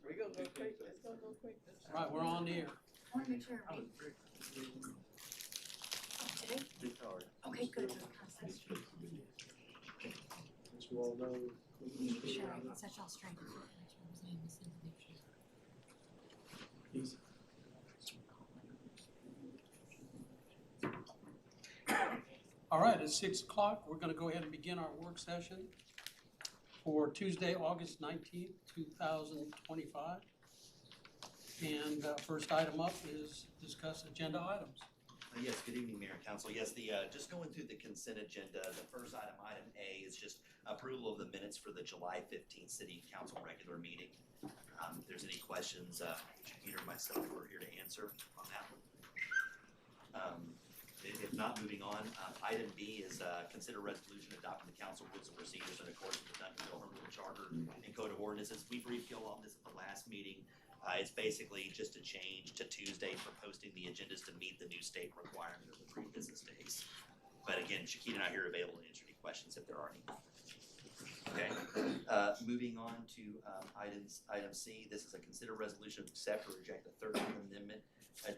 We're gonna go quick, let's go quick. Right, we're on the air. I want to make sure. Today? Okay, good. As you all know. Make sure I can set y'all straight. Easy. All right, it's 6 o'clock. We're gonna go ahead and begin our work session for Tuesday, August 19th, 2025. And first item up is discuss agenda items. Yes, good evening, Mayor and Council. Yes, just going through the consent agenda, the first item, item A, is just approval of the minutes for the July 15th City Council regular meeting. If there's any questions, Peter and myself are here to answer on that one. If not, moving on, item B is consider resolution adopting the council rules and procedures in accordance with the Duncanville Charter and Code of Ordinances. We briefed you all on this at the last meeting. It's basically just a change to Tuesday for posting the agendas to meet the new state requirement of the 3 business days. But again, Shakita and I are here available to answer any questions if there are any. Okay, moving on to item C. This is a consider resolution to accept or reject the 13th Amendment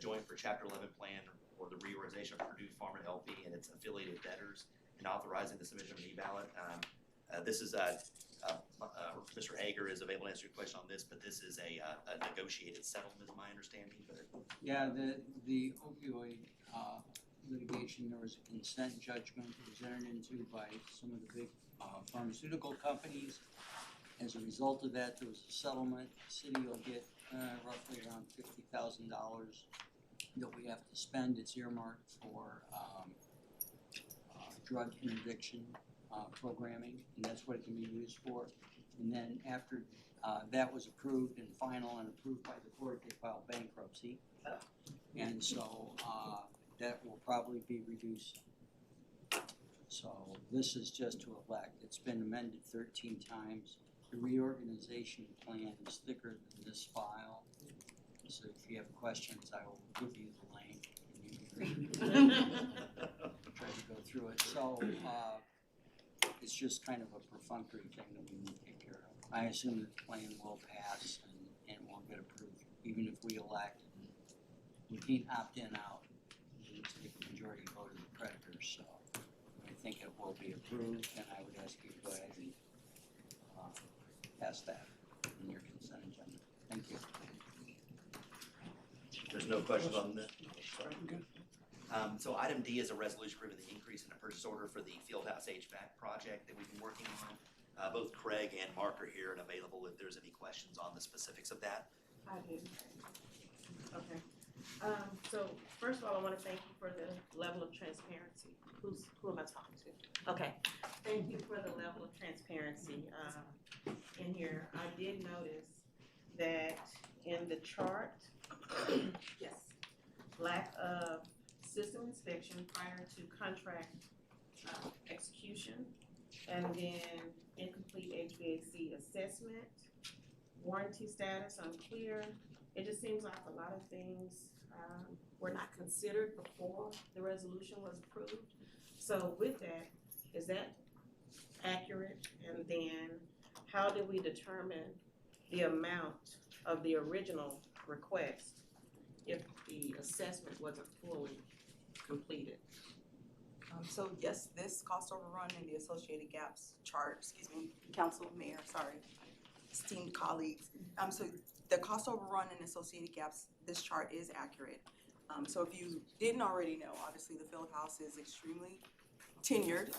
joint for Chapter 11 plan or the reorganization of Purdue Pharma LP and its affiliated debtors and authorizing the submission of an e-ballot. This is Mr. Hager is available to answer your question on this, but this is a negotiated settlement, is my understanding. But Yeah, the opioid litigation, there was a consent judgment that was entered into by some of the big pharmaceutical companies. As a result of that, there was a settlement. The city will get roughly around $50,000 that we have to spend. It's earmarked for drug interdiction programming, and that's what it can be used for. And then after that was approved and final and approved by the court, they filed bankruptcy. And so that will probably be reduced. So this is just to elect. It's been amended 13 times. The reorganization plan is thicker than this file. So if you have questions, I will give you the link and you can try to go through it. So it's just kind of a perfunctory thing that we need to take care of. I assume that the plan will pass and will get approved, even if we elect. We can't opt in out. We need to take a majority vote of the creditors, so I think it will be approved, and I would ask you to go ahead and pass that in your consent agenda. Thank you. there's no questions on this. So item D is a resolution approving the increase in the purchase order for the Fieldhouse HVAC project that we've been working on. Both Craig and Mark are here and available if there's any questions on the specifics of that. I do. Okay. So first of all, I want to thank you for the level of transparency. Who am I talking to? Okay. Thank you for the level of transparency in here. I did notice that in the chart, yes, lack of system inspection prior to contract execution, and then incomplete HVAC assessment, warranty status unclear. It just seems like a lot of things were not considered before the resolution was approved. So with that, is that accurate? And then how do we determine the amount of the original request if the assessment wasn't fully completed? So yes, this cost overrun and the associated gaps chart, Council, Mayor, esteemed colleagues. So the cost overrun and associated gaps, this chart is accurate. So if you didn't already know, obviously the field house is extremely tenured.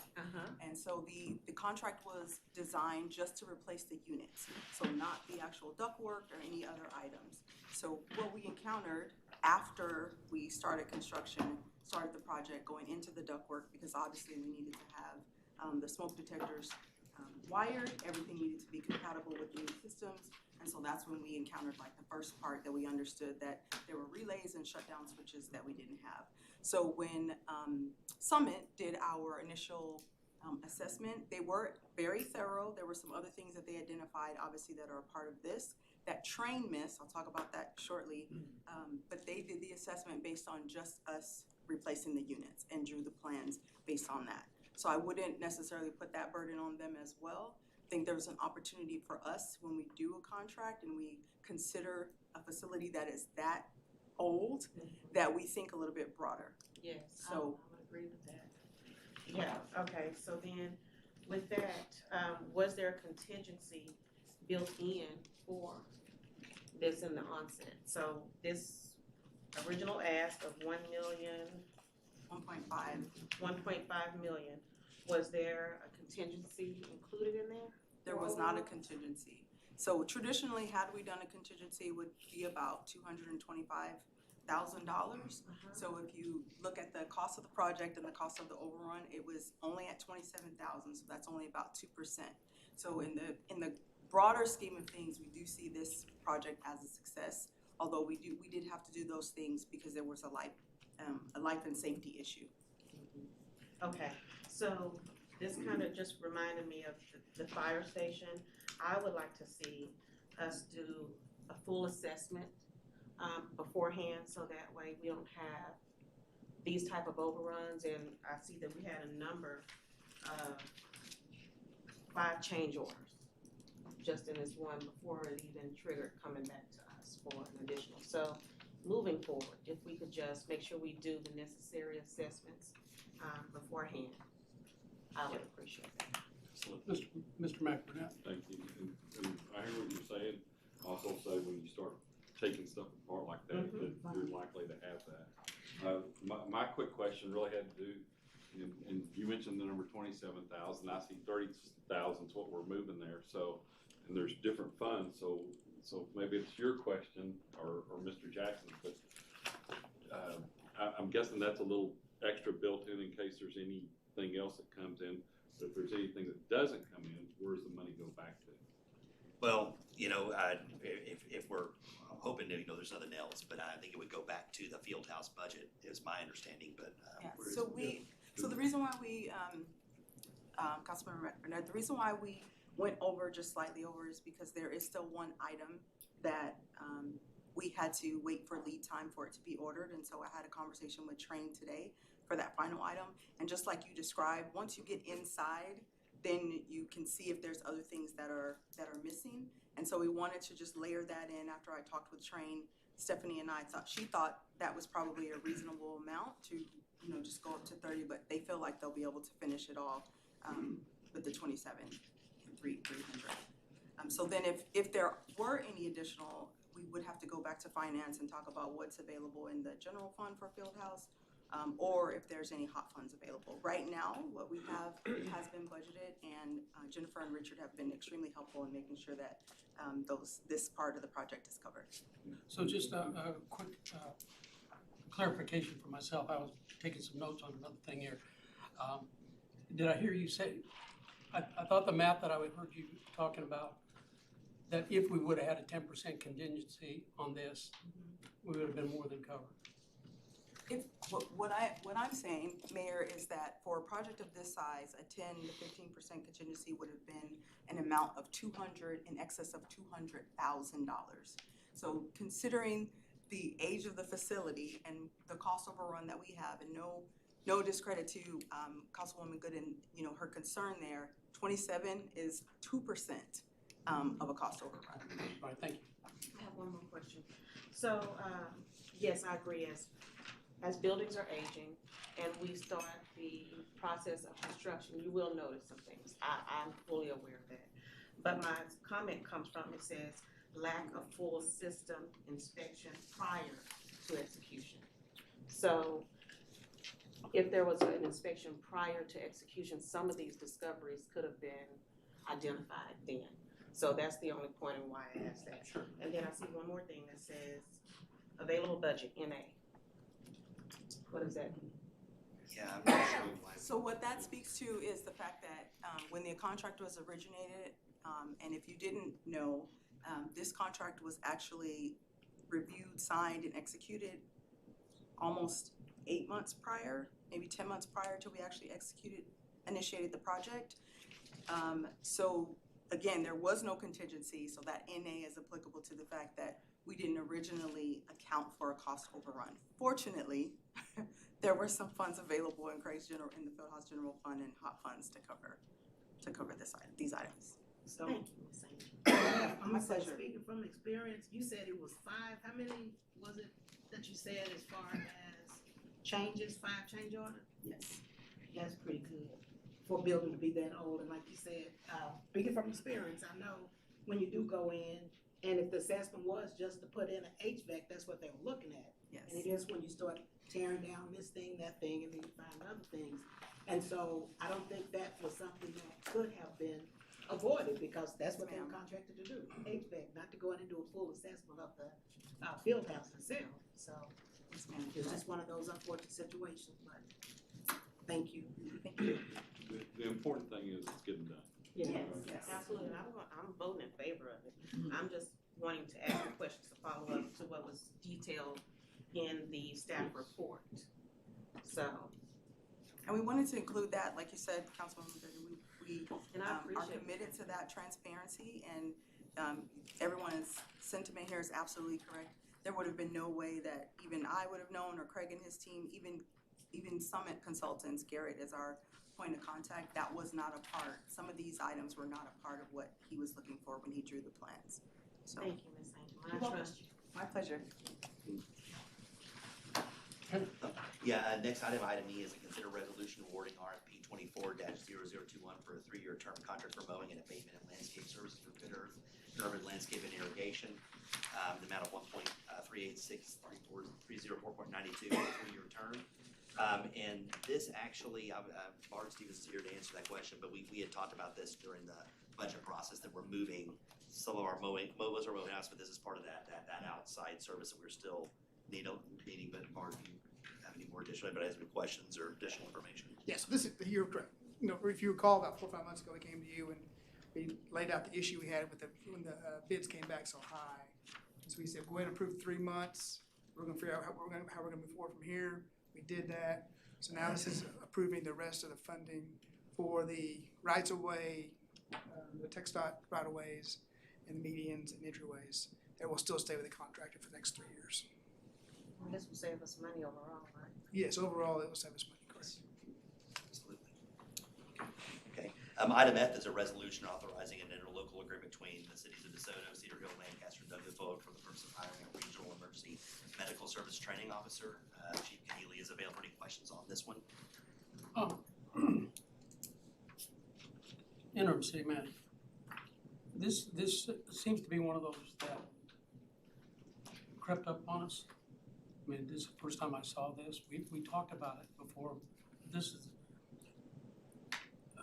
And so the contract was designed just to replace the units, so not the actual ductwork or any other items. So what we encountered after we started construction, started the project, going into the ductwork, because obviously we needed to have the smoke detectors wired, everything needed to be compatible with the new systems. And so that's when we encountered like the first part that we understood that there were relays and shutdown switches that we didn't have. So when Summit did our initial assessment, they were very thorough. There were some other things that they identified, obviously, that are a part of this. That train missed, I'll talk about that shortly, but they did the assessment based on just us replacing the units and drew the plans based on that. So I wouldn't necessarily put that burden on them as well. think there's an opportunity for us when we do a contract and we consider a facility that is that old, that we think a little bit broader. Yes, I So- would agree with that. Yeah, okay, so then with that, was there a contingency built in for this in the onset? So this original ask of 1.5 million, was there a contingency included in there? There was not a contingency. So traditionally, had we done a contingency, it would be about $225,000. So if you look at the cost of the project and the cost of the overrun, it was only at 27,000, so that's only about 2%. So in the broader scheme of things, we do see this project as a success, although we did have to do those things because there was a life and safety issue. Okay, so this kind of just reminded me of the fire station. I would like to see us do a full assessment beforehand, so that way we don't have these type of overruns. And I see that we had a number of 5 change orders just in this one before it even triggered coming back to us for an additional. So moving forward, if we could just make sure we do the necessary assessments beforehand, I would appreciate that. Mr. McBurnett. Thank you, and I hear what you're saying. Also say when you start taking stuff apart like that, that you're likely to have that. My quick question really had to do, and you mentioned the number 27,000, I see 30,000 is what we're moving there, so, and there's different funds, so maybe it's your question or Mr. Jackson's, but I'm guessing that's a little extra built in case there's anything else that comes in. But if there's anything that doesn't come in, where does the money go back to? Well, if we're hoping to, there's nothing else, but I think it would go back to the field house budget is my understanding, but. Yeah, where is so it? so the reason why we, Councilmember Bernard, the reason why we went over just slightly over is because there is still one item that we had to wait for lead time for it to be ordered, and so I had a conversation with Train today for that final item, and just like you described, once you get inside, then you can see if there's other things that are missing, and so we wanted to just layer that in. After I talked with Train, Stephanie and I thought that was probably a reasonable amount to just go up to 30, but they feel like they'll be able to finish it all with the 27,300. So then if there were any additional, we would have to go back to finance and talk about what's available in the general fund for Fieldhouse, or if there's any hot funds available. Right now, what we have has been budgeted, and Jennifer and Richard have been extremely helpful in making sure that this part of the project is covered. So just a quick clarification for myself. I was taking some notes on another thing here. Did I hear you say, I thought the math that I heard you talking about, that if we would have had a 10% contingency on this, we would have been more than covered. What I'm saying, Mayor, is that for a project of this size, a 10 to 15% contingency would have been an amount of in excess of $200,000. So considering the age of the facility and the cost overrun that we have, and no discredit to Councilwoman Gooden, her concern there, 27 is 2% of a cost overrun. All right, thank you. I have one more question. So, yes, I agree, as buildings are aging and we start the process of construction, you will notice some things. I'm fully aware of that. But my comment comes from, it says, lack of full system inspection prior to execution. So if there was an inspection prior to execution, some of these discoveries could have been identified then. So that's the only point in why I asked that. Sure. And then I see one more thing that says available budget, NA. What does that mean? Yeah, I'm not sure why. So what that speaks to is the fact that when the contract was originated, and if you didn't know, this contract was actually reviewed, signed, and executed almost 8 months prior, maybe 10 months prior to we actually initiated the project. So again, there was no contingency, so that NA is applicable to the fact that we didn't originally account for a cost overrun. Fortunately, there were some funds available in the Fieldhouse General Fund and hot funds to cover these items. So, Thank you, Ms. Angel. I'm My gonna say, pleasure. speaking from experience, you said it was 5, how many was it that you said as far as changes, 5 change orders? Yes. That's pretty good for a building to be that old, and like you said, speaking from experience, I know when you do go in, and if the assessment was just to put in an HVAC, that's what they were looking at. Yes. And it is when you start tearing down this thing, that thing, and then you find other things. And so I don't think that was something that could have been avoided, because that's what they were contracted to do, HVAC, not to go in and do a full assessment of the field house itself. So Yes, ma'am. it's just one of those unfortunate situations, but thank you. Thank you. The important thing is it's getting done. Yes, Yes. absolutely. I'm voting in favor of it. I'm just wanting to ask the questions to follow up to what was detailed in the staff report. So, And we wanted to include that, like you said, Councilwoman, we and I are appreciate committed to that transparency, and everyone's sentiment here is absolutely correct. There would have been no way that even I would have known, or Craig and his team, even Summit Consultants, Garrett is our point of contact, that was not a part, some of these items were not a part of what he was looking for when he drew the plans. So, Thank you, Ms. Angel, and You're I trust you. my pleasure. Yeah, next item E is a consider resolution awarding RFP 24-0021 for a 3-year term contract for mowing and abatement and landscape services for Good Earth and Urban Landscape and Irrigation. The amount of $1.38634.92 for a 3-year term. And this actually, Bart Stevens is here to answer that question, but we had talked about this during the budget process, that we're moving some of our mowing house, but this is part of that outside service that we're still needing, but Bart, if you have any more additional, anybody has any questions or additional information? Yes, this is, you're correct. You know, if you recall, about 4 or 5 months ago, we came to you and we laid out the issue we had with when the bids came back so high. So we said, go ahead and approve 3 months. We're gonna figure out how we're gonna move forward from here. We did that. So now this is approving the rest of the funding for the rights of way, the TxDOT right of ways, and the medians and entryways. That will still stay with the contractor for the next 3 years. This will save us money overall, right? Yes, overall, it will save us money, correct. Absolutely. Okay. Item F is a resolution authorizing an interlocal agreement between the cities of DeSoto, Cedar Hill, Lancaster, and Duncanville for the purpose of hiring a regional emergency medical service training officer. Chief Keely is available. Any questions on this one? Interim city manager. This seems to be one of those that crept up on us. I mean, this is the first time I saw this. We talked about it before. This is,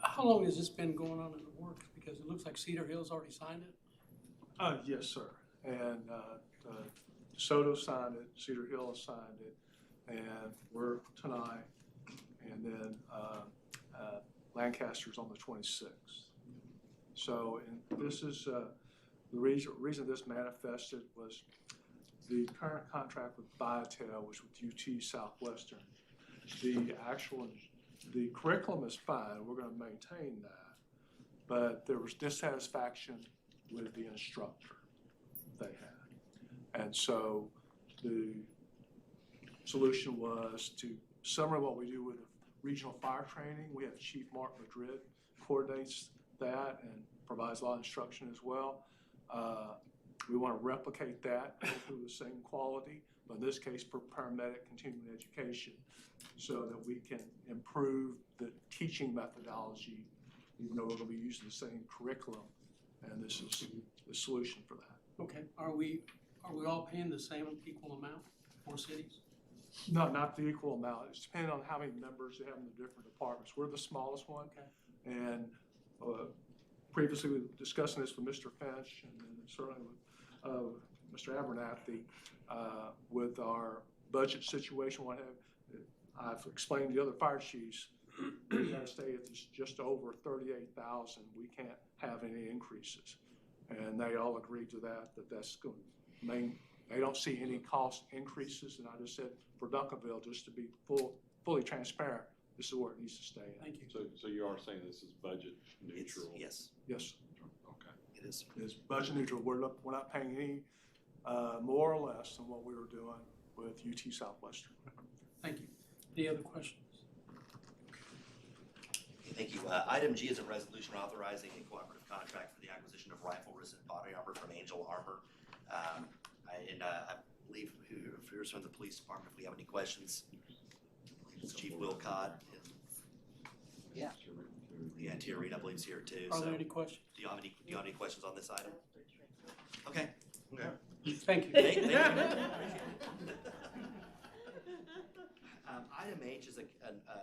how long has this been going on in the works? Because it looks like Cedar Hill's already signed it. Yes, sir. And DeSoto signed it, Cedar Hill has signed it, and we're tonight. And then Lancaster's on the 26th. So, and this is, the reason this manifested was the current contract with Viatel, which with UT Southwestern. The curriculum is fine, we're gonna maintain that, but there was dissatisfaction with the instructor they had. And so the solution was to summary what we do with the regional fire training. We have Chief Mark Madrid coordinates that and provides a lot of instruction as well. We want to replicate that to the same quality, but in this case for paramedic continuing education, so that we can improve the teaching methodology, even though we're going to be using the same curriculum, and this is the solution for that. Okay, are we all paying the same equal amount for cities? No, not the equal amount. It's depending on how many members they have in the different departments. We're the smallest one. Okay. And previously we were discussing this with Mr. Finch and then certainly with Mr. Abernathy, with our budget situation, what have, I've explained to the other fire chiefs, we gotta stay at this just over 38,000. We can't have any increases. And they all agreed to that's going to main. They don't see any cost increases, and I just said for Duncanville, just to be fully transparent, this is where it needs to stay at. Thank you. So you are saying this is budget neutral? Yes, Yes, Okay. it is. it's budget neutral. We're not paying any more or less than what we were doing with UT Southwestern. Thank you. Any other questions? Thank you. Item G is a resolution authorizing a cooperative contract for the acquisition of rifle resistant body armor from Angel Armor. I believe here's from the police department if we have any questions. Chief Wilcott. Yeah. Yeah, Tia Reed, I believe, is here too. Are So there any questions? do you have any questions on this item? Okay. Okay. Thank you. Thank you. Item H is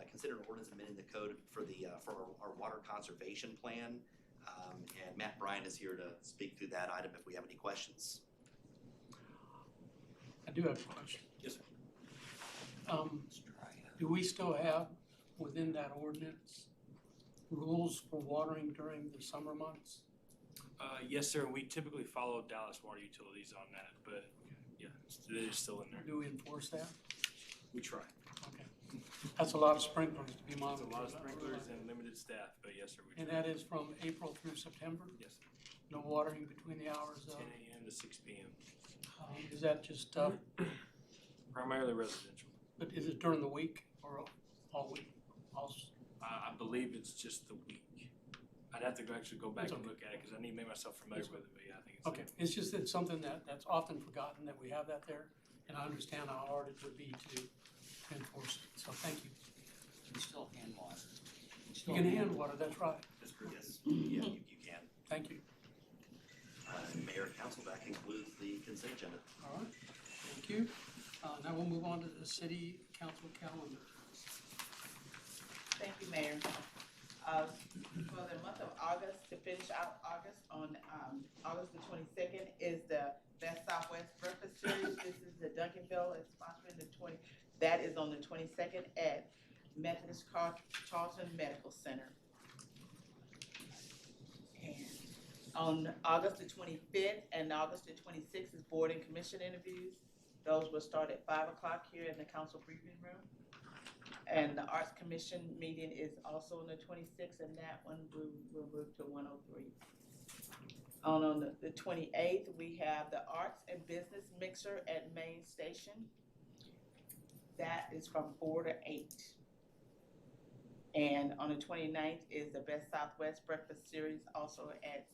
consider an ordinance amending the code for our water conservation plan. And Matt Bryan is here to speak through that item if we have any questions. I do have a question. Yes, sir. Do we still have within that ordinance rules for watering during the summer months? Yes, sir. We typically follow Dallas Water Utilities on that, but yeah, it is still in there. Do we enforce that? We try. Okay. That's a lot of sprinklers to be It's monitored. a lot of sprinklers and limited staff, but yes, sir, we And try. that is from April through September? Yes, sir. No watering between the hours 10 of, a.m. to 6 p.m. Is that just, Primarily residential. but is it during the week or all week? I believe it's just the week. I'd have to actually go back It's and okay. look at it because I need to make myself familiar with it, but yeah, I think it's. Okay, it's just that something that's often forgotten that we have that there, and I understand how hard it would be to enforce it, so thank you. You still hand water. You can hand water, that's right, That's correct. Yes. Yeah, you can. thank you. Mayor and council, that concludes the consent agenda. All right, thank you. Now we'll move on to the city council calendar. Thank you, Mayor. For the month of August, to finish out August, on August the 22nd is the Best Southwest Breakfast Series. This is the Duncanville, it's sponsoring that is on the 22nd at Methodist Charlton Medical Center. And on August the 25th and August the 26th is board and commission interviews. Those will start at 5 o'clock here in the council briefing room. And the Arts Commission meeting is also on the 26th, and that one will move to 103. On the 28th, we have the Arts and Business Mixer at Main Station. That is from 4 to 8. And on the 29th is the Best Southwest Breakfast Series, also at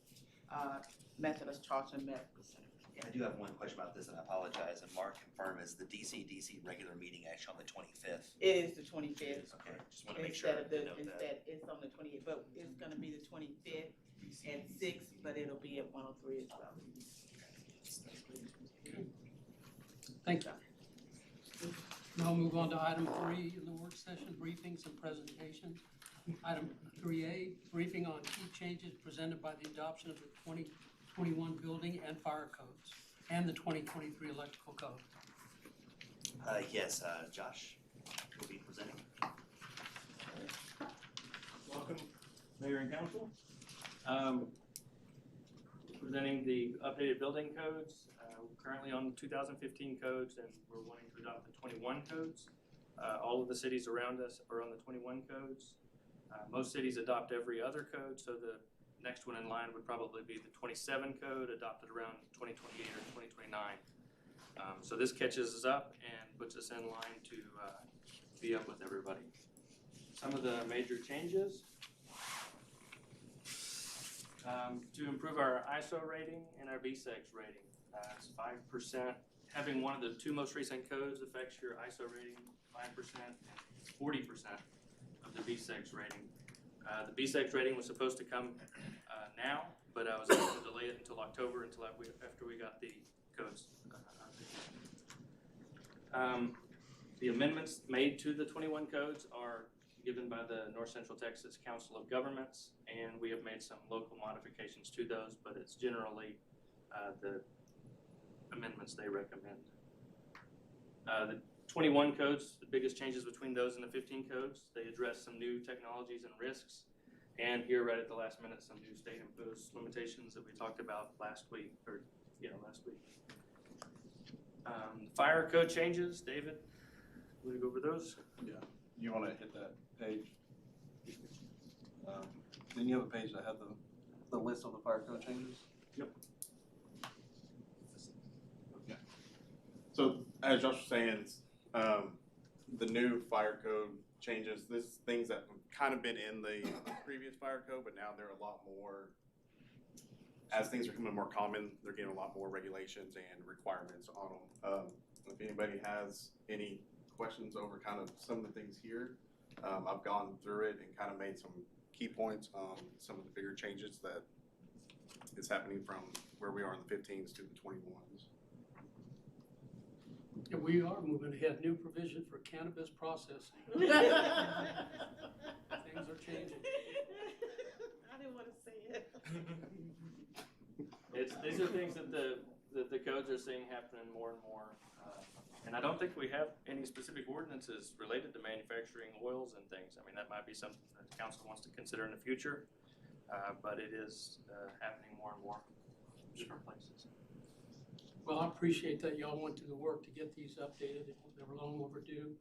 Methodist Charlton Medical Center. I do have one question about this, and I apologize. And Mark confirmed, is the DC regular meeting actually on the 25th? It is the 25th. Okay, just want to make sure. Instead, it's on the 28th, but it's gonna be the 25th at 6, but it'll be at 103 as well. Thank you. Now we'll move on to item 3 in the work session, briefings and presentations. Item 3A, briefing on key changes presented by the adoption of the 2021 building and fire codes and the 2023 electrical code. Yes, Josh will be presenting. Welcome, Mayor and Council. Presenting the updated building codes. We're currently on 2015 codes, and we're wanting to adopt the 21 codes. All of the cities around us are on the 21 codes. Most cities adopt every other code, so the next one in line would probably be the 27 code, adopted around 2028 or 2029. So this catches us up and puts us in line to be up with everybody. Some of the major changes. To improve our ISO rating and our BSEX rating. It's 5%. Having one of the two most recent codes affects your ISO rating 5% and 40% of the BSEX rating. The BSEX rating was supposed to come now, but I was able to delay it until October, until after we got the codes. The amendments made to the 21 codes are given by the North Central Texas Council of Governments, and we have made some local modifications to those, but it's generally the amendments they recommend. The 21 codes, the biggest changes between those and the 15 codes, they address some new technologies and risks, and here right at the last minute, some new state-imposed limitations that we talked about last week. Fire code changes, David, will you go over those? Yeah, you want to hit that page? Then you have a page that has the list of the fire code changes? Yep. Okay. So as Josh was saying, the new fire code changes. This things that have kind of been in the previous fire code, but now they're a lot more. As things are becoming more common, they're getting a lot more regulations and requirements on them. If anybody has any questions over kind of some of the things here, I've gone through it and kind of made some key points on some of the bigger changes that is happening from where we are in the 15s to the 21s. And we are moving ahead, new provision for cannabis processing. Things are changing. I didn't wanna say it. These are things that the codes are seeing happening more and more. And I don't think we have any specific ordinances related to manufacturing oils and things. I mean, that might be something that the council wants to consider in the future, but it is happening more and more in different places. Well, I appreciate that y'all went through the work to get these updated. They were long overdue.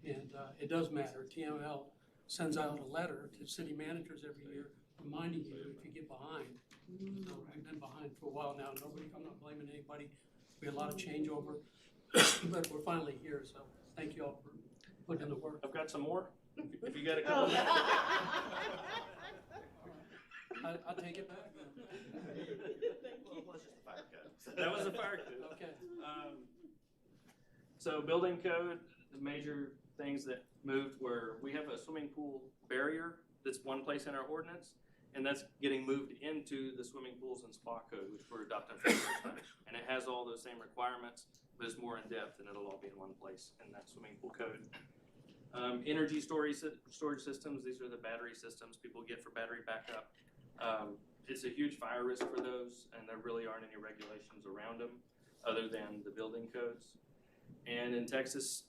And it does matter. TML sends out a letter to city managers every year reminding you if you get behind. So we've been behind for a while now. I'm not blaming anybody. We had a lot of changeover, but we're finally here. So thank you all for putting in the work. I've got some more. If you got a couple. I'll take it back. Well, it's just the fire code. That was the fire code. Okay. So building code, the major things that moved were, we have a swimming pool barrier that's one place in our ordinance, and that's getting moved into the swimming pools and spa code, which we're adopting for the first time. And it has all those same requirements, but it's more in depth, and it'll all be in one place in that swimming pool code. Energy storage systems, these are the battery systems people get for battery backup. It's a huge fire risk for those, and there really aren't any regulations around them other than the building codes. And in Texas,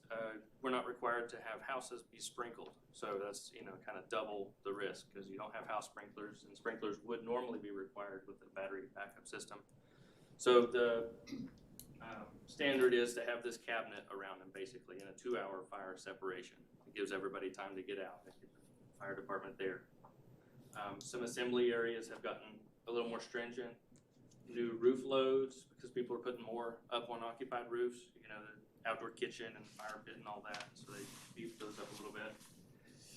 we're not required to have houses be sprinkled. So that's, kind of double the risk because you don't have house sprinklers, and sprinklers would normally be required with a battery backup system. So the standard is to have this cabinet around them basically in a 2-hour fire separation. It gives everybody time to get out and get the fire department there. Some assembly areas have gotten a little more stringent. New roof loads, because people are putting more up on occupied roofs, the outdoor kitchen and fire pit and all that, so they beefed those up a little bit.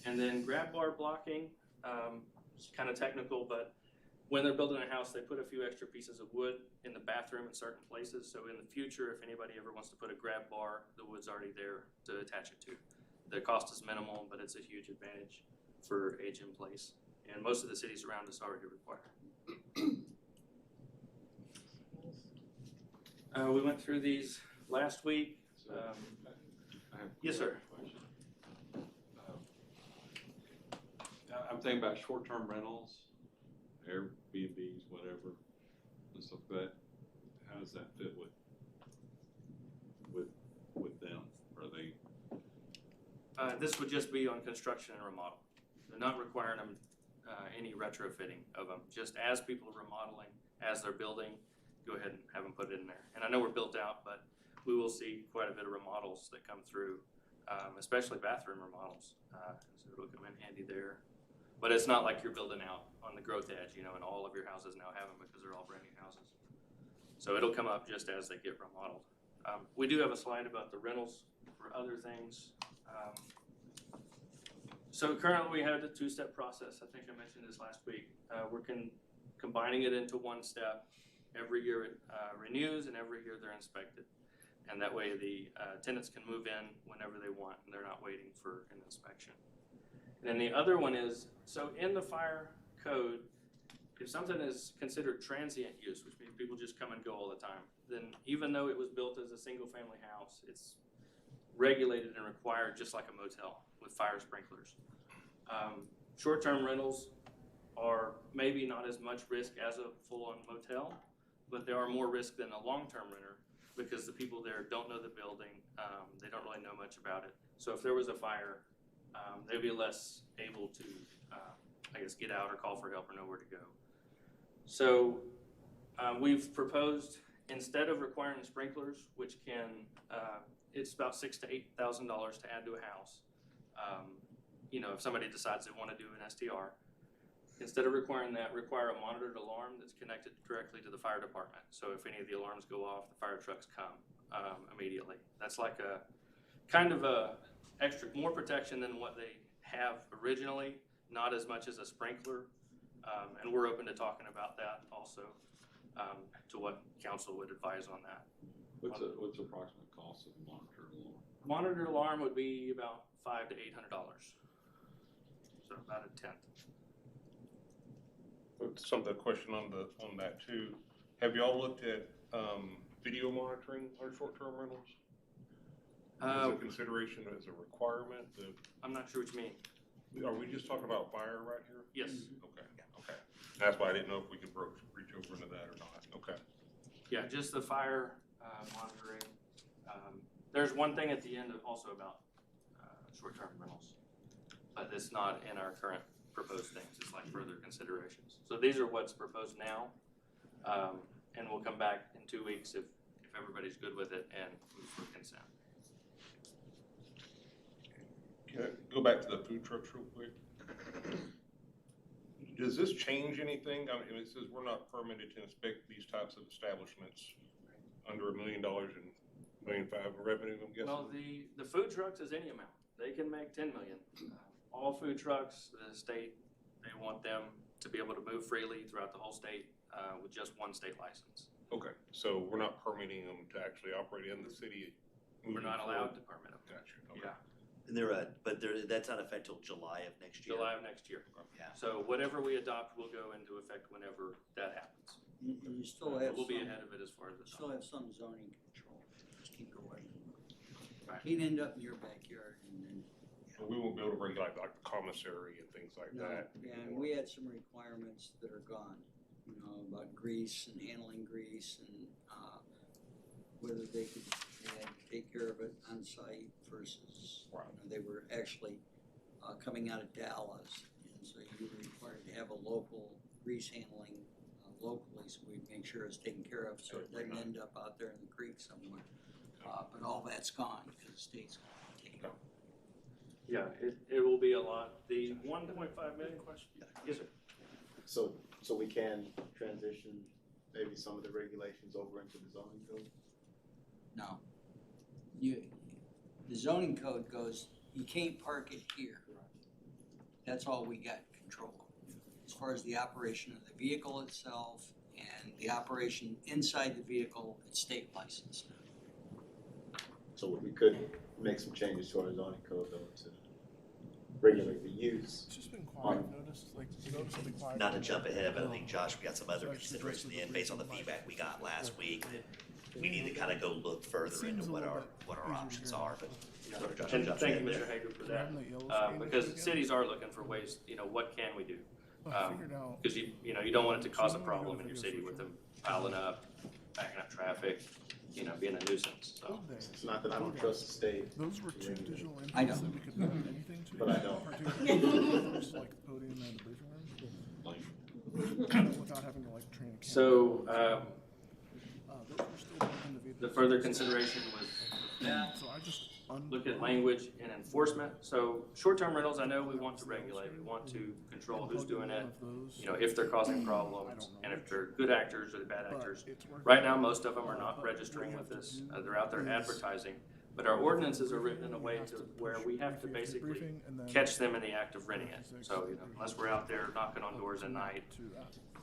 And then grab bar blocking, it's kind of technical, but when they're building a house, they put a few extra pieces of wood in the bathroom in certain places, so in the future, if anybody ever wants to put a grab bar, the wood's already there to attach it to. The cost is minimal, but it's a huge advantage for age in place. And most of the cities around us already require. We went through these last week. Yes, sir. I'm thinking about short-term rentals, Airbnbs, whatever, and stuff like that. How does that fit with them? Are they? This would just be on construction and remodel. They're not requiring them any retrofitting of them. Just as people are remodeling, as they're building, go ahead and have them put it in there. And I know we're built out, but we will see quite a bit of remodels that come through, especially bathroom remodels. So it'll come in handy there. But it's not like you're building out on the growth edge, and all of your houses now have them because they're all brand new houses. So it'll come up just as they get remodeled. We do have a slide about the rentals for other things. So currently we have a 2-step process. I think I mentioned this last week. We're combining it into one step. Every year it renews, and every year they're inspected. And that way the tenants can move in whenever they want, and they're not waiting for an inspection. And then the other one is, so in the fire code, if something is considered transient use, which means people just come and go all the time, then even though it was built as a single-family house, it's regulated and required just like a motel with fire sprinklers. Short-term rentals are maybe not as much risk as a full-on motel, but they are more risk than a long-term renter because the people there don't know the building, they don't really know much about it. So if there was a fire, they'd be less able to, get out or call for help or know where to go. So we've proposed, instead of requiring sprinklers, which can, it's about $6,000 to $8,000 to add to a house. If somebody decides they want to do an STR, instead of requiring that, require a monitored alarm that's connected directly to the fire department. So if any of the alarms go off, the fire trucks come immediately. That's like a kind of a more protection than what they have originally, not as much as a sprinkler. And we're open to talking about that also, to what council would advise on that. What's the approximate cost of a monitor alarm? Monitor alarm would be about $500 to $800, so about a tenth. Something, a question on that too. Have y'all looked at, video monitoring on short-term rentals? As a consideration, as a requirement, I'm not sure what you mean. are we just talking about fire right here? Yes. Okay. That's why I didn't know if we could reach over into that or not. Okay. Yeah, just the fire monitoring. There's one thing at the end also about short-term rentals, but it's not in our current proposed things. It's like further considerations. So these are what's proposed now, and we'll come back in 2 weeks if everybody's good with it and move for consent. Can I go back to the food trucks real quick? Does this change anything? I mean, it says we're not permitted to inspect these types of establishments under $1 million and $1.5 million in revenue, I'm guessing? Well, the food trucks is any amount. They can make 10 million. All food trucks, the state, they want them to be able to move freely throughout the whole state with just one state license. Okay, so we're not permitting them to actually operate in the city? We're not allowed to permit them. Gotcha, okay. Yeah. And that's not effect till July of next year. July of next year. Yeah. So whatever we adopt will go into effect whenever that happens. And you still have We'll be some, ahead of it as far as the still have some zoning control. Just keep going. Right. Can't end up in your backyard and then. So we won't be able to regulate like the commissary and things like No, that? yeah, and we had some requirements that are gone, you know, about grease and handling grease and, whether they had to take care of it on site versus, Right. you know, they were actually, coming out of Dallas. And so you were required to have a local grease handling, locally, so we make sure it's taken care of, so it doesn't end up out there in the creek somewhere. But all that's gone because the state's gonna take it. Yeah, it will be a lot. The 1.5 million question? Yes, sir. So we can transition maybe some of the regulations over into the zoning code? No. The zoning code goes, you can't park it here. That's all we got control of. As far as the operation of the vehicle itself and the operation inside the vehicle, it's state licensed. So we could make some changes to our zoning code though to regulate the use. It's just been quiet, notice, notice will be quiet. Not to jump ahead, but I think, Josh, we got some other considerations in, based on the feedback we got last week, that we need to kind of go look further into what our options are, but. Sort of Josh, And jump thank you, ahead Mr. there. Hager, for that, because cities are looking for ways, you know, what can we do? Because you don't want it to cause a problem in your city with them piling up, backing up traffic, being a nuisance, so. It's not that I don't trust the state. Those were two digital I inputs don't. that we could map anything to. But I don't. Just like the podium and the briefing rooms, without having to like train a camera. So, Those were still within the the further consideration was that, So I just look at language and enforcement. So short-term rentals, I know we want to regulate, we want to control who's doing it, if they're causing problems, and if they're good actors or the bad actors. Right now, most of them are not registering with us, they're out there advertising, but our ordinances are written in a way to where we have to basically catch them in the act of renting it. So, unless we're out there knocking on doors at night,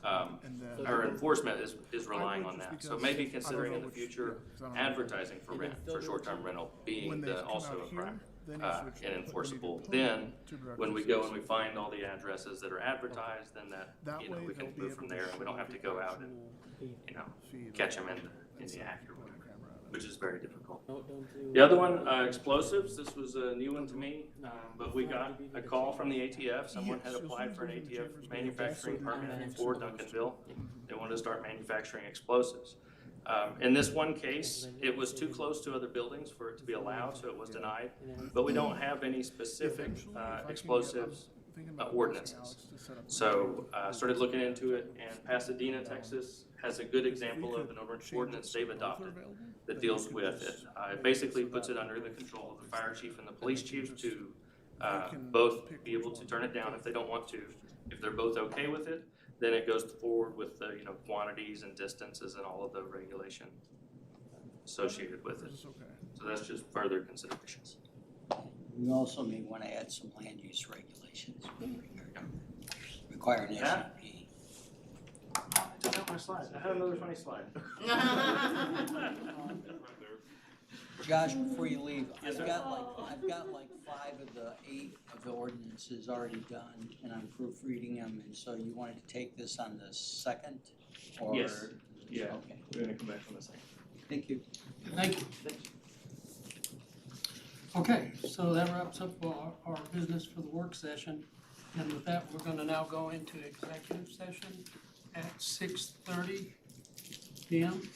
our enforcement is relying on that. So maybe considering in the future, advertising for rent, for short-term rental being also a crime and enforceable. Then, when we go and we find all the addresses that are advertised, then that, we can move from there and we don't have to go out and, catch them in the act or whatever, which is very difficult. The other one, explosives, this was a new one to me, but we got a call from the ATF. Someone had applied for an ATF manufacturing permit for Duncanville. They wanted to start manufacturing explosives. In this one case, it was too close to other buildings for it to be allowed, so it was denied. But we don't have any specific explosives ordinances. So started looking into it, and Pasadena, Texas has a good example of an ordinance they've adopted that deals with it. It basically puts it under the control of the fire chief and the police chief to both be able to turn it down if they don't want to. If they're both okay with it, then it goes forward with the quantities and distances and all of the regulation associated with it. So that's just further considerations. We also may wanna add some land use regulations requiring Yeah. SUP. Took out my slide. I had another funny slide. Josh, before you leave, Yes, sir. I've got like 5 of the 8 of the ordinances already done, and I'm proofreading them, and so you wanted to take this on the second, or? Yes. Yeah. Okay, We're gonna come back on the second. thank you. Thank you. Okay, so that wraps up our business for the work session. And with that, we're gonna now go into executive session at 6:30 PM.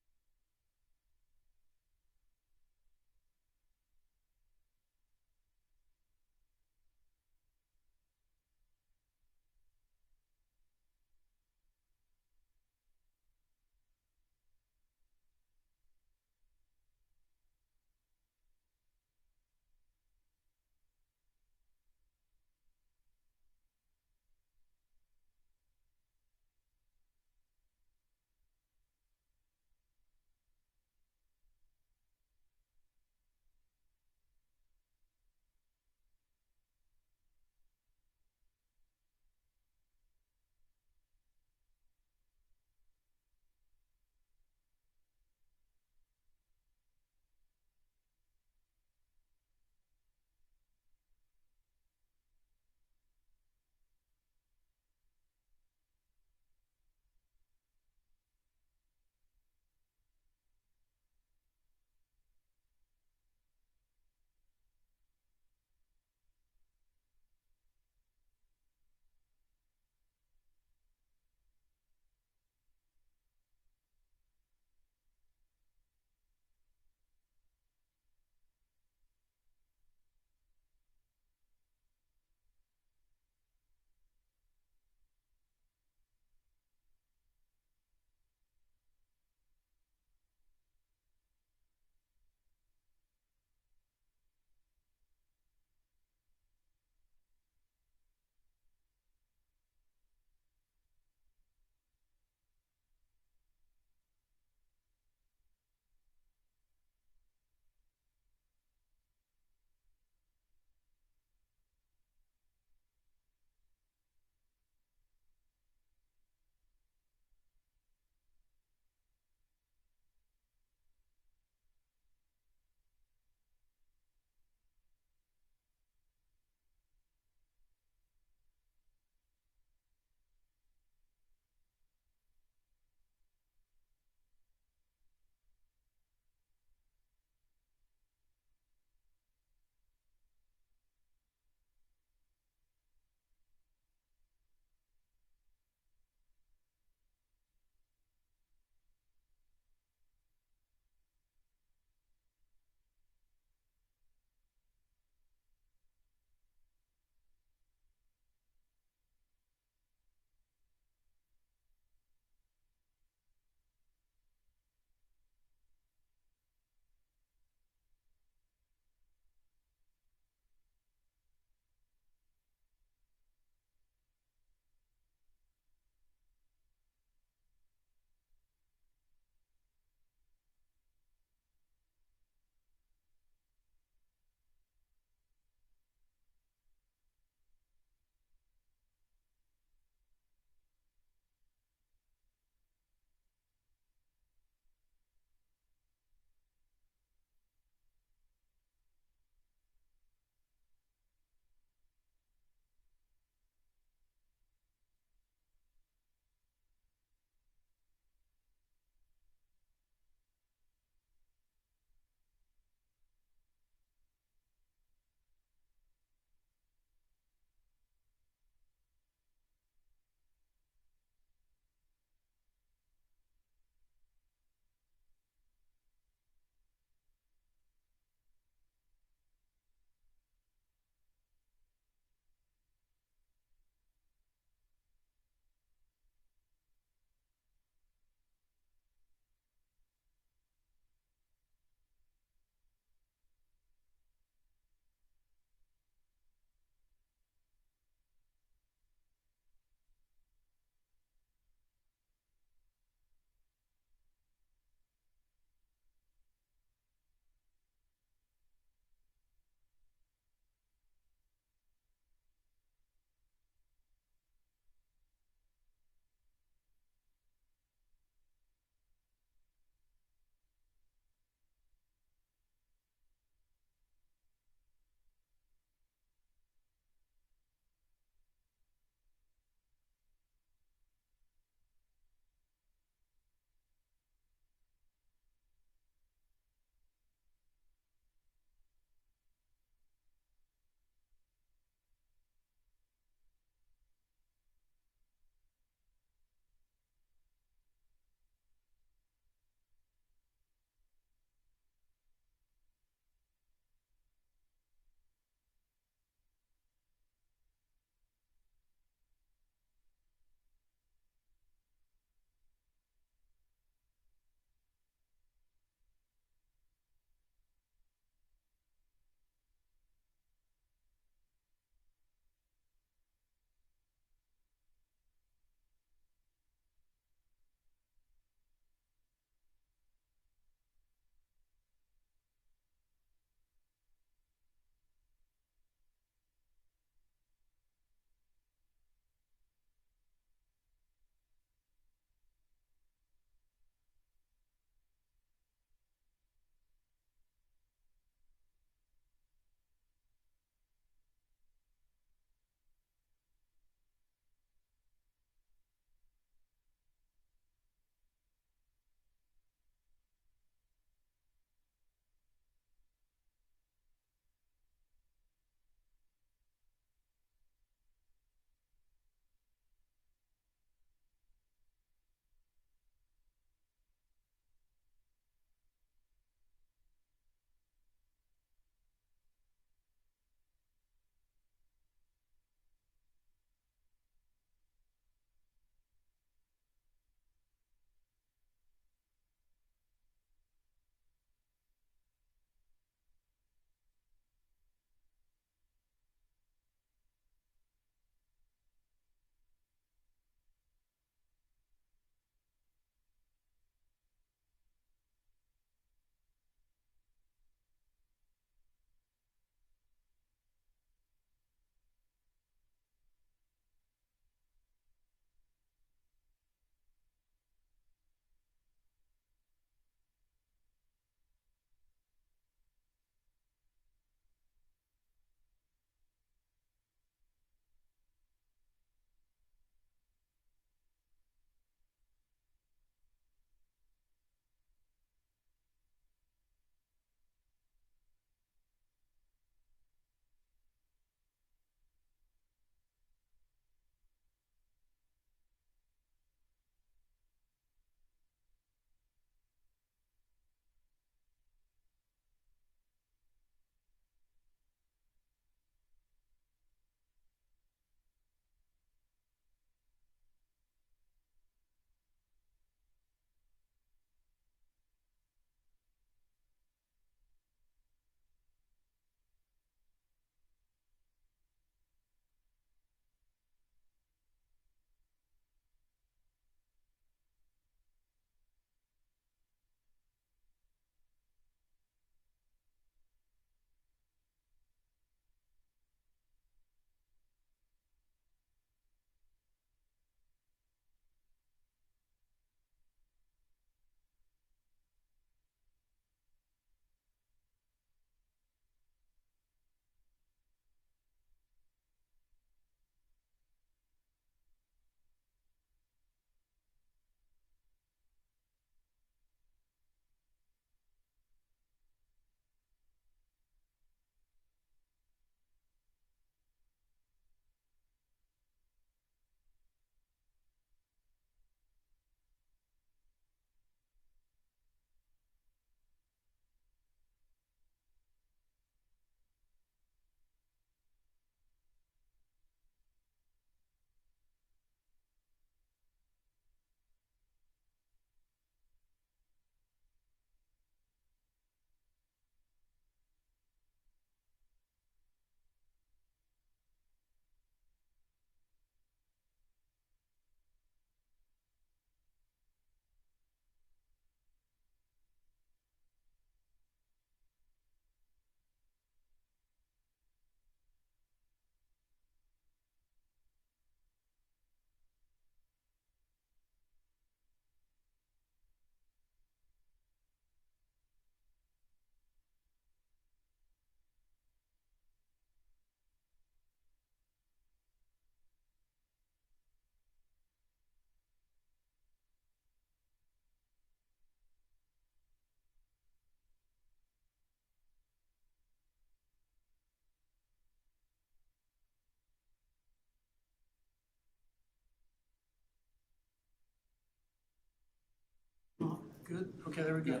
Good, okay, there we go.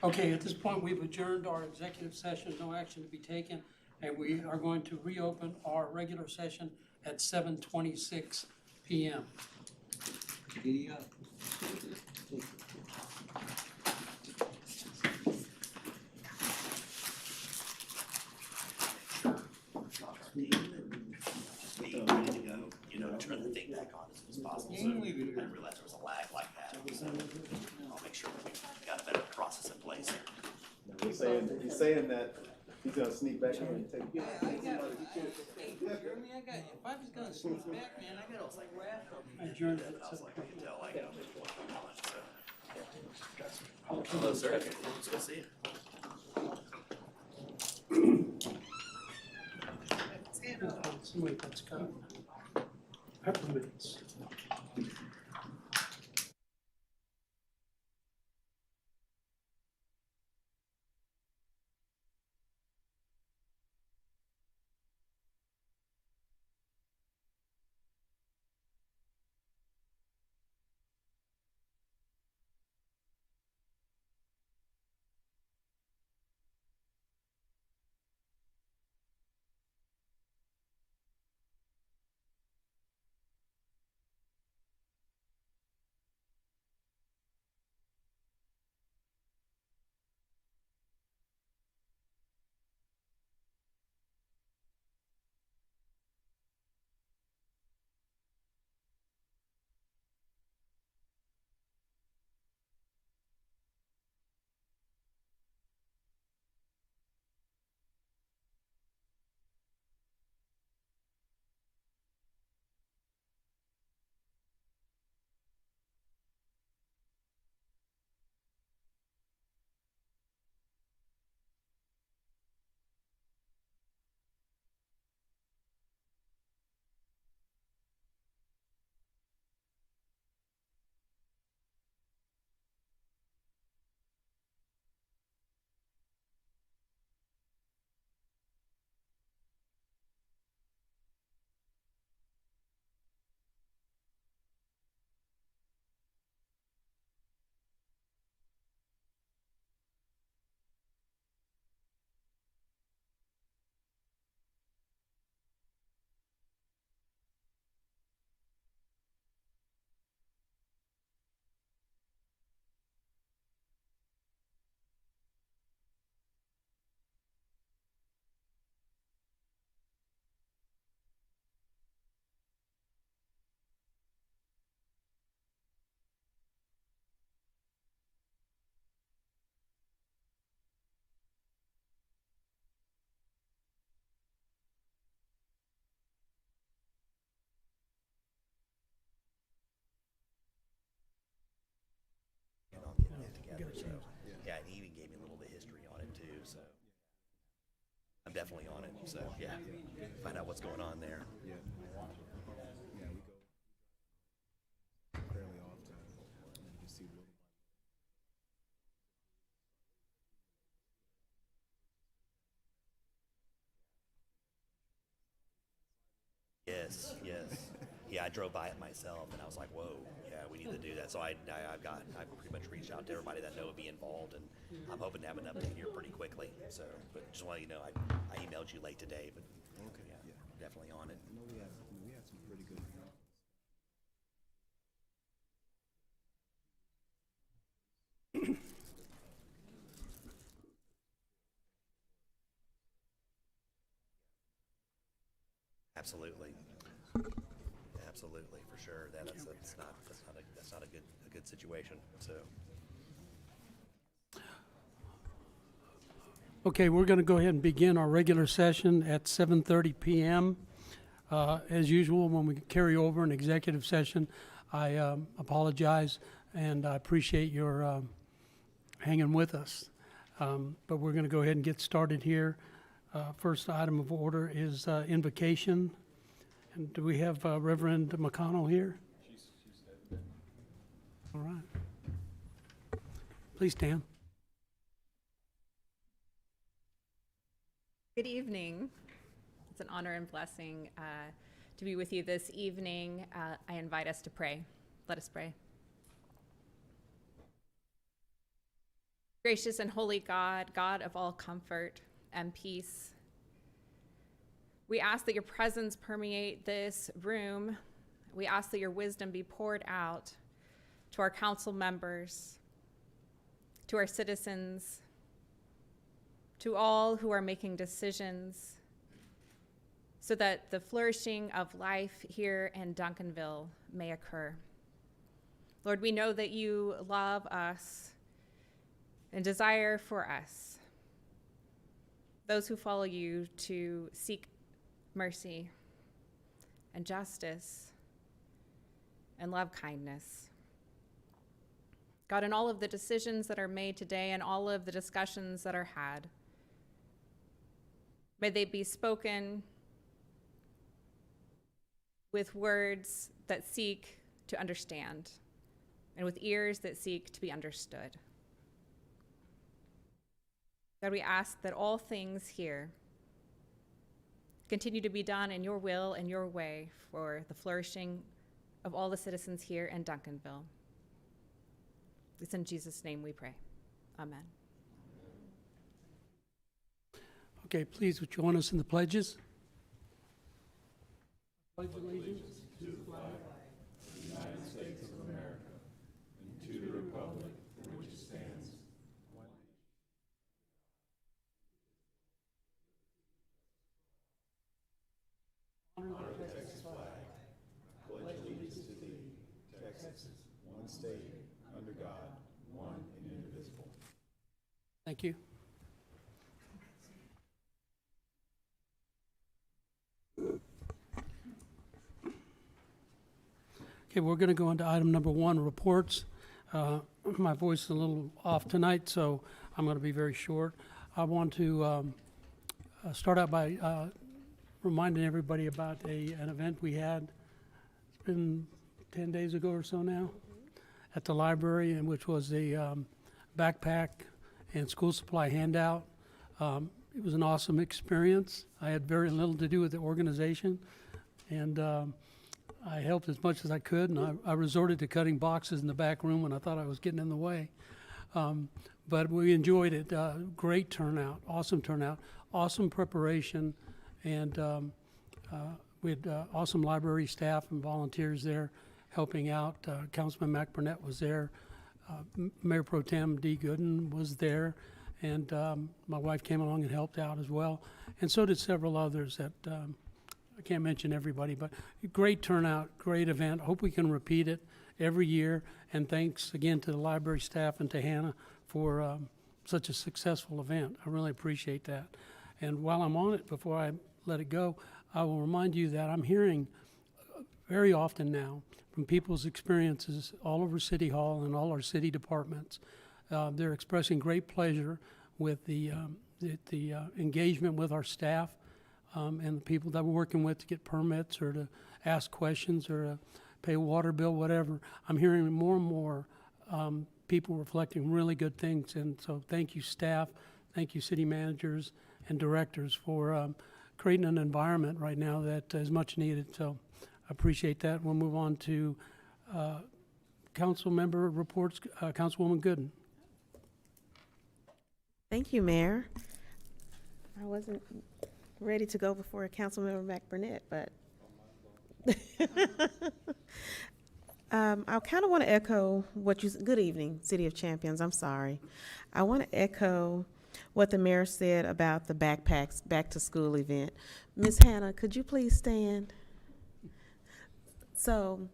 Okay, at this point, we've adjourned our executive session, no action to be taken, and we are going to reopen our regular session at 7:26 PM. Giddy up. Just be ready to go, you know, turn the thing back on as soon as possible. So I didn't realize there was a lag like that. So I'll make sure we got a better process in place. He's saying that he's gonna sneak back in and take. Hey, Jeremy, if I was gonna sneak back, man, I got a whole raft of them. Adjourned I at was like, I can tell, like, Okay. hello, sir. Let's go see you. Wait, that's got peppermints. Yeah, and he even gave me a little bit of history on it too, so I'm definitely on it, so yeah, find out what's going on there. Yeah. Yeah, we go fairly often. And you see little. Yes, yes. Yeah, I drove by it myself and I was like, whoa, yeah, we need to do that. So I pretty much reached out to everybody that I know would be involved, and I'm hoping to have an update here pretty quickly. So, but just want to let you know, I emailed you late today, but Okay, yeah, yeah. definitely on it. I know we have some pretty good. Absolutely. Absolutely, for sure. That's not a good situation. So Okay, we're going to go ahead and begin our regular session at 7:30 PM. As usual, when we carry over an executive session, I apologize, and I appreciate your hanging with us. But we're going to go ahead and get started here. First item of order is invocation. And do we have Reverend McConnell here? All right. Please stand. Good evening. It's an honor and blessing to be with you this evening. I invite us to pray. Let us pray. Gracious and holy God, God of all comfort and peace, we ask that your presence permeate this room. We ask that your wisdom be poured out to our council members, to our citizens, to all who are making decisions, so that the flourishing of life here in Duncanville may occur. Lord, we know that you love us and desire for us, those who follow you, to seek mercy and justice and love kindness. God, in all of the decisions that are made today and all of the discussions that are had, may they be spoken with words that seek to understand and with ears that seek to be understood. God, we ask that all things here continue to be done in your will and your way for the flourishing of all the citizens here in Duncanville. It's in Jesus' name we pray. Amen. Okay, please would you join us in the pledges? Pledge allegiance to the flag of the United States of America and to the republic for which it stands, one nation. Honor the Texas flag. Pledge allegiance to thee, Texas, one state, under God, one and indivisible. Thank you. Okay, we're going to go into item number 1, reports. My voice is a little off tonight, so I'm going to be very short. I want to start out by reminding everybody about an event we had. It's been 10 days ago or so now at the library, and which was a backpack and school supply handout. It was an awesome experience. I had very little to do with the organization, and I helped as much as I could, and I resorted to cutting boxes in the back room when I thought I was getting in the way. But we enjoyed it. Great turnout, awesome preparation, and we had awesome library staff and volunteers there helping out. Councilman Mac Burnett was there. Mayor Pro Tem Dee Gooden was there, and my wife came along and helped out as well, and so did several others that I can't mention everybody, but great turnout, great event. Hope we can repeat it every year, and thanks again to the library staff and to Hannah for such a successful event. I really appreciate that. And while I'm on it, before I let it go, I will remind you that I'm hearing very often now from people's experiences all over City Hall and all our city departments. They're expressing great pleasure with the engagement with our staff and the people that we're working with to get permits or to ask questions or to pay a water bill, whatever. I'm hearing more and more people reflecting really good things. And so thank you, staff. Thank you, city managers and directors, for creating an environment right now that is much needed. So I appreciate that. We'll move on to council member reports. Councilwoman Gooden. Thank you, Mayor. I wasn't ready to go before Councilmember Mac Burnett, but I kind of want to echo what you. Good evening, City of Champions. I'm sorry. I want to echo what the mayor said about the backpacks back to school event. Ms. Hannah, could you please stand? So,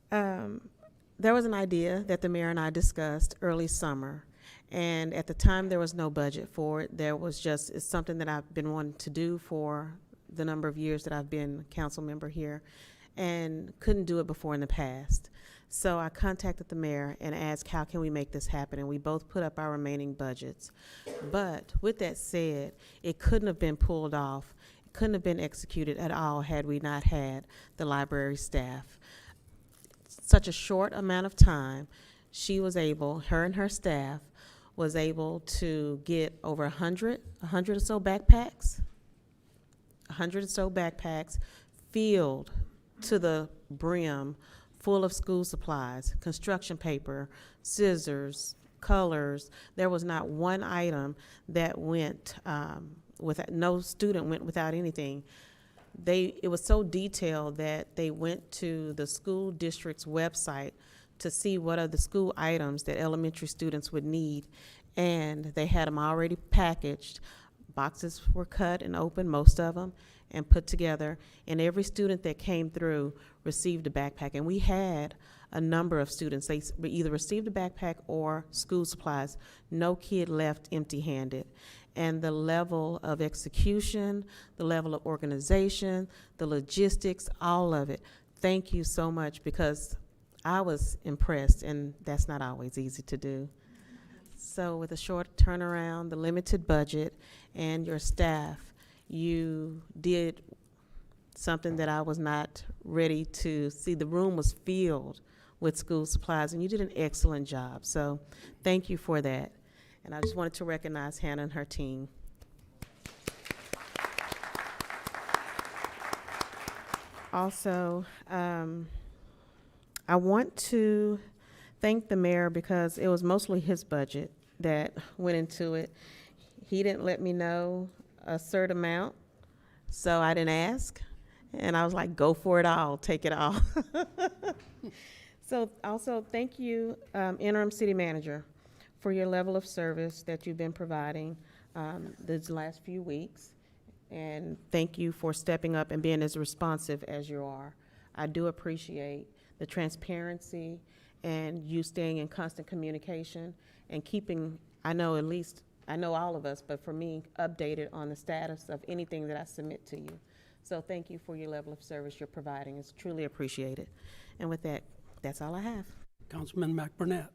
there was an idea that the mayor and I discussed early summer. And at the time, there was no budget for it. There was just, it's something that I've been wanting to do for the number of years that I've been council member here, and couldn't do it before in the past. So I contacted the mayor and asked, how can we make this happen? And we both put up our remaining budgets. But with that said, it couldn't have been pulled off. It couldn't have been executed at all had we not had the library staff. Such a short amount of time, she was able, her and her staff, was able to get over 100 or so backpacks, filled to the brim, full of school supplies, construction paper, scissors, colors. There was not one item that went, no student went without anything. It was so detailed that they went to the school district's website to see what are the school items that elementary students would need, and they had them already packaged. Boxes were cut and opened, most of them, and put together, and every student that came through received a backpack. And we had a number of students, they either received a backpack or school supplies. No kid left empty-handed. And the level of execution, the level of organization, the logistics, all of it. Thank you so much, because I was impressed, and that's not always easy to do. So with a short turnaround, the limited budget, and your staff, you did something that I was not ready to see. The room was filled with school supplies, and you did an excellent job. So thank you for that. And I just wanted to recognize Hannah and her team. Also, I want to thank the mayor, because it was mostly his budget that went into it. He didn't let me know a certain amount, so I didn't ask. And I was like, go for it all, take it all. So also, thank you, interim city manager, for your level of service that you've been providing these last few weeks. And thank you for stepping up and being as responsive as you are. I do appreciate the transparency and you staying in constant communication and keeping, I know all of us, but for me, updated on the status of anything that I submit to you. So thank you for your level of service you're providing. It's truly appreciated. And with that, that's all I have. Councilman McBurnett.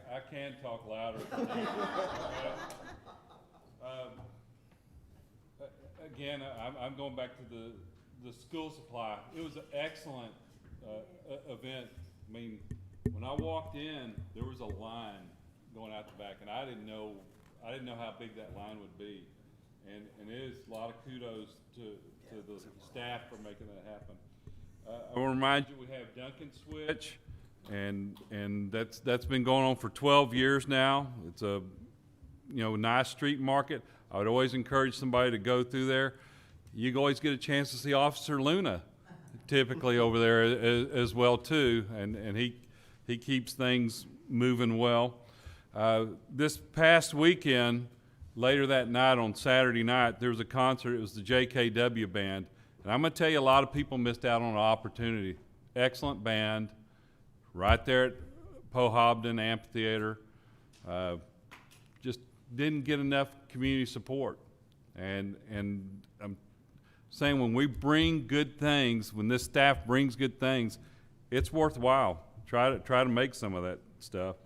I can talk louder. Again, I'm going back to the school supply. It was an excellent event. I mean, when I walked in, there was a line going out the back, and I didn't know how big that line would be. And it is a lot of kudos to the staff for making that happen. I will remind you, we have Duncan Switch. And that's been going on for 12 years now. It's a nice street market. I would always encourage somebody to go through there. You always get a chance to see Officer Luna, typically over there as well too, and he keeps things moving well. This past weekend, later that night on Saturday night, there was a concert. It was the JKW band, and I'm going to tell you, a lot of people missed out on an opportunity. Excellent band. Right there at Pohobden Amphitheater, just didn't get enough community support. And I'm saying, when we bring good things, when this staff brings good things, it's worthwhile. Try to make some of that stuff.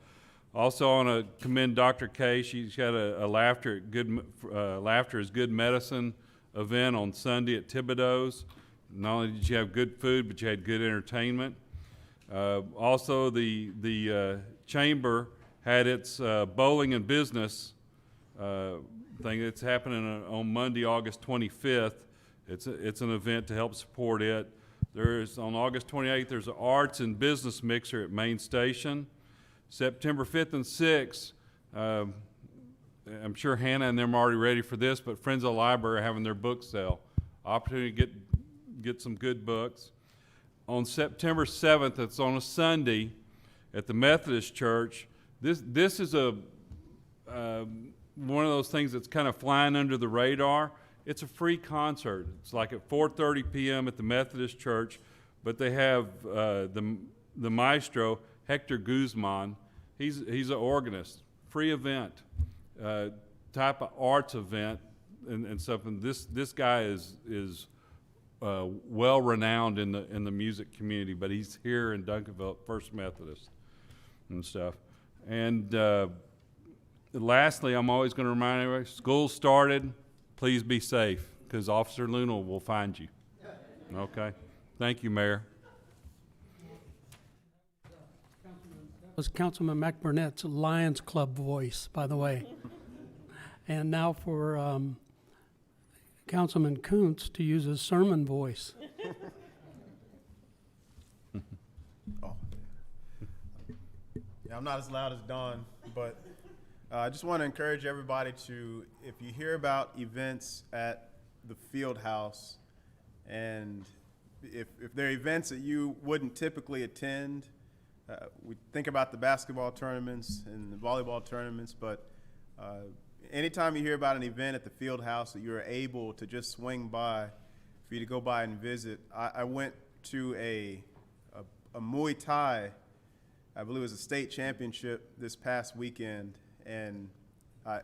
Also, I want to commend Dr. Kay. She's got a Laughter is Good Medicine event on Sunday at Thibodeau's. Not only did you have good food, but you had good entertainment. Also, the chamber had its bowling and business thing. It's happening on Monday, August 25th. It's an event to help support it. There's on August 28th. There's an arts and business mixer at Main Station. September 5th and 6th. I'm sure Hannah and them are already ready for this, but Friends of the Library are having their book sale. Opportunity to get some good books. On September 7th, it's on a Sunday at the Methodist Church. This is one of those things that's kind of flying under the radar. It's a free concert. It's like at 4:30 p.m. at the Methodist Church, but they have the maestro, Hector Guzman. He's an organist. Free event, type of arts event and something. This guy is well renowned in the music community, but he's here in Duncanville at First Methodist and stuff. And lastly, I'm always going to remind everybody: school started. Please be safe, because Officer Luna will find you. Okay, Thank you, Mayor. Was Councilman McBurnett's Lions Club voice, by the way. And now for Councilman Kuntz to use his sermon voice. Oh. Yeah, I'm not as loud as Don, but I just want to encourage everybody to, if you hear about events at the field house, and if there are events that you wouldn't typically attend, we think about the basketball tournaments and the volleyball tournaments, but anytime you hear about an event at the field house that you're able to just swing by, for you to go by and visit. I went to a Muay Thai, I believe it was a state championship this past weekend, and I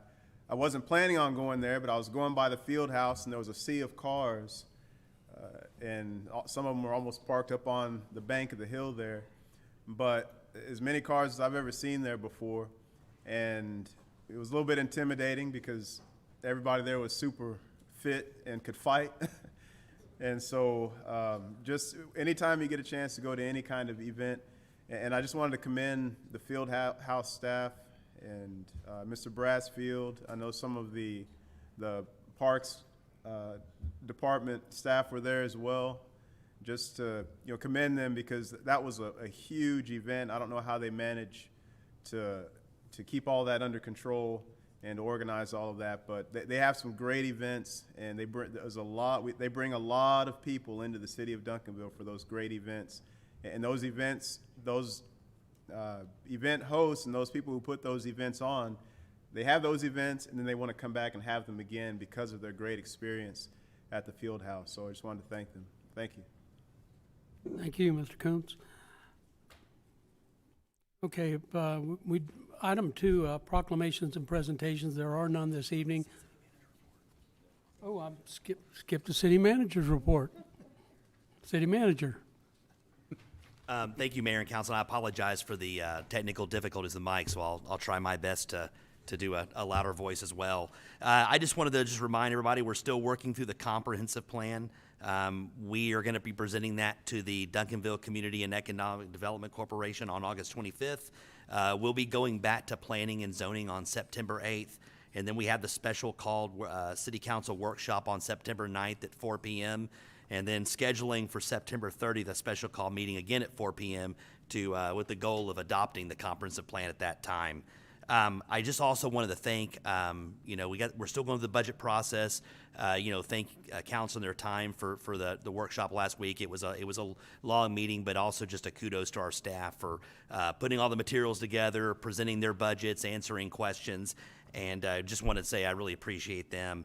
wasn't planning on going there, but I was going by the field house and there was a sea of cars, and some of them were almost parked up on the bank of the hill there. But as many cars as I've ever seen there before, and it was a little bit intimidating because everybody there was super fit and could fight. And so just anytime you get a chance to go to any kind of event, and I just wanted to commend the field house staff and Mr. Brassfield. I know some of the parks department staff were there as well. Just to commend them, because that was a huge event. I don't know how they manage to keep all that under control and organize all of that, but they have some great events, and they bring a lot of people into the city of Duncanville for those great events. And those events, those event hosts and those people who put those events on, they have those events and then they want to come back and have them again because of their great experience at the field house. So I just wanted to thank them. Thank you. Thank you, Mr. Kuntz. Okay, item 2, proclamations and presentations. There are none this evening. Oh, I skipped the city manager's report. City manager. Thank you, Mayor and Council. I apologize for the technical difficulties of the mic, so I'll try my best to do a louder voice as well. I just wanted to remind everybody we're still working through the comprehensive plan. We are going to be presenting that to the Duncanville Community and Economic Development Corporation on August 25th. We'll be going back to planning and zoning on September 8th. And then we have the special called City Council Workshop on September 9th at 4 p.m. And then scheduling for September 30th, a special call meeting again at 4 p.m. With the goal of adopting the comprehensive plan at that time. I just also wanted to thank, we're still going through the budget process. Thank council and their time for the workshop last week. It was a long meeting, but also just a kudos to our staff for putting all the materials together, presenting their budgets, answering questions, and just wanted to say I really appreciate them.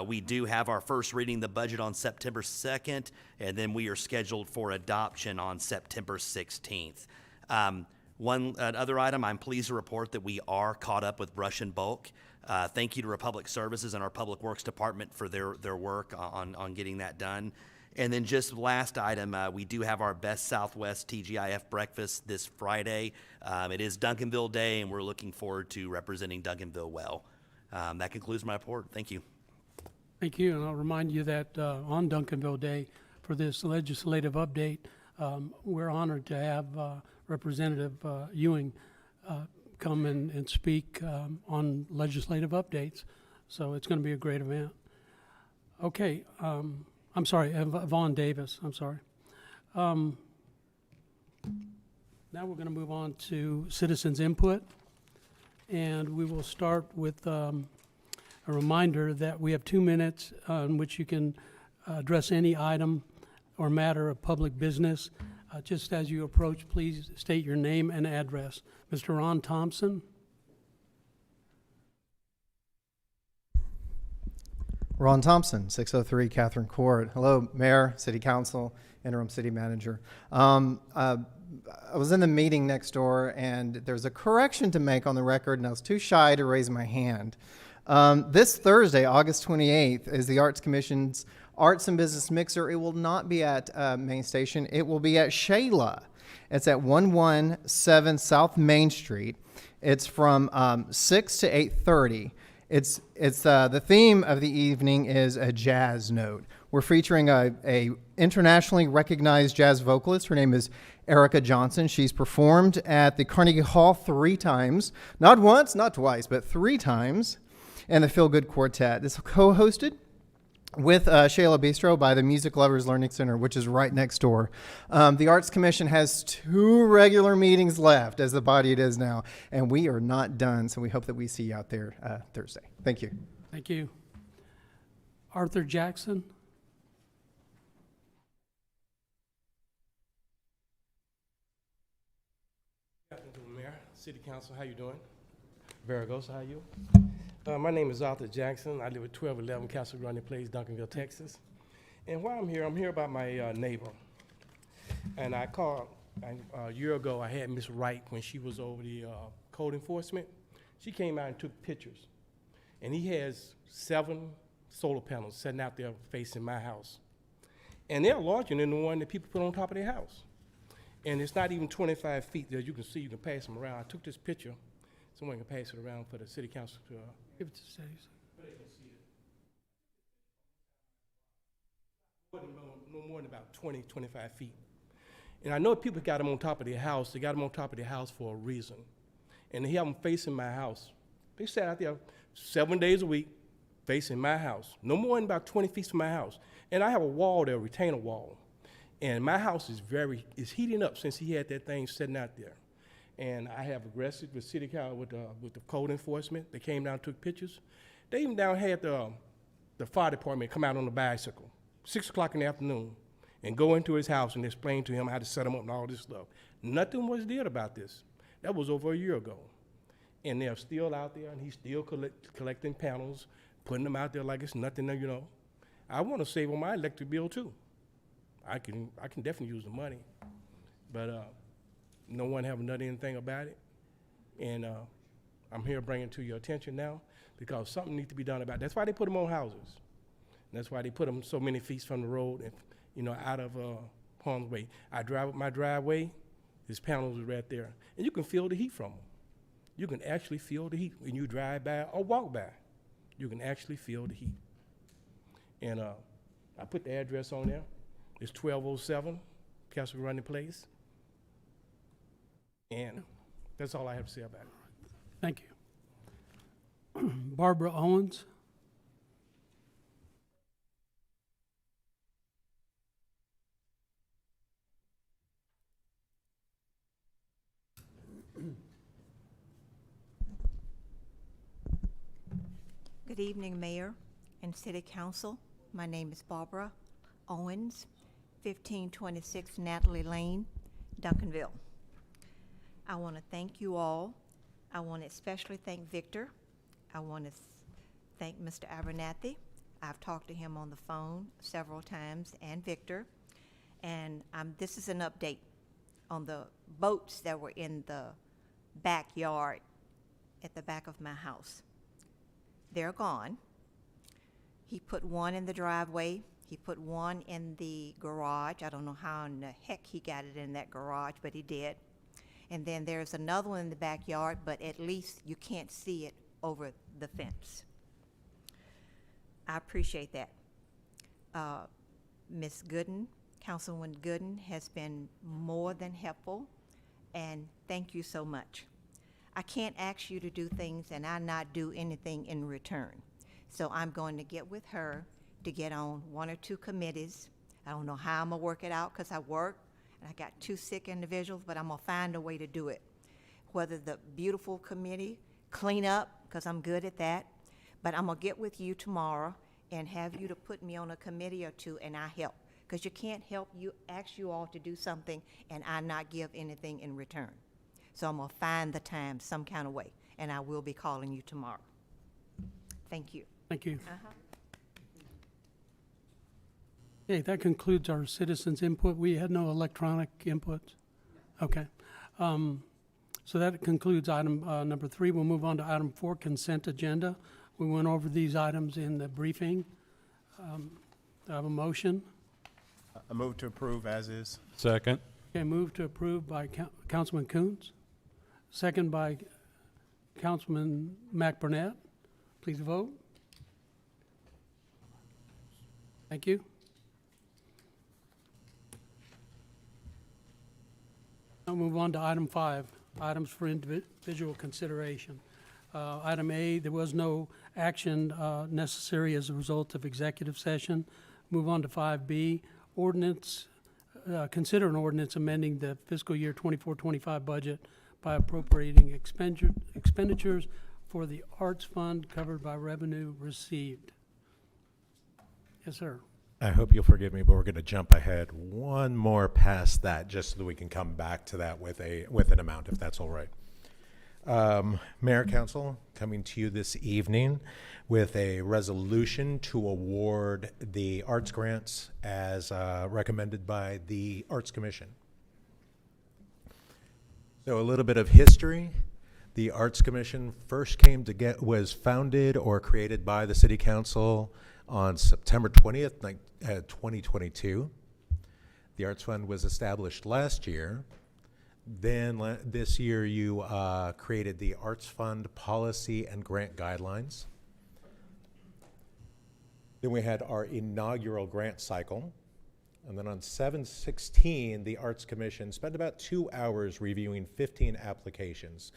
We do have our first reading of the budget on September 2nd, and then we are scheduled for adoption on September 16th. One other item, I'm pleased to report that we are caught up with brush and bulk. Thank you to Republic Services and our Public Works Department for their work on getting that done. And then just last item, we do have our Best Southwest TGIF breakfast this Friday. It is Duncanville Day, and we're looking forward to representing Duncanville well. That concludes my report. Thank you. Thank you, and I'll remind you that on Duncanville Day, for this legislative update, we're honored to have Representative Ewing come and speak on legislative updates. So it's going to be a great event. Okay, I'm sorry, Vaughn Davis, I'm sorry. Now we're going to move on to citizens' input, and we will start with a reminder that we have 2 minutes in which you can address any item or matter of public business. Just as you approach, please state your name and address. Mr. Ron Thompson. Ron Thompson, 603 Catherine Court. Hello, Mayor, City Council, Interim City Manager. I was in the meeting next door, and there's a correction to make on the record, and I was too shy to raise my hand. This Thursday, August 28th, is the Arts Commission's Arts and Business Mixer. It will not be at Main Station. It will be at Shayla. It's at 117 South Main Street. It's from 6 to 8:30. The theme of the evening is a jazz note. We're featuring a internationally recognized jazz vocalist. Her name is Erica Johnson. She's performed at the Carnegie Hall 3 times, not once, not twice, but 3 times, and the Feel Good Quartet. This is co-hosted with Shayla Bistro by the Music Lovers Learning Center, which is right next door. The Arts Commission has 2 regular meetings left as the body it is now, and we are not done, so we hope that we see you out there Thursday. Thank you. Thank you. Arthur Jackson. Mayor, City Council, how you doing? Varagos, how you? My name is Arthur Jackson. I live at 1211 Castle Grande Place, Duncanville, Texas. And while I'm here about my neighbor. And I called a year ago. I had Miss Wright when she was over the code enforcement. She came out and took pictures. And he has 7 solar panels sitting out there facing my house. And they're larger than the one that people put on top of their house. And it's not even 25 feet there. You can see, you can pass them around. I took this picture. Someone can pass it around for the city council to give it to Stacy. No more than about 20, 25 feet. And I know people got them on top of their house. They got them on top of their house for a reason. And they have them facing my house. They sat out there 7 days a week facing my house. No more than about 20 feet from my house. And I have a wall there, a retainer wall. And my house is heating up since he had that thing sitting out there. And I have aggressive with city council, with the code enforcement. They came down and took pictures. They even down had the fire department come out on a bicycle, 6 o'clock in the afternoon, and go into his house and explain to him how to set him up and all this stuff. Nothing was did about this. That was over a year ago. And they're still out there, and he's still collecting panels, putting them out there like it's nothing, you know. I want to save on my electric bill too. I can definitely use the money, but no one haven't done anything about it. And I'm here bringing it to your attention now because something needs to be done about it. That's why they put them on houses. That's why they put them so many feet from the road and, you know, out of harm's way. I drive up my driveway, his panels are right there. And you can feel the heat from them. You can actually feel the heat when you drive by or walk by. You can actually feel the heat. And I put the address on there. It's 1207 Castle Grande Place. And that's all I have to say about it. Thank you. Barbara Owens. Good evening, Mayor and City Council. My name is Barbara Owens, 1526 Natalie Lane, Duncanville. I want to thank you all. I want to especially thank Victor. I want to thank Mr. Abernathy. I've talked to him on the phone several times, and Victor. And this is an update on the boats that were in the backyard at the back of my house. They're gone. He put one in the driveway. He put one in the garage. I don't know how in the heck he got it in that garage, but he did. And then there's another one in the backyard, but at least you can't see it over the fence. I appreciate that. Ms. Gooden, Councilwoman Gooden, has been more than helpful, and thank you so much. I can't ask you to do things and I not do anything in return. So I'm going to get with her to get on 1 or 2 committees. I don't know how I'm gonna work it out because I work and I got 2 sick individuals, but I'm gonna find a way to do it. Whether the beautiful committee, clean up, because I'm good at that, but I'm gonna get with you tomorrow and have you to put me on a committee or 2 and I help. Because you can't ask you all to do something and I not give anything in return. So I'm gonna find the time some kind of way and I will be calling you tomorrow. Thank you. Thank you. Okay, that concludes our citizens' input. We had no electronic inputs. Okay. So that concludes item number 3. We'll move on to item 4, consent agenda. We went over these items in the briefing. Do I have a motion? I move to approve as is. Second. Okay, move to approve by Councilman Coons. Second by Councilman McBurnett. Please vote. Thank you. move on to item 5, items for individual consideration. Item A, there was no action necessary as a result of executive session. Move on to 5B, ordinance, consider an ordinance amending the fiscal year 24-25 budget by appropriating expenditures for the arts fund covered by revenue received. Yes, sir. I hope you'll forgive me, but we're going to jump ahead one more past that just so that we can come back to that with an amount, if that's all right. Mayor, Council, coming to you this evening with a resolution to award the arts grants as recommended by the Arts Commission. So a little bit of history. The Arts Commission first was founded or created by the City Council on September 20th, 2022. The Arts Fund was established last year. Then this year you created the Arts Fund Policy and Grant Guidelines. Then we had our inaugural grant cycle. And then on 7/16, the Arts Commission spent about 2 hours reviewing 15 applications.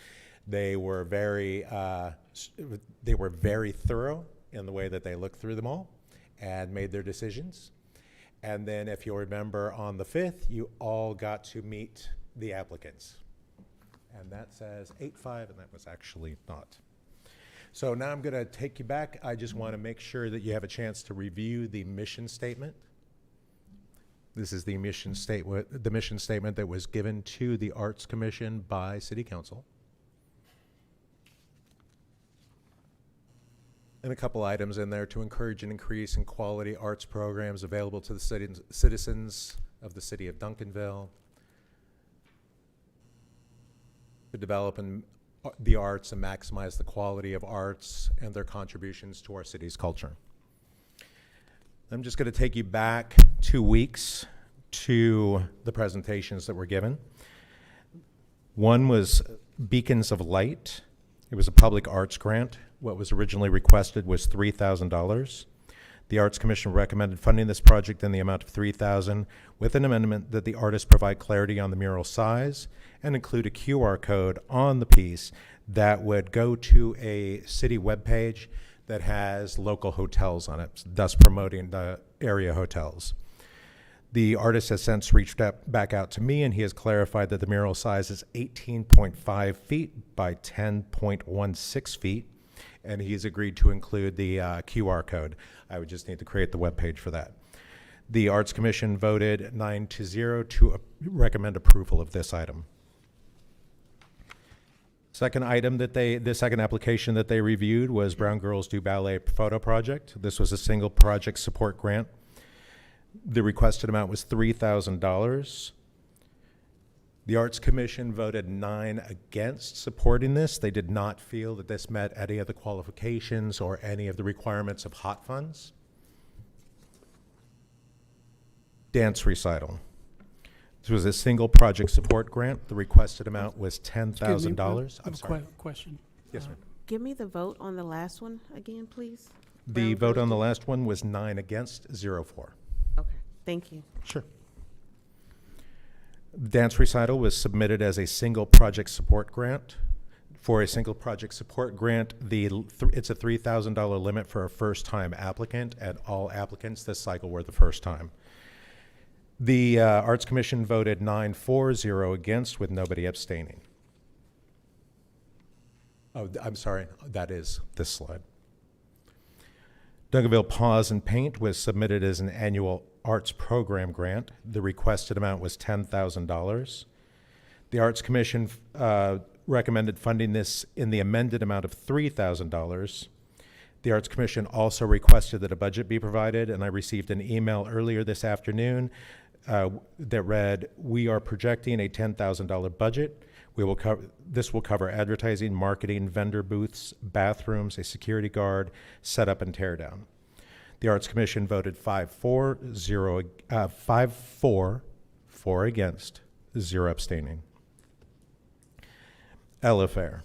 They were very thorough in the way that they looked through them all and made their decisions. And then if you'll remember, on the 5th, you all got to meet the applicants. And that says 8-5, and that was actually not. So now I'm going to take you back. I just want to make sure that you have a chance to review the mission statement. This is the mission statement that was given to the Arts Commission by City Council. And a couple items in there to encourage an increase in quality arts programs available to the citizens of the city of Duncanville, to develop the arts and maximize the quality of arts and their contributions to our city's culture. I'm just going to take you back 2 weeks to the presentations that were given. One was Beacons of Light. It was a public arts grant. What was originally requested was $3,000. The Arts Commission recommended funding this project in the amount of $3,000 with an amendment that the artists provide clarity on the mural size and include a QR code on the piece that would go to a city webpage that has local hotels on it, thus promoting the area hotels. The artist has since reached back out to me, and he has clarified that the mural size is 18.5 feet by 10.16 feet, and he's agreed to include the QR code. I would just need to create the webpage for that. The Arts Commission voted 9-0 to recommend approval of this item. Second item the second application that they reviewed was Brown Girls Do Ballet Photo Project. This was a single project support grant. The requested amount was $3,000. The Arts Commission voted 9 against supporting this. They did not feel that this met any of the qualifications or any of the requirements of hot funds. Dance recital. This was a single project support grant. The requested amount was $10,000. I'm sorry. Question. Yes, ma'am. Give me the vote on the last one again, please. The vote on the last one was 9 against, 0 for. Okay, thank you. Sure. Dance recital was submitted as a single project support grant. For a single project support grant, it's a $3,000 limit for a first-time applicant, and all applicants this cycle were the first time. The Arts Commission voted 9-4, 0 against, with nobody abstaining. Oh, I'm sorry, that is this slide. Duncanville Pause and Paint was submitted as an annual arts program grant. The requested amount was $10,000. The Arts Commission recommended funding this in the amended amount of $3,000. The Arts Commission also requested that a budget be provided, and I received an email earlier this afternoon that read, "We are projecting a $10,000 budget. This will cover advertising, marketing, vendor booths, bathrooms, a security guard, setup, and tear down." The Arts Commission voted 5-4, 4 against, 0 abstaining. Elefair.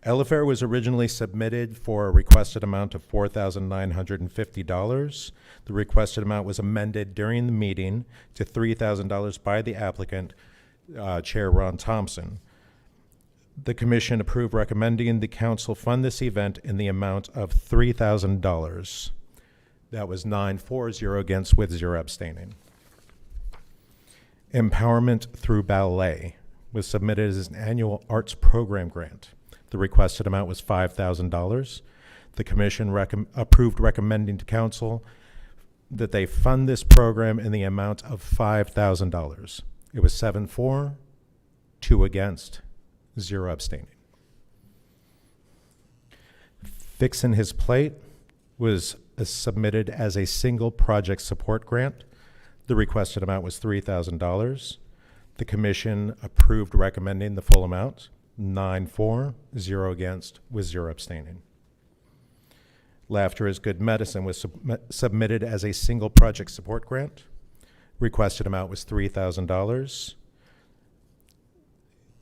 Elefair was originally submitted for a requested amount of $4,950. The requested amount was amended during the meeting to $3,000 by the applicant Chair Ron Thompson. The commission approved recommending the council fund this event in the amount of $3,000. That was 9-4-0 against with 0 abstaining. Empowerment Through Ballet was submitted as an annual arts program grant. The requested amount was $5,000. The commission approved recommending to council that they fund this program in the amount of $5,000. It was 7-4, 2 against, 0 abstaining. Fixin' His Plate was submitted as a single project support grant. The requested amount was $3,000. The commission approved recommending the full amount, 9-4, 0 against, with 0 abstaining. Laughter is Good Medicine was submitted as a single project support grant. Requested amount was $3,000.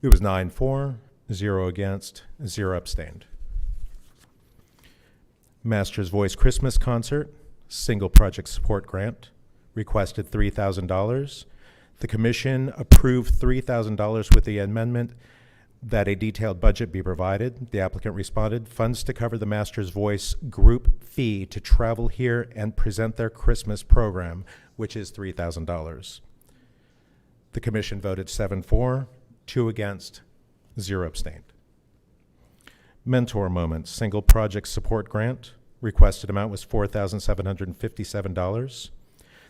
It was 9-4, 0 against, 0 abstained. Master's Voice Christmas Concert, single project support grant, requested $3,000. The commission approved $3,000 with the amendment that a detailed budget be provided. The applicant responded, funds to cover the Master's Voice group fee to travel here and present their Christmas program, which is $3,000. The commission voted 7-4, 2 against, 0 abstained. Mentor Moments, single project support grant. Requested amount was $4,757.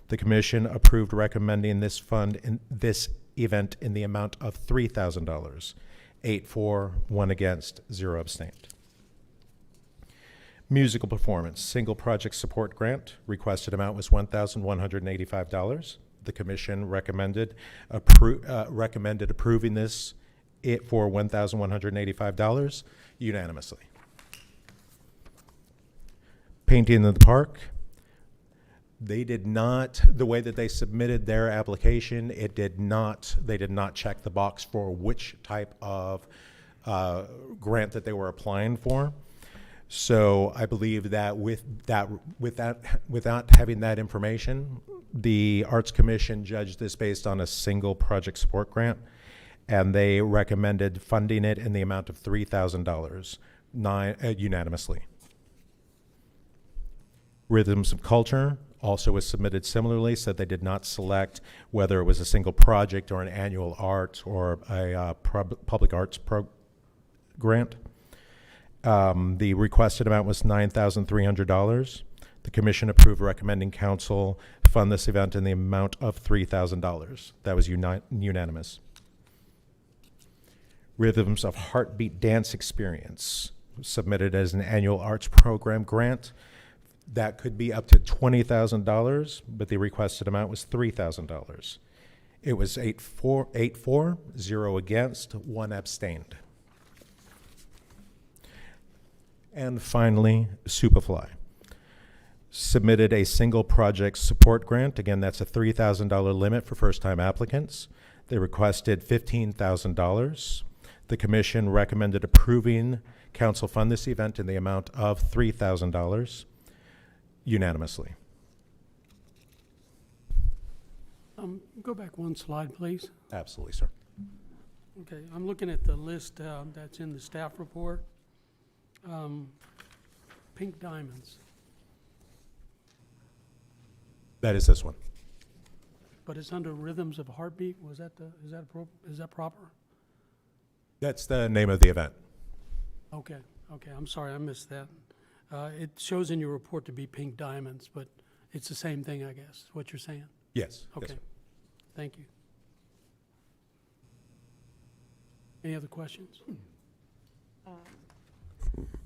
The commission approved recommending this fund in this event in the amount of $3,000. 8-4, 1 against, 0 abstained. Musical Performance, single project support grant. Requested amount was $1,185. The commission recommended approving this for $1,185 unanimously. Painting in the Park. They did not, the way that they submitted their application, they did not check the box for which type of grant that they were applying for. So I believe that without having that information, the Arts Commission judged this based on a single project support grant, and they recommended funding it in the amount of $3,000 unanimously. Rhythms of Culture also was submitted similarly, said they did not select whether it was a single project or an annual art or a public arts grant. The requested amount was $9,300. The commission approved recommending council fund this event in the amount of $3,000. That was unanimous. Rhythms of Heartbeat Dance Experience, submitted as an annual arts program grant. That could be up to $20,000, but the requested amount was $3,000. It was 8-4, 0 against, 1 abstained. And finally, Superfly submitted a single project support grant. Again, that's a $3,000 limit for first-time applicants. They requested $15,000. The commission recommended approving council fund this event in the amount of $3,000 unanimously. Go back one slide, please. Absolutely, sir. Okay, I'm looking at the list that's in the staff report. Pink Diamonds, That is this one. but it's under Rhythms of Heartbeat. Was that is that proper? That's the name of the event. Okay, I'm sorry, I missed that. It shows in your report to be Pink Diamonds, but it's the same thing, I guess, is what you're saying? Yes. Okay, Yes, sir. thank you. Any other questions?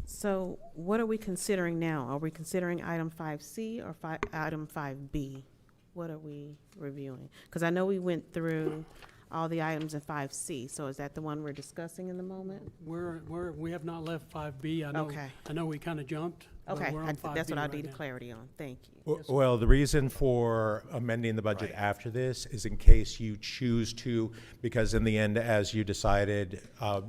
So what are we considering now? Are we considering item 5C or item 5B? What are we reviewing? Because I know we went through all the items in 5C, so is that the one we're discussing in the moment? We have not left 5B. I know. Okay. I know we kind of jumped. but Okay, we're on 5B that's what I right needed now. clarity on. Thank you. Well, the reason for amending the budget after this is in case you choose to, because in the end, as you decided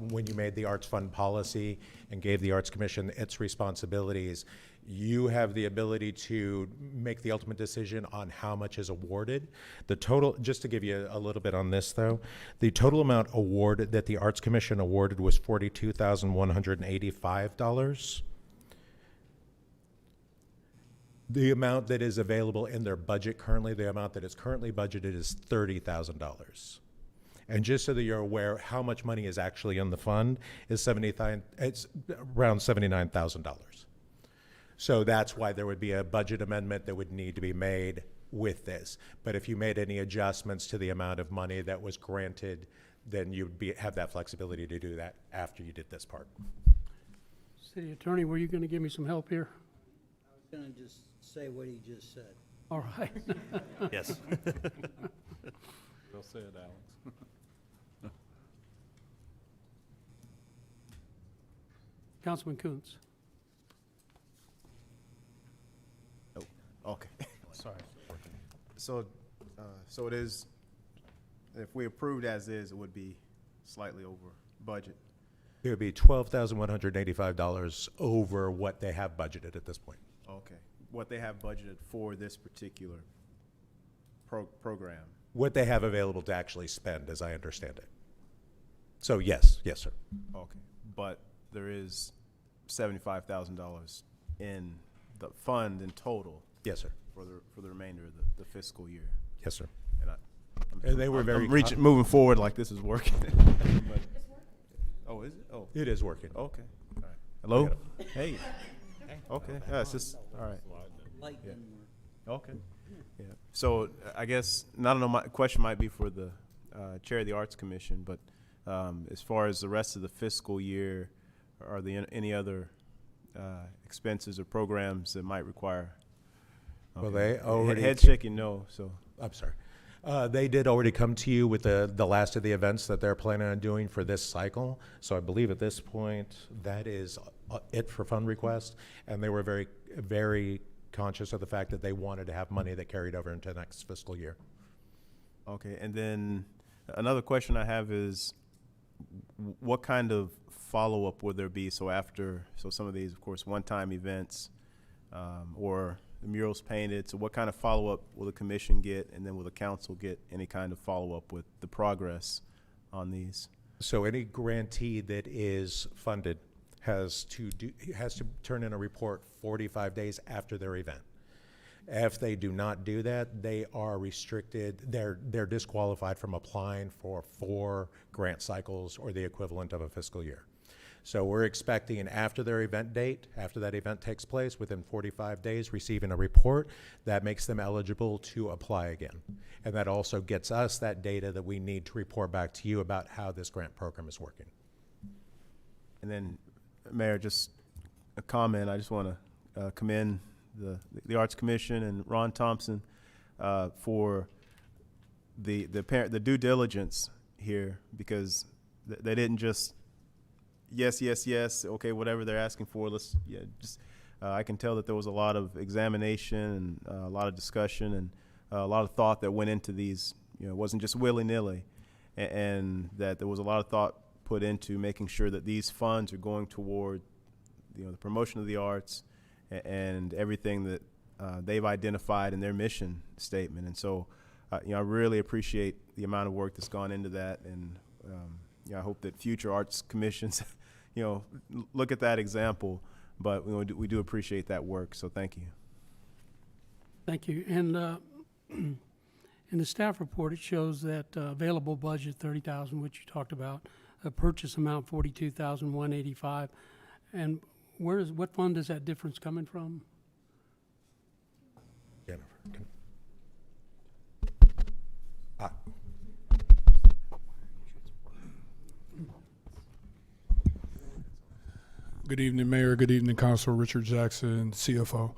when you made the Arts Fund policy and gave the Arts Commission its responsibilities, you have the ability to make the ultimate decision on how much is awarded. The total, just to give you a little bit on this though, the total amount awarded that the Arts Commission awarded was $42,185. The amount that is available in their budget currently, the amount that is currently budgeted is $30,000. And just so that you're aware, how much money is actually in the fund is it's around $79,000. So that's why there would be a budget amendment that would need to be made with this. But if you made any adjustments to the amount of money that was granted, then you'd have that flexibility to do that after you did this part. City Attorney, were you gonna give me some help here? I was gonna just say what he just said. All right. Yes. Well said, Alex. Councilman Kuntz. Okay, sorry. So, so it is, if we approved as is, it would be slightly over budget. It would be $12,185 over what they have budgeted at this point. Okay, what they have budgeted for this particular program. What they have available to actually spend, as I understand it. So yes, yes, sir. Okay, but there is $75,000 in the fund in total. Yes, sir. For the remainder of the fiscal year. Yes, sir. And And they were very moving forward like this is working. But, oh, is it? Oh, it is working. Okay. All right. Hello. Hey. Okay. Yeah, it's just all right. Light Yeah. didn't work. Okay. Yeah. So I guess I don't know. My question might be for the chair of the Arts Commission, but as far as the rest of the fiscal year, are there any other expenses or programs that might require? Well, they already head shaking no. So I'm sorry. They did already come to you with the last of the events that they're planning on doing for this cycle. So I believe at this point that is it for fund requests, and they were very, very conscious of the fact that they wanted to have money that carried over into next fiscal year. Okay, and then another question I have is, what kind of follow-up would there be? So some of these, of course, one-time events, or the murals painted. So what kind of follow-up will the commission get, and then will the council get any kind of follow-up with the progress on these? So any grantee that is funded has to turn in a report 45 days after their event. If they do not do that, they are restricted. They're disqualified from applying for 4 grant cycles or the equivalent of a fiscal year. So we're expecting after their event date, after that event takes place, within 45 days, receiving a report that makes them eligible to apply again. And that also gets us that data that we need to report back to you about how this grant program is working. And then, Mayor, just a comment. I just want to commend the Arts Commission and Ron Thompson for the due diligence here, because they didn't just yes, okay, whatever they're asking for, I can tell that there was a lot of examination and a lot of discussion and a lot of thought that went into these. It wasn't just willy-nilly, and that there was a lot of thought put into making sure that these funds are going toward the promotion of the arts and everything that they've identified in their mission statement. And so I really appreciate the amount of work that's gone into that, and I hope that future arts commissions look at that example. But we do appreciate that work, so thank you. Thank you. And in the staff report, it shows that available budget $30,000, which you talked about, a purchase amount $42,185, and what fund is that difference coming from? Jennifer. Good evening, Mayor. Good evening, Councilor Richard Jackson, CFO.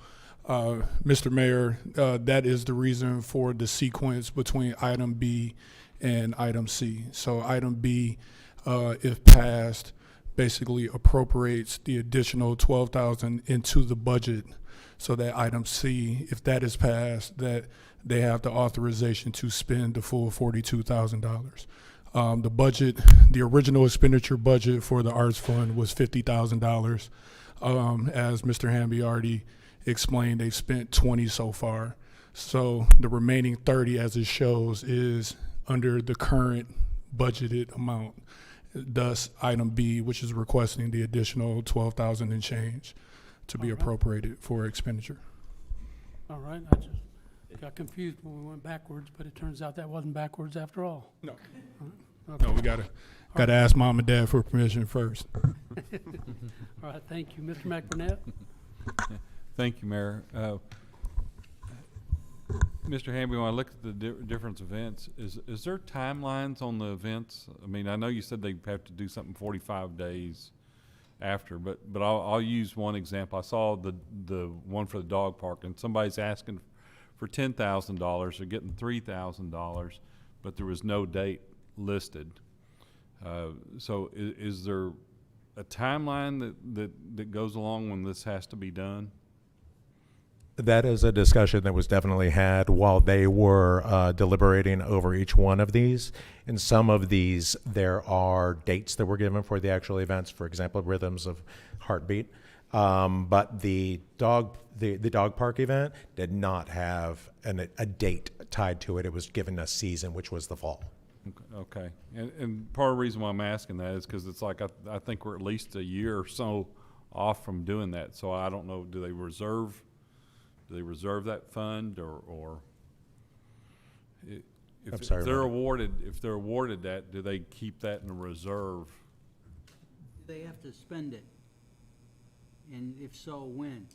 Mr. Mayor, that is the reason for the sequence between item B and item C. So item B, if passed, basically appropriates the additional $12,000 into the budget, so that item C, if that is passed, that they have the authorization to spend the full $42,000. The budget, the original expenditure budget for the Arts Fund was $50,000. As Mr. Hamby already explained, they've spent 20 so far. So the remaining 30, as it shows, is under the current budgeted amount. Thus, item B, which is requesting the additional 12,000 and change to be appropriated for expenditure. All right, I just got confused when we went backwards, but it turns out that wasn't backwards after all. No. Okay. No, we gotta ask mom and dad for permission first. All right, thank you. Mr. McBurnett? Thank you, Mayor. Mr. Hamby, when I look at the different events, is there timelines on the events? I mean, I know you said they have to do something 45 days after, but I'll use one example. I saw the one for the dog park, and somebody's asking for $10,000. They're getting $3,000, but there was no date listed. So is there a timeline that goes along when this has to be done? That is a discussion that was definitely had while they were deliberating over each one of these. In some of these, there are dates that were given for the actual events, for example, Rhythms of Heartbeat. But the dog park event did not have a date tied to it. It was given a season, which was the fall. Okay. And part of the reason why I'm asking that is because it's like I think we're at least a year or so off from doing that. So I don't know, do they reserve that fund or if they're awarded that, do they keep that in a reserve? They have to spend it, and if so, when?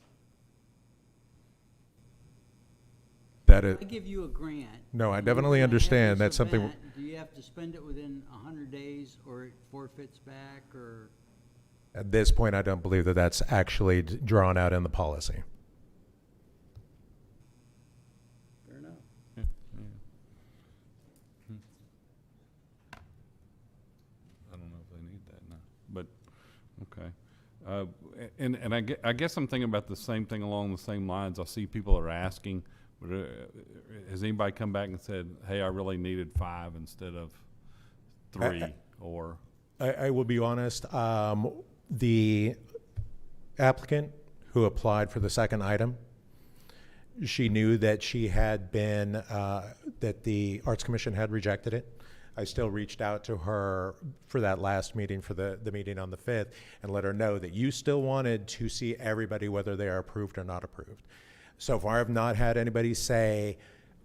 I give you a grant. No, I definitely understand. That's something. Do you have to spend it within 100 days, or it forfeits back, or? At this point, I don't believe that that's actually drawn out in the policy. Fair enough. Yeah. I don't know if they need that now, but okay. And I guess I'm thinking about the same thing along the same lines. I see people are asking. Has anybody come back and said, hey, I really needed 5 instead of 3? Or I will be honest, the applicant who applied for the second item, she knew that she had been, that the Arts Commission had rejected it. I still reached out to her for that last meeting, for the meeting on the 5th, and let her know that you still wanted to see everybody, whether they are approved or not approved. So far, I've not had anybody say,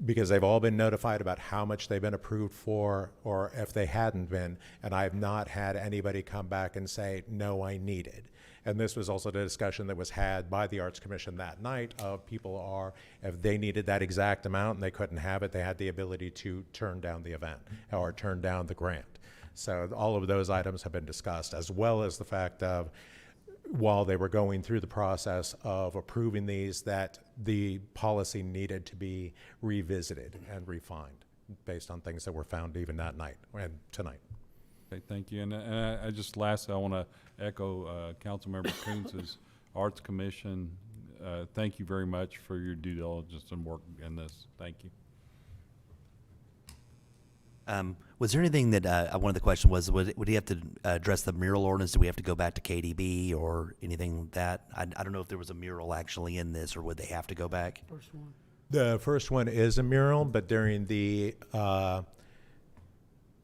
because they've all been notified about how much they've been approved for, or if they hadn't been, and I've not had anybody come back and say, no, I need it. And this was also the discussion that was had by the Arts Commission that night of if they needed that exact amount and they couldn't have it, they had the ability to turn down the event or turn down the grant. So all of those items have been discussed, as well as the fact of, while they were going through the process of approving these, that the policy needed to be revisited and refined based on things that were found even that night and tonight. okay, thank you. And I just lastly, I want to echo Councilmember Coons' Arts Commission. Thank you very much for your due diligence and work in this. Thank you. Was there anything that, one of the questions was, would he have to address the mural ordinance? Do we have to go back to KDB or anything like that? I don't know if there was a mural actually in this, or would they have to go back? First one. The first one is a mural, but during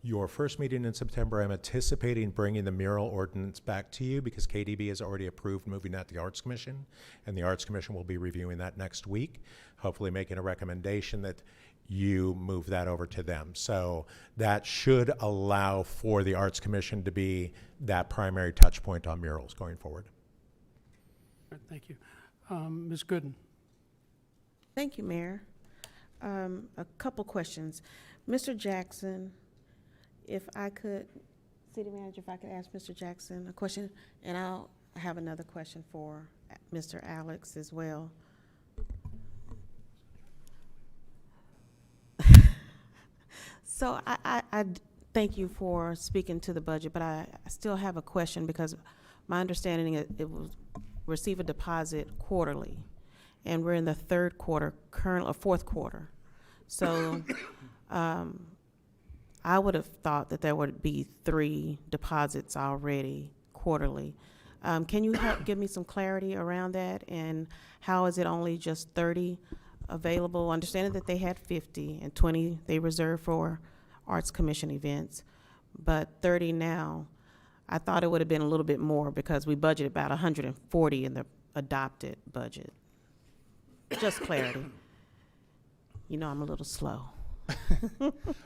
your first meeting in September, I'm anticipating bringing the mural ordinance back to you because KDB has already approved moving that to the Arts Commission, and the Arts Commission will be reviewing that next week, hopefully making a recommendation that you move that over to them. So that should allow for the Arts Commission to be that primary touch point on murals going forward. All right, thank you. Ms. Gooden? Thank you, Mayor. A couple questions. Mr. Jackson, if I could, City Manager, if I could ask Mr. Jackson a question, and I'll have another question for Mr. Alex as well. So thank you for speaking to the budget, but I still have a question because my understanding it was receive a deposit quarterly, and we're in the third quarter, current or fourth quarter. So I would have thought that there would be 3 deposits already quarterly. Can you give me some clarity around that, and how is it only just 30 available? Understanding that they had 50 and 20 they reserved for Arts Commission events, but 30 now. I thought it would have been a little bit more because we budgeted about 140 in the adopted budget. Just clarity. You know I'm a little slow.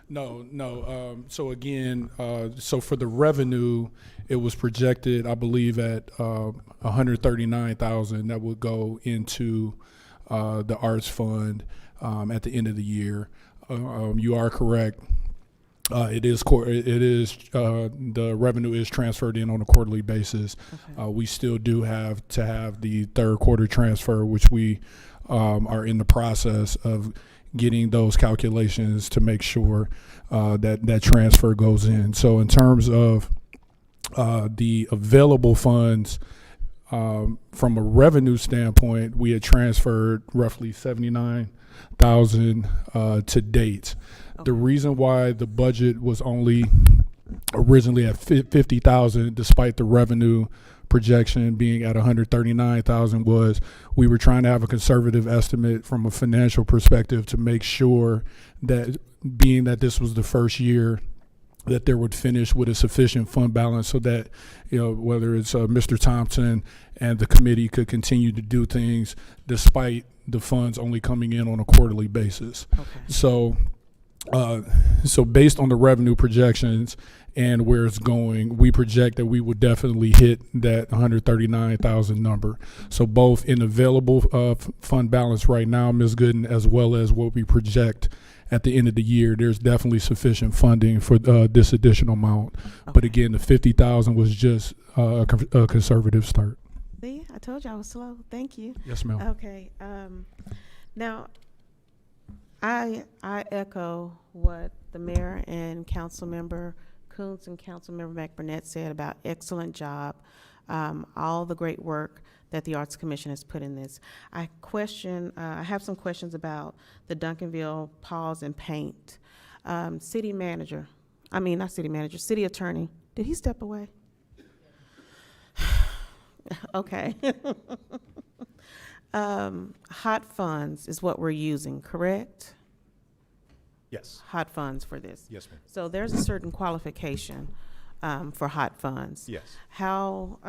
No. So again, so for the revenue, it was projected, I believe, at 139,000 that would go into the arts fund at the end of the year. You are correct. The revenue is transferred in on a quarterly basis. Okay. We still do have to have the third quarter transfer, which we are in the process of getting those calculations to make sure that transfer goes in. So in terms of the available funds, from a revenue standpoint, we had transferred roughly 79,000 to date. Okay. The reason why the budget was only originally at 50,000, despite the revenue projection being at 139,000, was we were trying to have a conservative estimate from a financial perspective to make sure that, being that this was the first year, that there would finish with a sufficient fund balance so that, whether it's Mr. Thompson and the committee could continue to do things despite the funds only coming in on a quarterly basis. Okay. So based on the revenue projections and where it's going, we project that we would definitely hit that 139,000 number. So both in available fund balance right now, Ms. Gooden, as well as what we project at the end of the year, there's definitely sufficient funding for this additional amount. Okay. But again, the 50,000 was just a conservative start. See, I told you I was slow. Thank you. Yes, ma'am. Okay. Now, I echo what the mayor and Councilmember Coons and Councilmember McBurnett said about excellent job, all the great work that the Arts Commission has put in this. I have some questions about the Duncanville Pause and Paint. City attorney, did he step away? Okay. Hot funds is what we're using, correct? Yes. Hot funds for this? Yes, ma'am. So there's a certain qualification for hot funds. Yes. How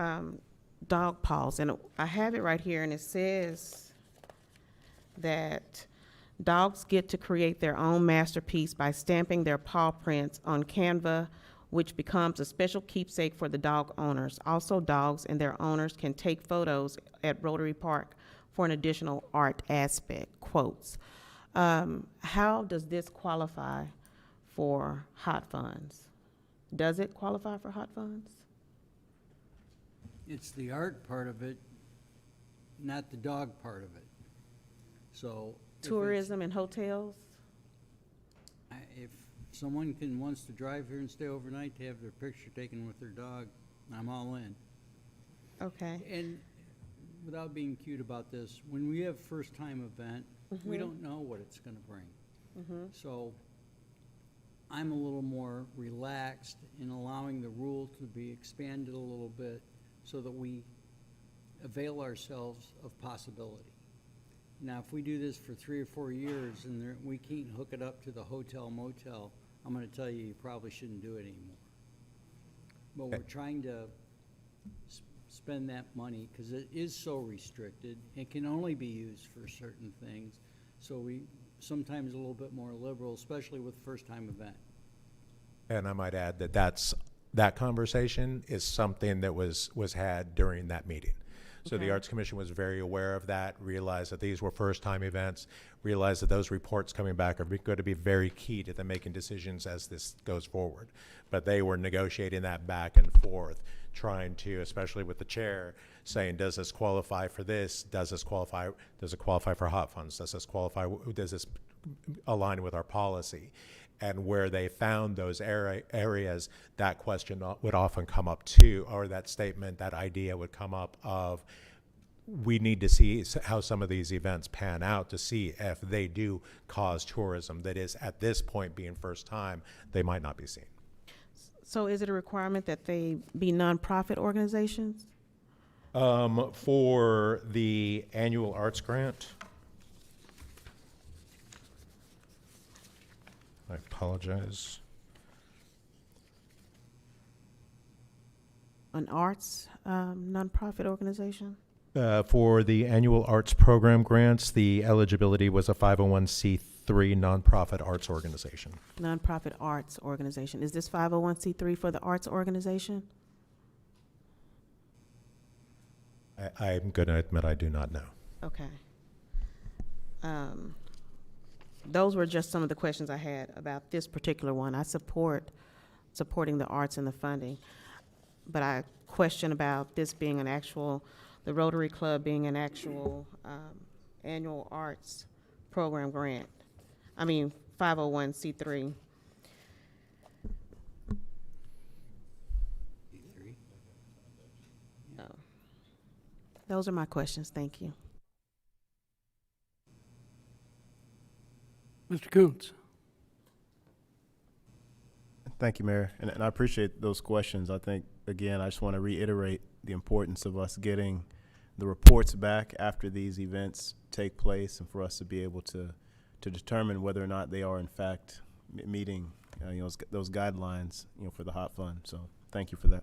dog paws, and I have it right here, and it says that dogs get to create their own masterpiece by stamping their paw prints on canvas, which becomes a special keepsake for the dog owners. Also, dogs and their owners can take photos at Rotary Park for an additional art aspect, quotes. How does this qualify for hot funds? Does it qualify for hot funds? It's the art part of it, not the dog part of it. So tourism and hotels? If someone wants to drive here and stay overnight to have their picture taken with their dog, I'm all in. Okay. And without being cute about this, when we have first-time event, we don't know what it's going to bring. So I'm a little more relaxed in allowing the rule to be expanded a little bit so that we avail ourselves of possibility. Now, if we do this for 3 or 4 years and we can't hook it up to the hotel motel, I'm going to tell you, you probably shouldn't do it anymore. But we're trying to spend that money because it is so restricted. It can only be used for certain things. So we sometimes a little bit more liberal, especially with first-time event. And I might add that conversation is something that was had during that meeting. So the Arts Commission was very aware of that, realized that these were first-time events, realized that those reports coming back are going to be very key to them making decisions as this goes forward. But they were negotiating that back and forth, trying to, especially with the chair, saying, does this qualify for this? Does it qualify for hot funds? Does this align with our policy? And where they found those areas, that question would often come up too, or that statement, that idea would come up of, we need to see how some of these events pan out to see if they do cause tourism that is, at this point being first time, they might not be seen. So is it a requirement that they be nonprofit organizations? For the annual arts grant, I apologize. An arts nonprofit organization? For the annual arts program grants, the eligibility was a 501c3 nonprofit arts organization. Nonprofit arts organization. Is this 501c3 for the arts organization? I'm going to admit I do not know. Okay. Those were just some of the questions I had about this particular one. I supporting the arts and the funding, but I question about this being an actual, the Rotary Club being an actual annual arts program grant. I mean, 501c3. Those are my questions. Thank you. Mr. Coons. Thank you, Mayor. And I appreciate those questions. I think, again, I just want to reiterate the importance of us getting the reports back after these events take place, and for us to be able to determine whether or not they are in fact meeting those guidelines for the hot fund. So thank you for that.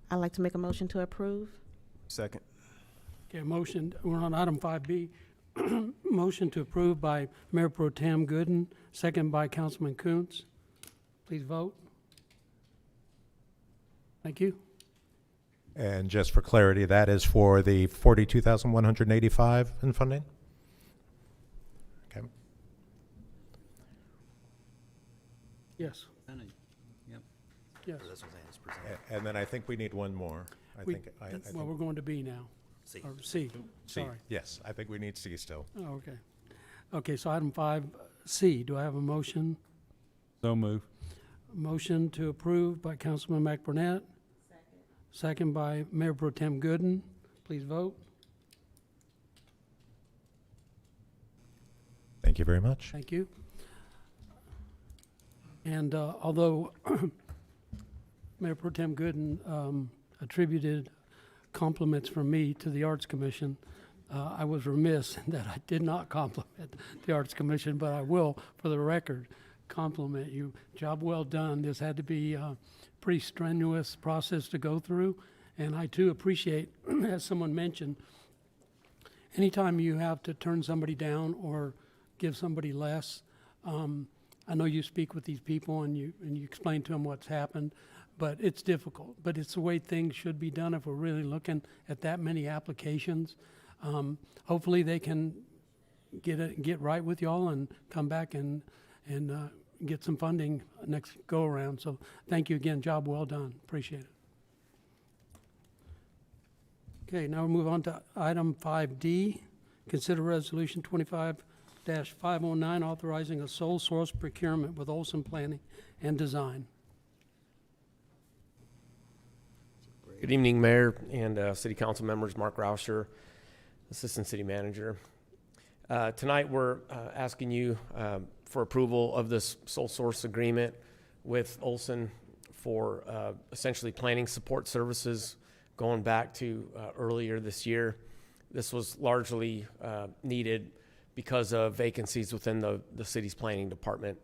I'd like to make a motion to approve. Second. Okay, motion, we're on item 5B. Motion to approve by Mayor Pro Tem Gooden, second by Councilman Kuntz. Please vote. Thank you. And just for clarity, that is for the $42,185 in funding? Okay. Yes. Yep. Yes. And then I think we need one more. I think Well, we're going to B now. C. Or C, C. sorry. Yes, I think we need C still. Oh, okay. Okay, so item 5C, do I have a motion? So move. Motion to approve by Councilman McBurnett. Second by Mayor Pro Tem Gooden. Please vote. Thank you very much. Thank you. And although Mayor Pro Tem Gooden attributed compliments from me to the Arts Commission, I was remiss in that I did not compliment the Arts Commission, but I will, for the record, compliment you. Job well done. This had to be a pretty strenuous process to go through, and I too appreciate, as someone mentioned, anytime you have to turn somebody down or give somebody less, I know you speak with these people and you explain to them what's happened, but it's difficult. But it's the way things should be done if we're really looking at that many applications. Hopefully they can get right with y'all and come back and get some funding next go around. So thank you again. Job well done. Appreciate it. Okay, now we'll move on to item 5D. Consider resolution 25-509 authorizing a sole source procurement with Olson Planning and Design. Good evening, Mayor and City Council members. Mark Rauscher, Assistant City Manager. Tonight we're asking you for approval of this sole source agreement with Olson for essentially planning support services going back to earlier this year. This was largely needed because of vacancies within the city's planning department.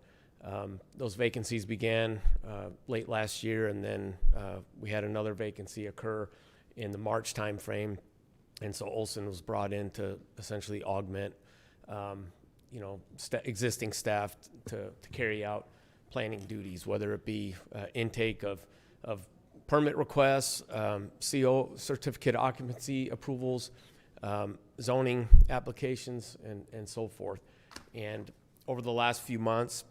Those vacancies began late last year, and then we had another vacancy occur in the March timeframe, and so Olson was brought in to essentially augment, existing staff to carry out planning duties, whether it be intake of permit requests, CO certificate occupancy approvals, zoning applications, and so forth. And over the last few months,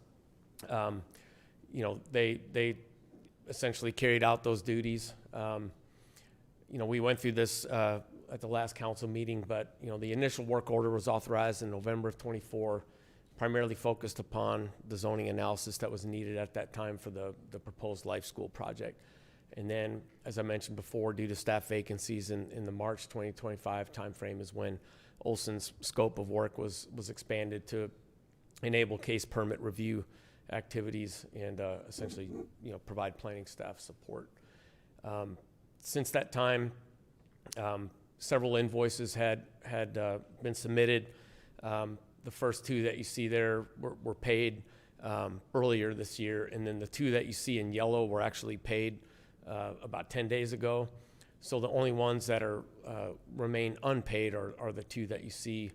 they essentially carried out those duties. We went through this at the last council meeting, but, you know, the initial work order was authorized in November of '24, primarily focused upon the zoning analysis that was needed at that time for the proposed life school project. And then, as I mentioned before, due to staff vacancies in the March 2025 timeframe is when Olson's scope of work was expanded to enable case permit review activities and essentially, you know, provide planning staff support. Since that time, several invoices had been submitted. The first two that you see there were paid earlier this year, and then the two that you see in yellow were actually paid about 10 days ago. So the only ones that are remain unpaid are the two that you see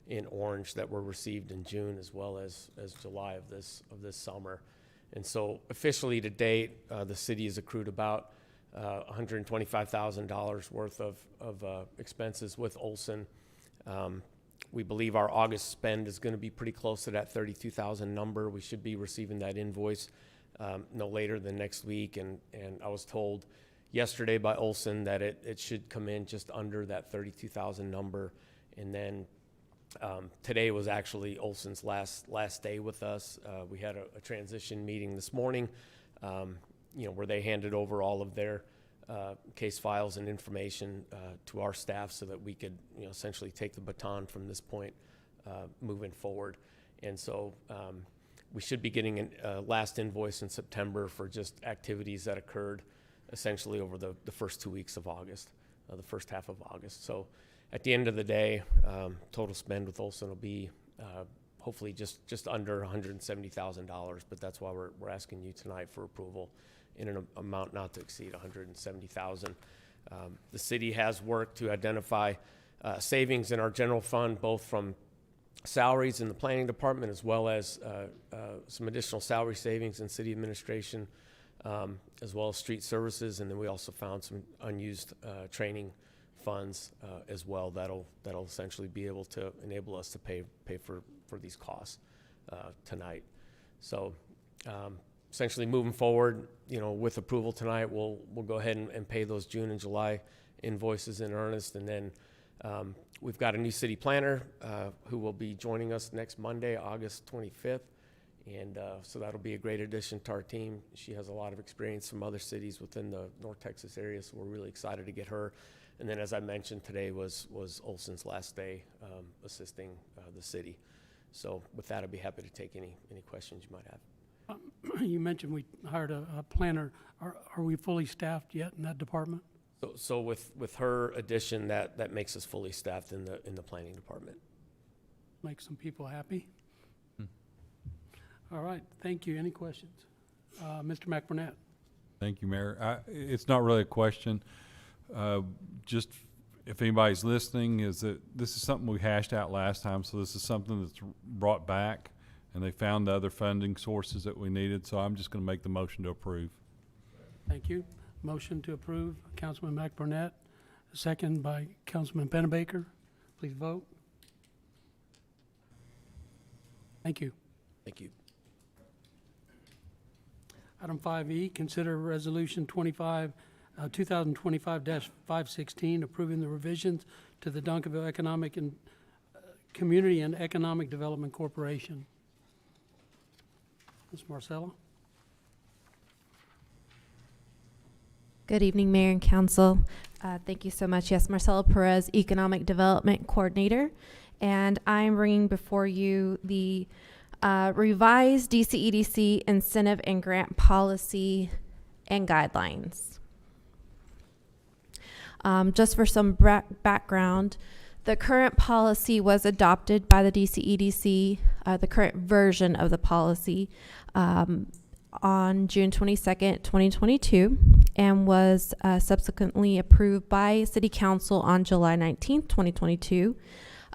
in orange that were received in June as well as July of this summer. And so officially to date, the city has accrued about $125,000 worth of expenses with Olson. We believe our August spend is going to be pretty close to that 32,000 number. We should be receiving that invoice no later than next week. And I was told yesterday by Olson that it should come in just under that 32,000 number. And then today was actually Olson's last day with us. We had a transition meeting this morning, you know, where they handed over all of their case files and information to our staff so that we could, you know, essentially take the baton from this point moving forward. And so we should be getting a last invoice in September for just activities that occurred essentially over the first 2 weeks of August, the first half of August. So at the end of the day, total spend with Olson will be hopefully just under $170,000, but that's why we're asking you tonight for approval in an amount not to exceed $170,000. The city has worked to identify savings in our general fund, both from salaries in the planning department as well as some additional salary savings in city administration, as well as street services. And then we also found some unused training funds as well that'll essentially be able to enable us to pay for these costs tonight. So essentially moving forward, you know, with approval tonight, we'll go ahead and pay those June and July invoices in earnest. And then we've got a new city planner who will be joining us next Monday, August 25th. And so that'll be a great addition to our team. She has a lot of experience from other cities within the North Texas area, so we're really excited to get her. And then, as I mentioned, today was Olson's last day assisting the city. So with that, I'd be happy to take any questions you might have. You mentioned we hired a planner. Are we fully staffed yet in that department? So with her addition, that makes us fully staffed in the planning department. Make some people happy. All right, thank you. Any questions? Mr. McBurnett. Thank you, Mayor. It's not really a question. Just if anybody's listening, is that this is something we hashed out last time, so this is something that's brought back, and they found the other funding sources that we needed, so I'm just going to make the motion to approve. Thank you. Motion to approve, Councilman McBurnett, second by Councilman Pennebaker. Please vote. Thank you. Thank you. Item 5E, consider resolution 2025-516, approving the revisions to the Duncanville Economic and Community and Economic Development Corporation. Ms. Marcella? Good evening, Mayor and Council. Thank you so much. Yes, Marcella Perez, Economic Development Coordinator, and I'm bringing before you the revised DCEDC incentive and grant policy and guidelines. Just for some background, the current policy was adopted by the DCEDC, the current version of the policy, on June 22nd, 2022, and was subsequently approved by City Council on July 19th, 2022.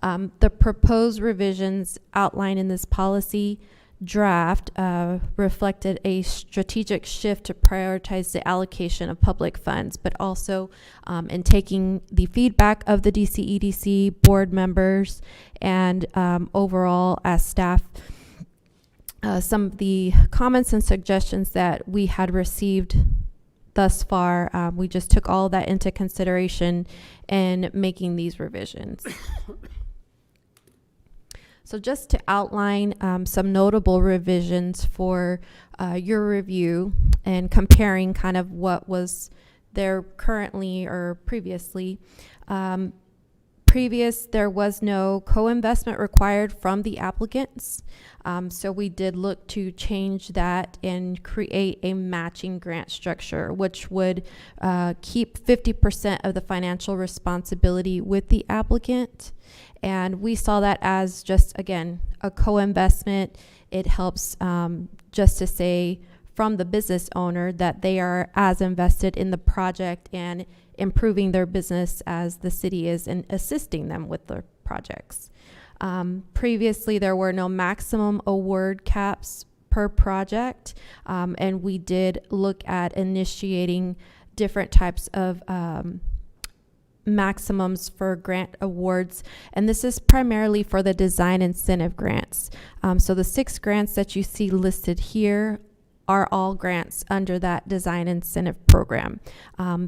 The proposed revisions outlined in this policy draft reflected a strategic shift to prioritize the allocation of public funds, but also in taking the feedback of the DCEDC board members and overall as staff, some of the comments and suggestions that we had received thus far. We just took all that into consideration in making these revisions. So just to outline some notable revisions for your review and comparing kind of what was there currently or previously. There was no co-investment required from the applicants. So we did look to change that and create a matching grant structure, which would keep 50% of the financial responsibility with the applicant. And we saw that as just, again, a co-investment. It helps just to say from the business owner that they are as invested in the project and improving their business as the city is and assisting them with their projects. Previously, there were no maximum award caps per project, and we did look at initiating different types of maximums for grant awards, and this is primarily for the design incentive grants. So the 6 grants that you see listed here are all grants under that design incentive program.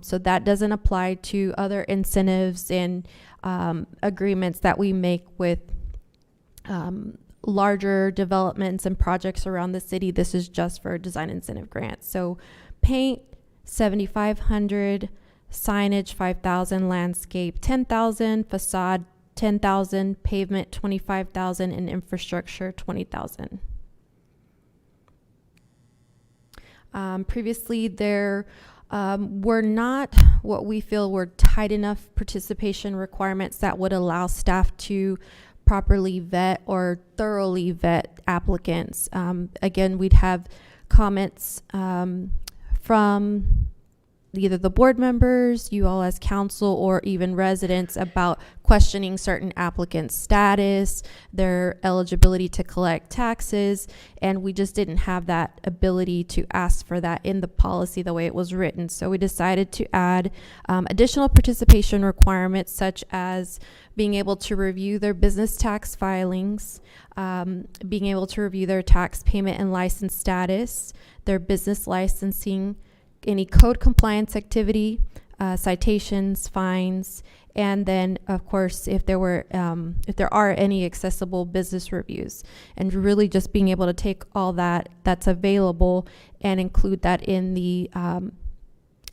So that doesn't apply to other incentives and agreements that we make with larger developments and projects around the city. This is just for design incentive grants. So paint, $7,500, signage, $5,000, landscape, $10,000, facade, $10,000, pavement, $25,000, and infrastructure, $20,000. Previously, there were not what we feel were tight enough participation requirements that would allow staff to properly vet or thoroughly vet applicants. Again, we'd have comments from either the board members, you all as council, or even residents about questioning certain applicants' status, their eligibility to collect taxes, and we just didn't have that ability to ask for that in the policy the way it was written. So we decided to add additional participation requirements, such as being able to review their business tax filings, being able to review their tax payment and license status, their business licensing, any code compliance activity, citations, fines, and then of course if there are any accessible business reviews, and really just being able to take all that's available and include that in the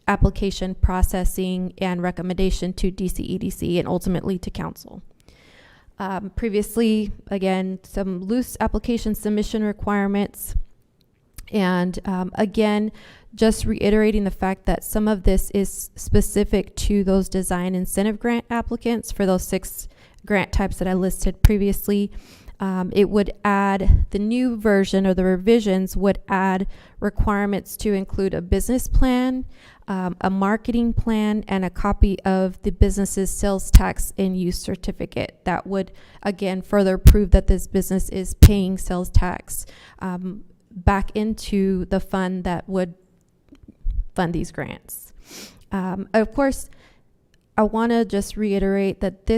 application processing and recommendation to DCEDC and ultimately to council. Previously, again, some loose application submission requirements, and again, just reiterating the fact that some of this is specific to those design incentive grant applicants for those 6 grant types that I listed previously. It would add, the new version or the revisions would add requirements to include a business plan, a marketing plan, and a copy of the business's sales tax and use certificate. That would, again, further prove that this business is paying sales tax back into the fund that would fund these grants. Of course, I want to just reiterate that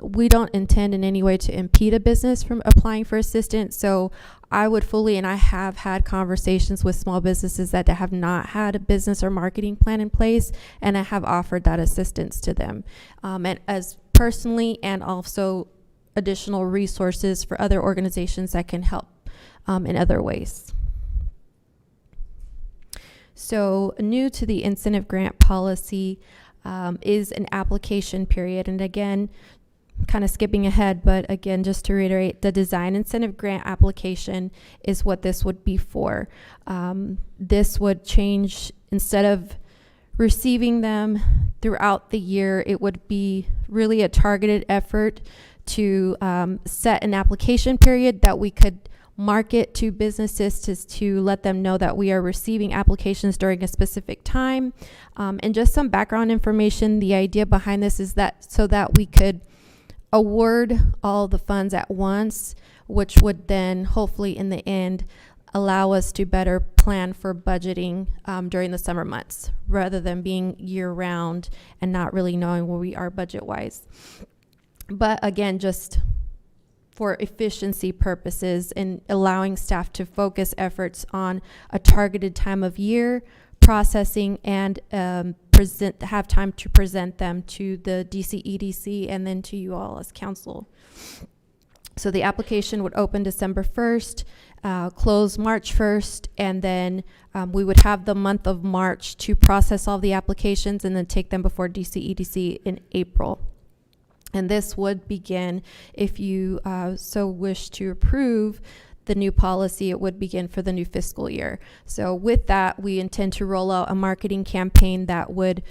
we don't intend in any way to impede a business from applying for assistance. So I would fully, and I have had conversations with small businesses that have not had a business or marketing plan in place, and I have offered that assistance to them. And as personally, and also additional resources for other organizations that can help in other ways. So new to the incentive grant policy is an application period. And again, kind of skipping ahead, but again, just to reiterate, the design incentive grant application is what this would be for. This would change, instead of receiving them throughout the year, it would be really a targeted effort to set an application period that we could market to businesses to let them know that we are receiving applications during a specific time. And just some background information, the idea behind this is that so that we could award all the funds at once, which would then hopefully in the end allow us to better plan for budgeting during the summer months, rather than being year-round and not really knowing where we are budget-wise. But again, just for efficiency purposes and allowing staff to focus efforts on a targeted time of year processing and have time to present them to the DCEDC and then to you all as council. So the application would open December 1st, close March 1st, and then we would have the month of March to process all the applications and then take them before DCEDC in April. And this would begin, if you so wish to approve the new policy, it would begin for the new fiscal year. So with that, we intend to roll out a marketing campaign that would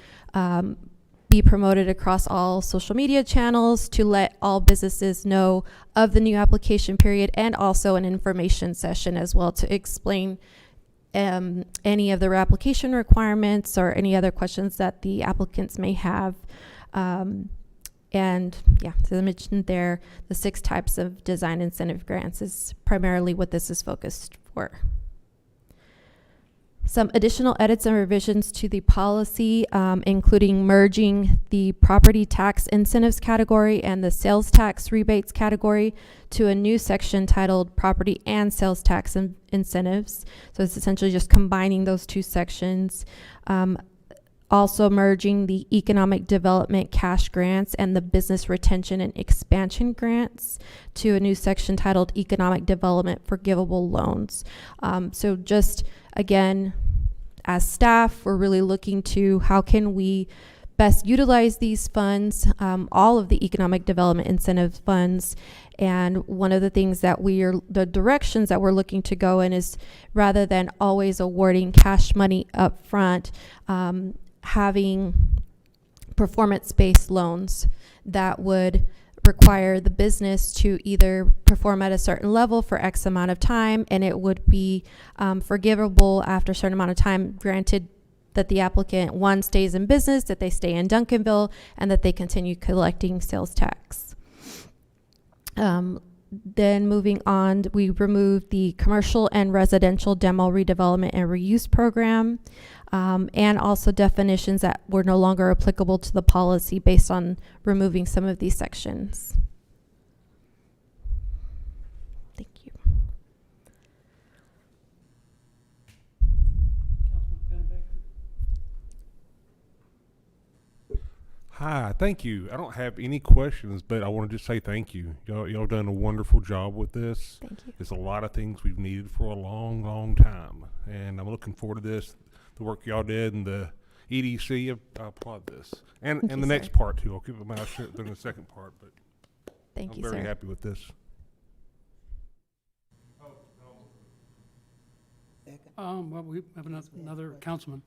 be promoted across all social media channels to let all businesses know of the new application period, and also an information session as well to explain any of the application requirements or any other questions that the applicants may have. And yeah, as I mentioned there, the 6 types of design incentive grants is primarily what this is focused for. Some additional edits and revisions to the policy, including merging the property tax incentives category and the sales tax rebates category to a new section titled property and sales tax incentives. So it's essentially just combining those 2 sections. Also merging the economic development cash grants and the business retention and expansion grants to a new section titled economic development forgivable loans. So just again, as staff, we're really looking to how can we best utilize these funds, all of the economic development incentive funds. And one of the things that the directions that we're looking to go in is, rather than always awarding cash money up front, having performance-based loans that would require the business to either perform at a certain level for X amount of time, and it would be forgivable after a certain amount of time, granted that the applicant, 1, stays in business, that they stay in Duncanville, and that they continue collecting sales tax. Then moving on, we removed the commercial and residential demo redevelopment and reuse program, and also definitions that were no longer applicable to the policy based on removing some of these sections. Thank you. Hi, thank you. I don't have any questions, but I want to just say thank you. Y'all done a wonderful job with this. Thank you. It's a lot of things we've needed for a long, long time, and I'm looking forward to this. The work y'all did and the EDC, I applaud this, and Thank the you, next sir. part too. I'll keep my mouth shut during the second part, but Thank I'm you, very sir. happy with this. Well, we have another Councilman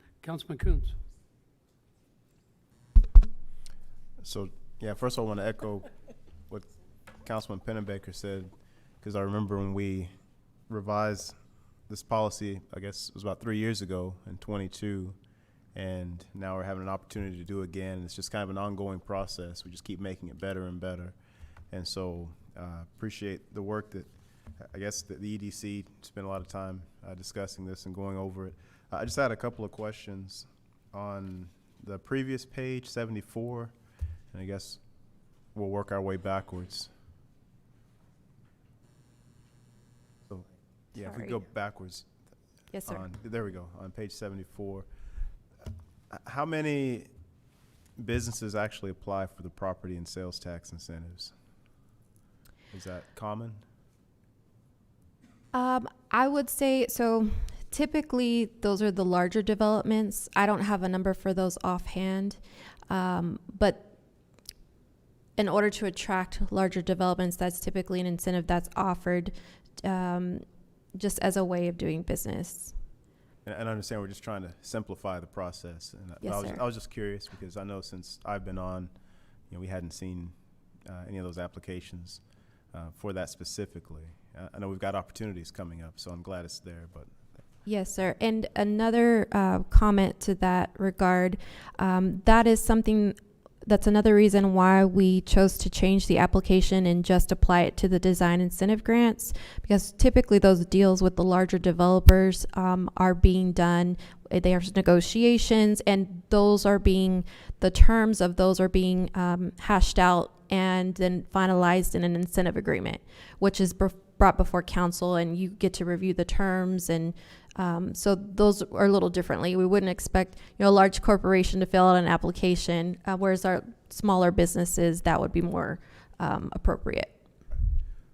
Coons. So, yeah, first of all, I want to echo what Councilman Pennebaker said, because I remember when we revised this policy, I guess it was about 3 years ago in 22, and now we're having an opportunity to do it again. It's just kind of an ongoing process. We just keep making it better and better. And so appreciate the work that, I guess, the EDC spent a lot of time discussing this and going over it. I just had a couple of questions on the previous page, 74, and I guess we'll work our way backwards. So, yeah, if we Sorry. go backwards. Yes, sir. There we go, on page 74. How many businesses actually apply for the property and sales tax incentives? Is that common? I would say, so typically those are the larger developments. I don't have a number for those offhand, but in order to attract larger developments, that's typically an incentive that's offered just as a way of doing business. And I understand we're just trying to simplify the process. And Yes, I was just curious because I know since I've been on, we hadn't seen any of those applications for that specifically. I know we've got opportunities coming up, so I'm glad it's there. But Yes, sir. And another comment to that regard, that is something that's another reason why we chose to change the application and just apply it to the design incentive grants, because typically those deals with the larger developers are being done. There's negotiations, and the terms of those are being hashed out and then finalized in an incentive agreement, which is brought before council and you get to review the terms, and so those are a little differently. We wouldn't expect, a large corporation to fill out an application, whereas our smaller businesses, that would be more appropriate.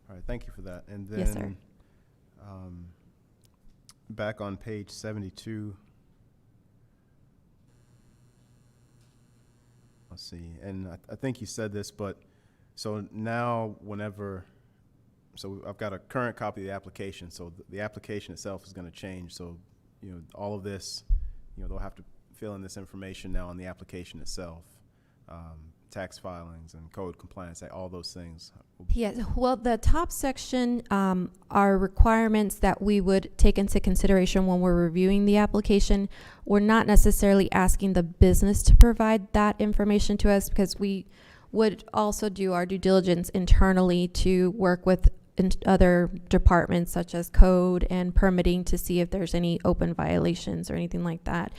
All right, thank you for that. And then, Yes, sir. Back on page 72. Let's see, and I think you said this, but so now so I've got a current copy of the application, so the application itself is going to change. So, all of this, they'll have to fill in this information now on the application itself. Tax filings and code compliance, all those things. Yes, well, the top section are requirements that we would take into consideration when we're reviewing the application. We're not necessarily asking the business to provide that information to us, because we would also do our due diligence internally to work with other departments such as code and permitting to see if there's any open violations or anything like that.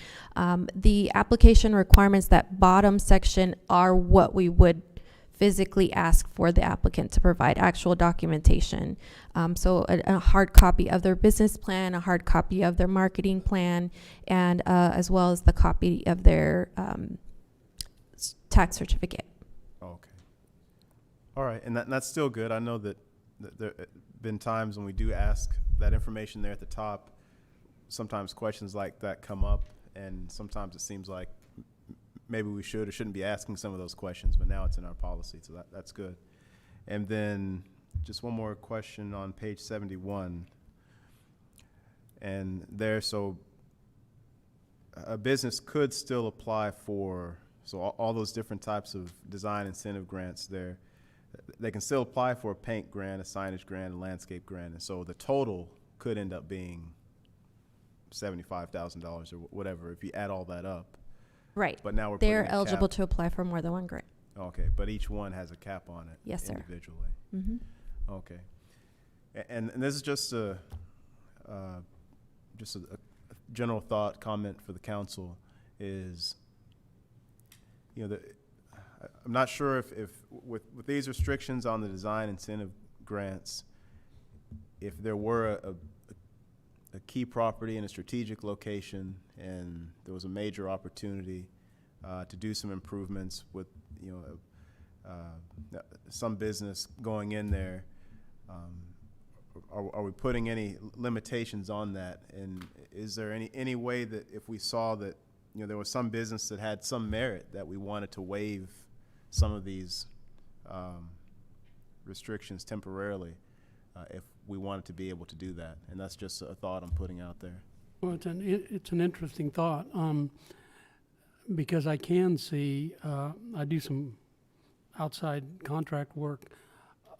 The application requirements, that bottom section, are what we would physically ask for the applicant to provide, actual documentation. So a hard copy of their business plan, a hard copy of their marketing plan, and as well as the copy of their tax certificate. Okay. All right, and that's still good. I know that there have been times when we do ask that information there at the top. Sometimes questions like that come up, and sometimes it seems like maybe we should or shouldn't be asking some of those questions, but now it's in our policy, so that's good. And then just one more question on page 71. And there, so a business could still apply for, so all those different types of design incentive grants there. They can still apply for a paint grant, a signage grant, a landscape grant, and so the total could end up being $75,000 or whatever if you add all that up. Right. But now they're eligible to apply for more than one grant. Okay, but each one has a cap on it. Yes, sir. Individually. Mm-hmm. Okay. And this is just a general thought comment for the council is, I'm not sure if with these restrictions on the design incentive grants, if there were a key property in a strategic location and there was a major opportunity to do some improvements with, some business going in there, are we putting any limitations on that? And is there any way that if we saw that, there was some business that had some merit that we wanted to waive some of these restrictions temporarily, if we wanted to be able to do that? And that's just a thought I'm putting out there. Well, it's an interesting thought, because I can see, I do some outside contract work.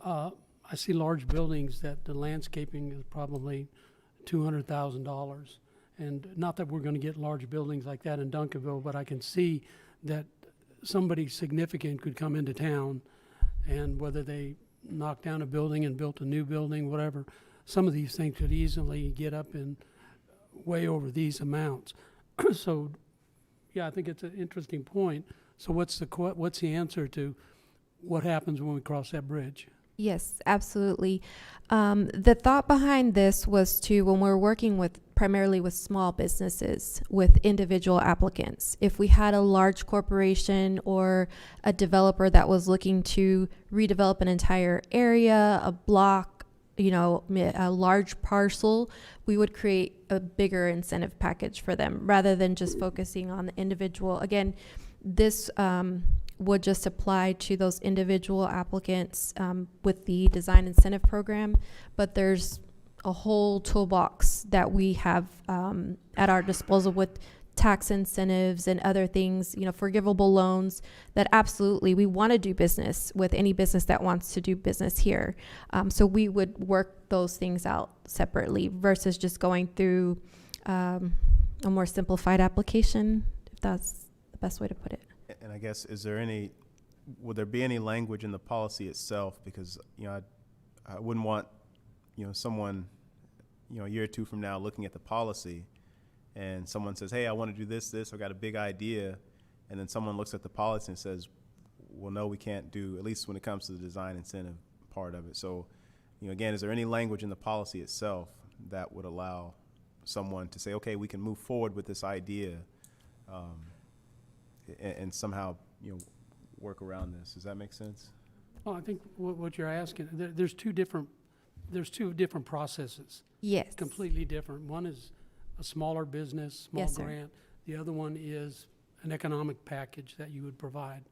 I see large buildings that the landscaping is probably $200,000. And not that we're going to get large buildings like that in Duncanville, but I can see that somebody significant could come into town, and whether they knocked down a building and built a new building, whatever, some of these things could easily get up in way over these amounts. So, yeah, I think it's an interesting point. So what's the answer to what happens when we cross that bridge? Yes, absolutely. The thought behind this was when we're working primarily with small businesses, with individual applicants. If we had a large corporation or a developer that was looking to redevelop an entire area, a block, a large parcel, we would create a bigger incentive package for them rather than just focusing on the individual. Again, this would just apply to those individual applicants with the design incentive program, but there's a whole toolbox that we have at our disposal with tax incentives and other things, forgivable loans, that absolutely we want to do business with any business that wants to do business here. So we would work those things out separately versus just going through a more simplified application, if that's the best way to put it. And I guess, would there be any language in the policy itself? Because, I wouldn't want, someone, a year or two from now looking at the policy and someone says, hey, I want to do this, I've got a big idea. And then someone looks at the policy and says, well, no, we can't do, at least when it comes to the design incentive part of it. So, again, is there any language in the policy itself that would allow someone to say, okay, we can move forward with this idea, and somehow, work around this? Does that make sense? Well, I think what you're asking, there's two different processes. Yes. Completely different. One is a smaller business, small Yes, sir. grant. The other one is an economic package that you would provide.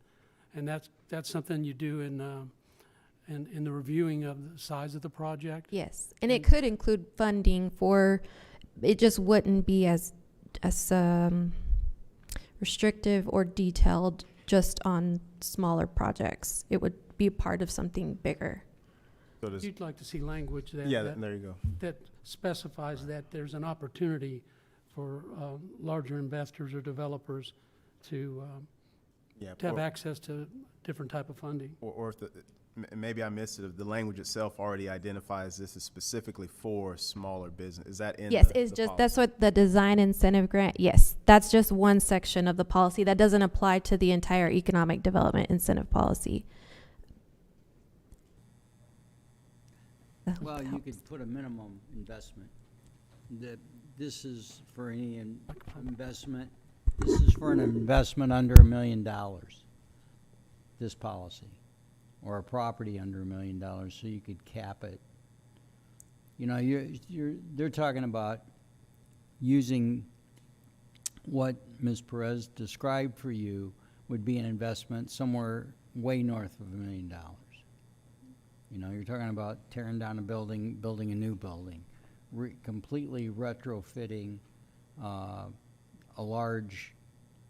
And that's something you do in the reviewing of the size of the project. Yes, and it could include funding for, it just wouldn't be as restrictive or detailed just on smaller projects. It would be a part of something bigger. So does, You'd like to see language that. yeah, there you go. That specifies that there's an opportunity for larger investors or developers to have access to different type of funding. Or if maybe I missed it, if the language itself already identifies this as specifically for smaller business, is that in? Yes, the it's just, policy? that's what the design incentive grant, yes, that's just one section of the policy. That doesn't apply to the entire economic development incentive policy. Well, you could put a minimum investment. This is for any investment. This is for an investment under $1 million, this policy, or a property under $1 million, so you could cap it. They're talking about using what Ms. Perez described for you would be an investment somewhere way north of $1 million. You're talking about tearing down a building, building a new building, completely retrofitting a large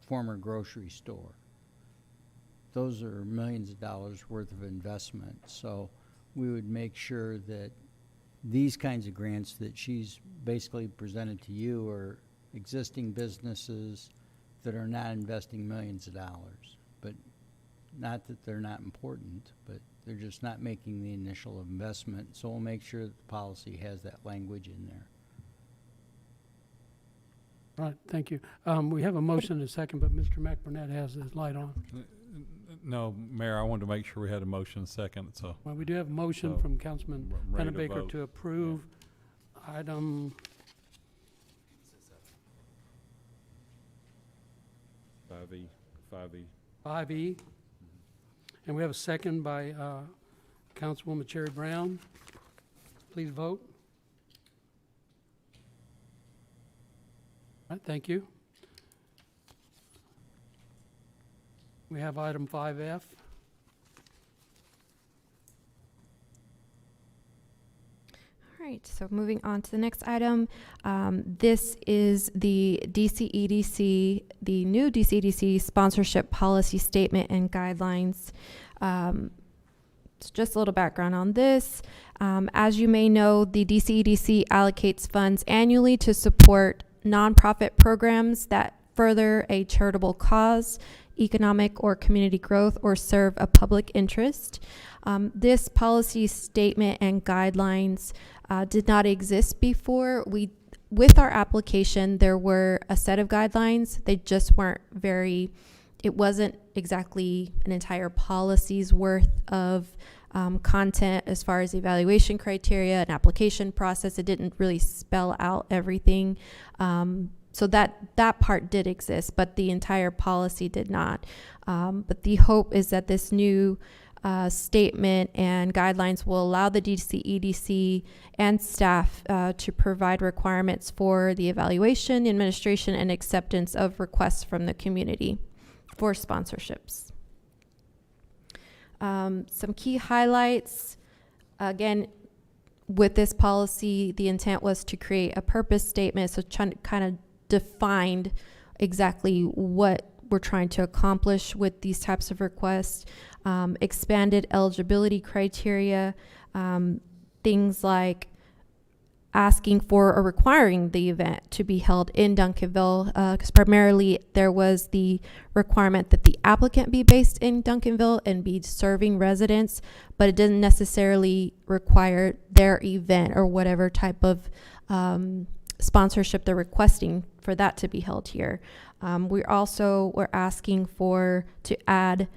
former grocery store. Those are millions of dollars worth of investment. So we would make sure that these kinds of grants that she's basically presented to you are existing businesses that are not investing millions of dollars. But not that they're not important, but they're just not making the initial investment. So we'll make sure that the policy has that language in there. All right, thank you. We have a motion and a second, but Mr. McBurnett has his light on. No, Mayor, I wanted to make sure we had a motion and a second, so. Well, we do have a motion So, from Councilman ready to Pennebaker vote. to approve item, 5E. 5E. And we have a second by Councilwoman Cherry Brown. Please vote. All right, thank you. We have item 5F. All right, so moving on to the next item. This is the DCEDC, the new DCEDC sponsorship policy statement and guidelines. So just a little background on this. As you may know, the DCEDC allocates funds annually to support nonprofit programs that further a charitable cause, economic or community growth, or serve a public interest. This policy statement and guidelines did not exist before. With our application, there were a set of guidelines. They just weren't it wasn't exactly an entire policy's worth of content as far as evaluation criteria and application process. It didn't really spell out everything. So that part did exist, but the entire policy did not. But the hope is that this new statement and guidelines will allow the DCEDC and staff to provide requirements for the evaluation, administration, and acceptance of requests from the community for sponsorships. Some key highlights. Again, with this policy, the intent was to create a purpose statement, so trying to kind of define exactly what we're trying to accomplish with these types of requests. Expanded eligibility criteria, things like asking for or requiring the event to be held in Duncanville, because primarily there was the requirement that the applicant be based in Duncanville and be serving residents, but it didn't necessarily require their event or whatever type of sponsorship they're requesting for that to be held here. We also were asking to add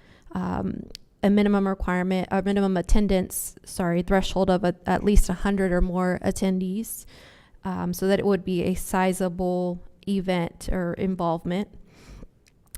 a minimum requirement, a minimum attendance, threshold of at least 100 or more attendees, so that it would be a sizable event or involvement.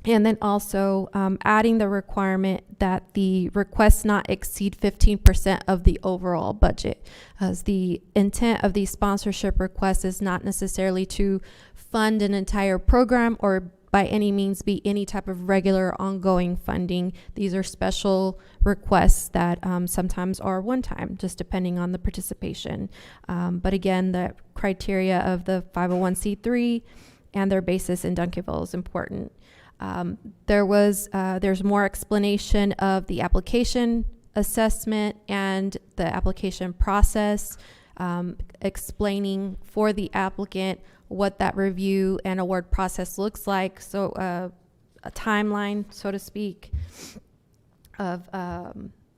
And then also adding the requirement that the requests not exceed 15% of the overall budget, as the intent of these sponsorship requests is not necessarily to fund an entire program or by any means be any type of regular ongoing funding. These are special requests that sometimes are one time, just depending on the participation. But again, the criteria of the 501c3 and their basis in Duncanville is important. There's more explanation of the application assessment and the application process, explaining for the applicant what that review and award process looks like. So a timeline, so to speak, of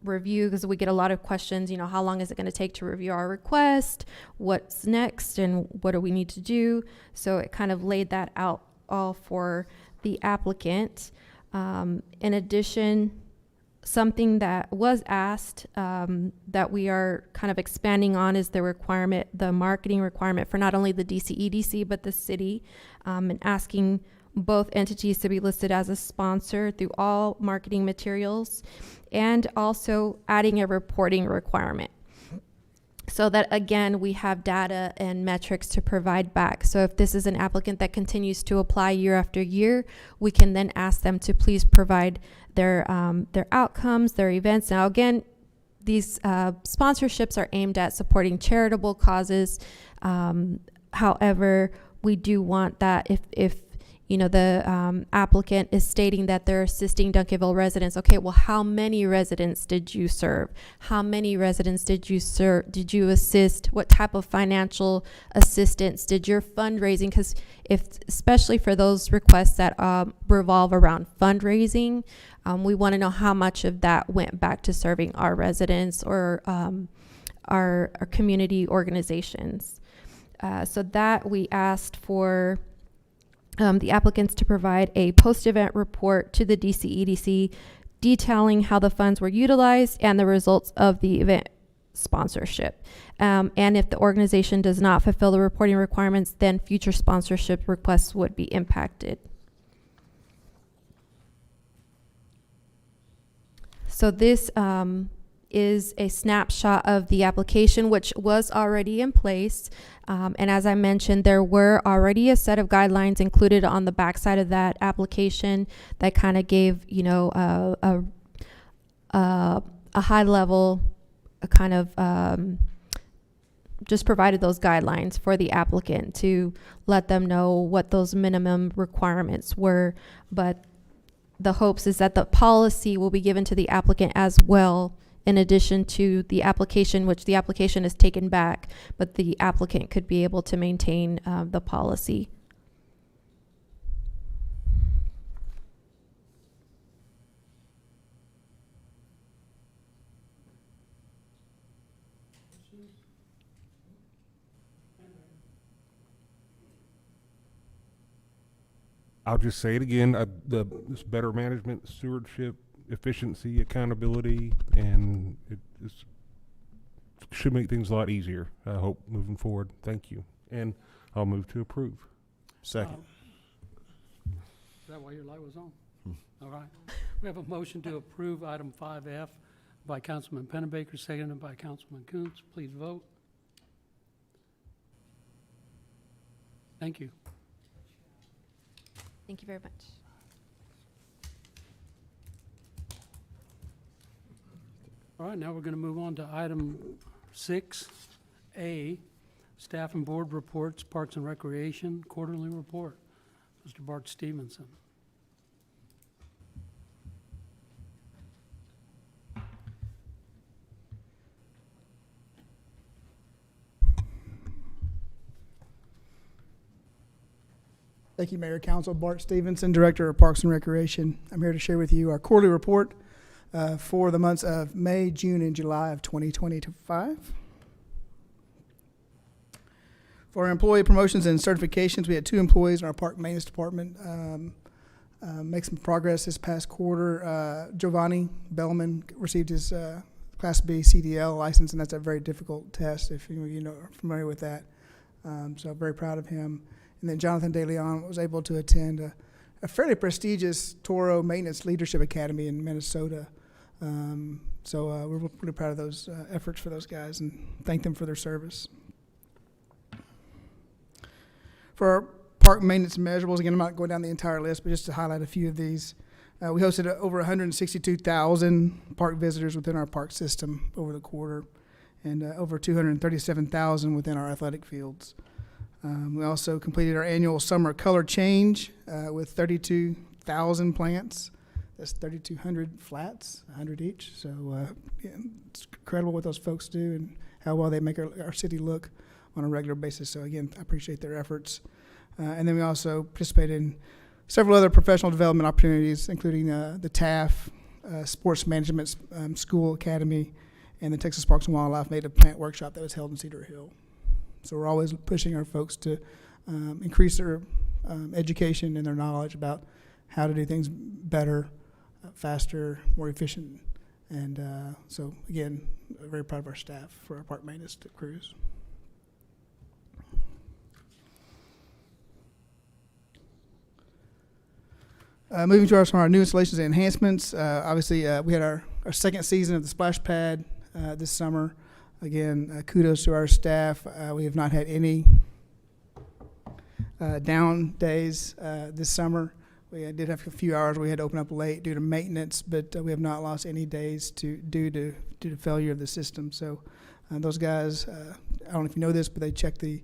review, because we get a lot of questions, how long is it going to take to review our request? What's next and what do we need to do? So it kind of laid that out all for the applicant. In addition, something that was asked that we are kind of expanding on is the marketing requirement for not only the DCEDC but the city, and asking both entities to be listed as a sponsor through all marketing materials, and also adding a reporting requirement, so that again we have data and metrics to provide back. So if this is an applicant that continues to apply year after year, we can then ask them to please provide their outcomes, their events. Now again, these sponsorships are aimed at supporting charitable causes. However, we do want that if the applicant is stating that they're assisting Duncanville residents. Okay, well, how many residents did you serve? How many residents did you serve? Did you assist? What type of financial assistance did your fundraising? Because especially for those requests that revolve around fundraising, we want to know how much of that went back to serving our residents or our community organizations. So that we asked for the applicants to provide a post-event report to the DCEDC detailing how the funds were utilized and the results of the event sponsorship. And if the organization does not fulfill the reporting requirements, then future sponsorship requests would be impacted. So this is a snapshot of the application, which was already in place. And as I mentioned, there were already a set of guidelines included on the backside of that application that kind of gave, a high level, just provided those guidelines for the applicant to let them know what those minimum requirements were. But the hopes is that the policy will be given to the applicant as well, in addition to the application, which the application is taken back, but the applicant could be able to maintain the policy. I'll just say it again, this better management, stewardship, efficiency, accountability, and it should make things a lot easier, I hope, moving forward. Thank you. And I'll move to approve. Second. Is that why your light was on? All right. We have a motion to approve item 5F by Councilman Pennebaker, seconded by Councilman Kuntz. Please vote. Thank you. Thank you very much. All right, now we're going to move on to item 6A, Staff and Board Reports, Parks and Recreation, Quarterly Report. Mr. Bart Stevenson. Thank you, Mayor, Council. Bart Stevenson, Director of Parks and Recreation. I'm here to share with you our quarterly report for the months of May, June, and July of 2025. For our employee promotions and certifications, we had 2 employees in our park maintenance department make some progress this past quarter. Giovanni Bellman received his Class B CDL license, and that's a very difficult test if you know are familiar with that. So very proud of him. And then Jonathan De Leon was able to attend a fairly prestigious Toro Maintenance Leadership Academy in Minnesota. So we're really proud of those efforts for those guys and thank them for their service. For our park maintenance measurables, again, I'm not going down the entire list, but just to highlight a few of these. We hosted over 162,000 park visitors within our park system over the quarter, and over 237,000 within our athletic fields. We also completed our annual summer color change with 32,000 plants. That's 3,200 flats, 100 each. So yeah, it's incredible what those folks do and how well they make our city look on a regular basis. So again, I appreciate their efforts. And then we also participated in several other professional development opportunities, including the TAF, Sports Management School Academy, and the Texas Parks and Wildlife Native Plant Workshop that was held in Cedar Hill. So we're always pushing our folks to increase their education and their knowledge about how to do things better, faster, more efficient. And so again, very proud of our staff for our park maintenance crews. Moving to some of our new installations and enhancements. Obviously, we had our second season of the splash pad this summer. Again, kudos to our staff. We have not had any down days this summer. We did have a few hours we had to open up late due to maintenance, but we have not lost any days due to failure of the system. So those guys, I don't know if you know this, but they check the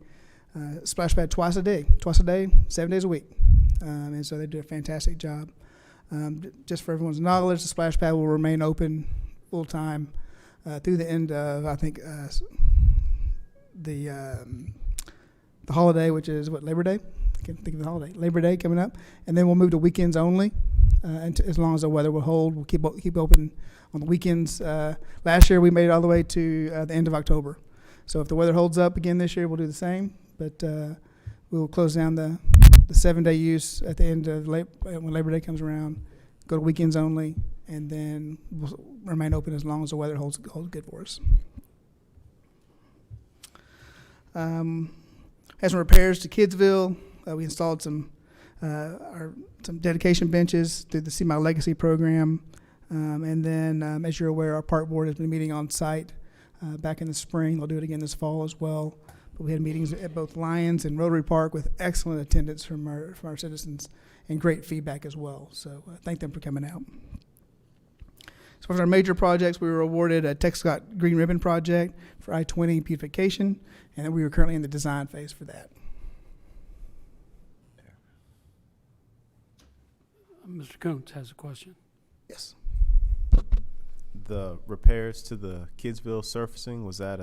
splash pad twice a day, 7 days a week. And so they do a fantastic job. Just for everyone's knowledge, the splash pad will remain open full time through the end of, I think, the holiday, which is what, Labor Day? I can't think of the holiday. Labor Day coming up, and then we'll move to weekends only. And as long as the weather will hold, we'll keep open on the weekends. Last year we made it all the way to the end of October. So if the weather holds up again this year, we'll do the same. But we will close down the 7-day use at the end of when Labor Day comes around. Go to weekends only, and then we'll remain open as long as the weather holds good for us. Had some repairs to Kidsville. We installed some dedication benches through the See My Legacy program. And then, as you're aware, our park board has been meeting on site back in the spring. They'll do it again this fall as well. But we had meetings at both Lions and Rotary Park with excellent attendance from our citizens and great feedback as well. So thank them for coming out. As far as our major projects, we were awarded a TxDOT Green Ribbon project for I-20 beautification, and then we were currently in the design phase for that. Mr. Coates has a question. Yes. The repairs to the Kidsville surfacing, was that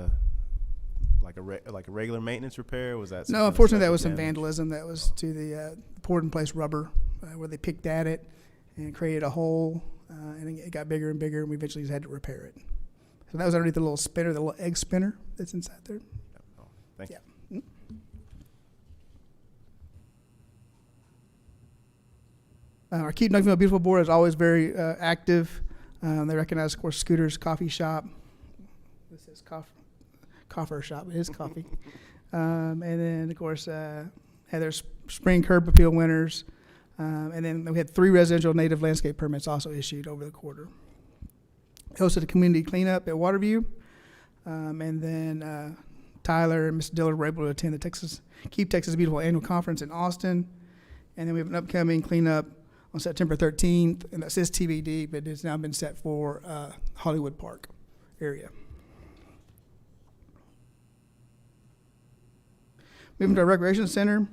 like a regular maintenance repair? Was that no? Unfortunately, that was some vandalism. That was to the poured in place rubber where they picked at it and created a hole, and it got bigger and bigger, and we eventually just had to repair it. So that was underneath the little spinner, the little egg spinner that's inside there. Oh, thank you. Our Keep Duncanville Beautiful board is always very active. They recognize, of course, Scooter's Coffee Shop. This is Coffer Shop. It is coffee. And then, of course, had their spring curb appeal winners. And then we had 3 residential native landscape permits also issued over the quarter. Hosted a community cleanup at Waterview. And then Tyler and Mr. Dillard were able to attend the Keep Texas Beautiful annual conference in Austin. And then we have an upcoming cleanup on September 13th, and that says TBD, but it's now been set for Hollywood Park area. Moving to our recreation center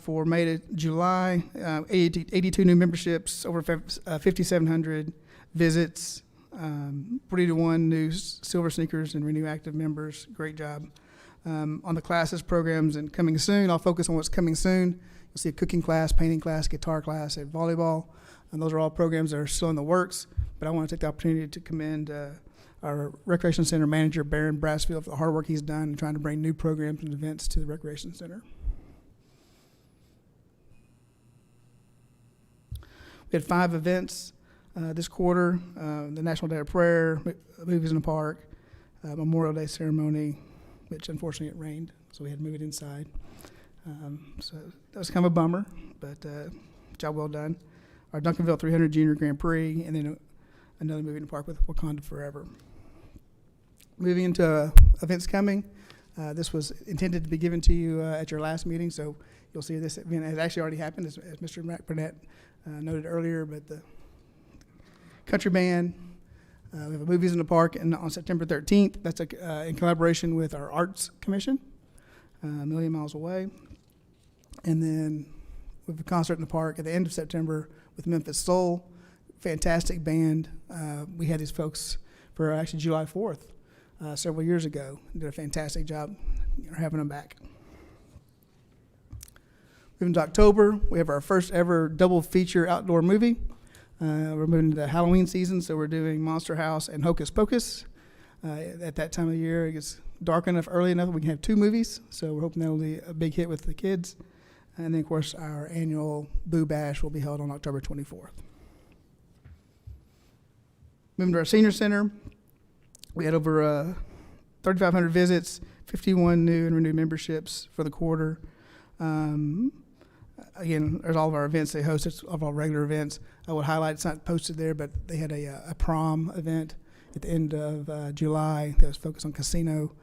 for May to July, 82 new memberships, over 5,700 visits, 40-to-1 new silver sneakers and Renew Active members. Great job. On the classes, programs, and coming soon, I'll focus on what's coming soon. You'll see a cooking class, painting class, guitar class, and volleyball. And those are all programs that are still in the works. But I want to take the opportunity to commend our Recreation Center manager, Baron Brassfield, for the hard work he's done in trying to bring new programs and events to the Recreation Center. We had 5 events this quarter: the National Day of Prayer, movies in the park, Memorial Day ceremony, which unfortunately it rained, so we had to move it inside. So that was kind of a bummer, but job well done. Our Duncanville 300 Junior Grand Prix, and then another movie in the park with Wakanda Forever. Moving into events coming. This was intended to be given to you at your last meeting, so you'll see this event has actually already happened, as Mr. Mac Burnett noted earlier, but the country band, we have a movies in the park and on September 13th. That's in collaboration with our Arts Commission, a million miles away. And then we have a concert in the park at the end of September with Memphis Soul, fantastic band. We had these folks for actually July 4th several years ago. Did a fantastic job having them back. Moving to October, we have our first ever double feature outdoor movie. We're moving to the Halloween season, so we're doing Monster House and Hocus Pocus. At that time of the year, it gets dark enough, early enough, we can have 2 movies, so we're hoping that'll be a big hit with the kids. And then, of course, our annual Boo Bash will be held on October 24th. Moving to our senior center, we had over 3,500 visits, 51 new and renewed memberships for the quarter. Again, there's all of our events they host, it's all of our regular events. I would highlight, it's not posted there, but they had a prom event at the end of July that was focused on casino.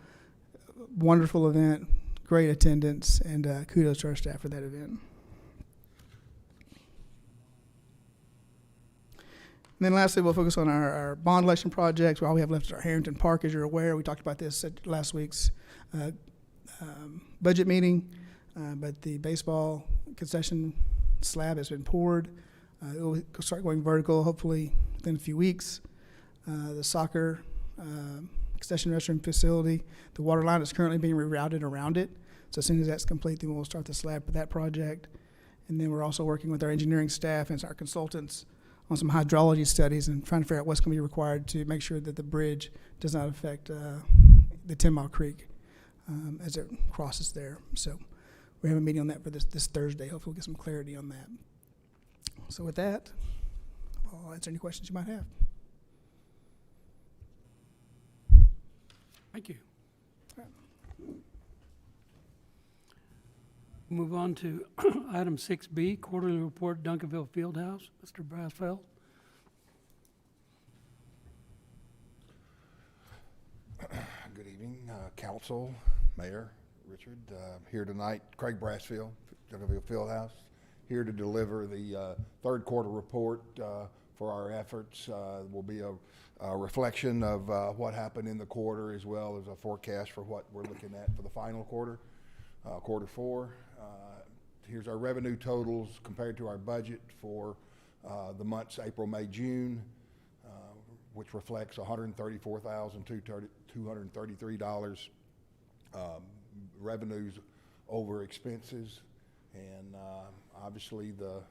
Wonderful event, great attendance, and kudos to our staff for that event. And then lastly, we'll focus on our bond election projects. All we have left is our Harrington Park, as you're aware. We talked about this at last week's budget meeting, but the baseball concession slab has been poured. It will start going vertical hopefully within a few weeks. The soccer concession restroom facility, the water line is currently being rerouted around it. So as soon as that's complete, then we'll start the slab for that project. And then we're also working with our engineering staff and our consultants on some hydrology studies and trying to figure out what's going to be required to make sure that the bridge does not affect the 10 Mile Creek as it crosses there. So we have a meeting on that for this Thursday. Hopefully we'll get some clarity on that. So with that, I'll answer any questions you might have. Thank you. Move on to item 6B, quarterly report, Duncanville Fieldhouse. Mr. Brasfeld. Good evening, Council, Mayor, Richard. Here tonight, Craig Brasfield, Duncanville Fieldhouse, here to deliver the third quarter report for our efforts. Will be a reflection of what happened in the quarter, as well as a forecast for what we're looking at for the final quarter, quarter 4. Here's our revenue totals compared to our budget for the months April, May, June, which reflects $134,233 revenues over expenses, and obviously the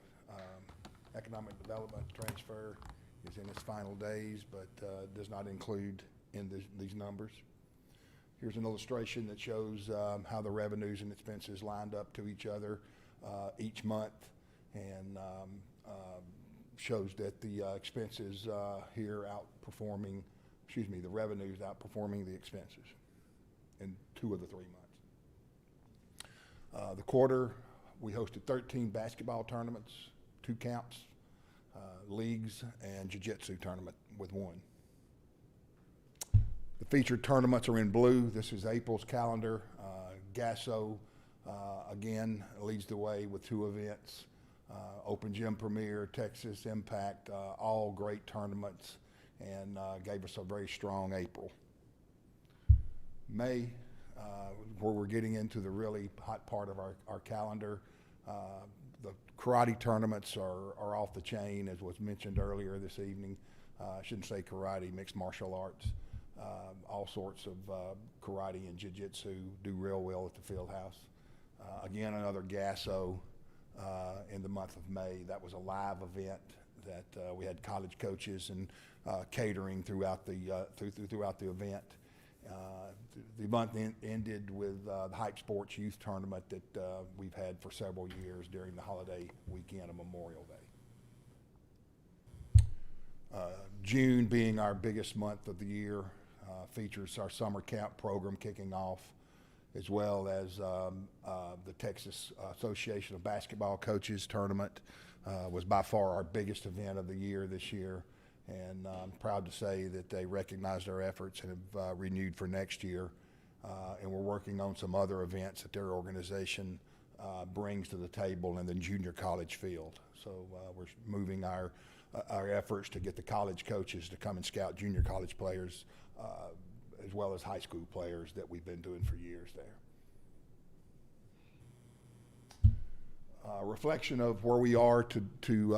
economic development transfer is in its final days, but does not include in these numbers. Here's an illustration that shows how the revenues and expenses lined up to each other each month, and shows that the expenses here the revenues outperforming the expenses in 2 of the 3 months. The quarter, we hosted 13 basketball tournaments, 2 camps, leagues, and jiu-jitsu tournament with 1. The featured tournaments are in blue. This is April's calendar. Gasso, again, leads the way with 2 events. Open Gym Premier, Texas Impact, all great tournaments, and gave us a very strong April. May, where we're getting into the really hot part of our calendar, the karate tournaments are off the chain, as was mentioned earlier this evening. I shouldn't say karate, mixed martial arts. All sorts of karate and jiu-jitsu do real well at the field house. Again, another Gasso in the month of May. That was a live event that we had college coaches and catering throughout the event. The month ended with the Hype Sports Youth Tournament that we've had for several years during the holiday weekend of Memorial Day. June being our biggest month of the year, features our summer camp program kicking off, as well as the Texas Association of Basketball Coaches tournament. Was by far our biggest event of the year this year, and I'm proud to say that they recognized our efforts and have renewed for next year. And we're working on some other events that their organization brings to the table in the junior college field. So we're moving our efforts to get the college coaches to come and scout junior college players, as well as high school players that we've been doing for years there. Reflection of where we are through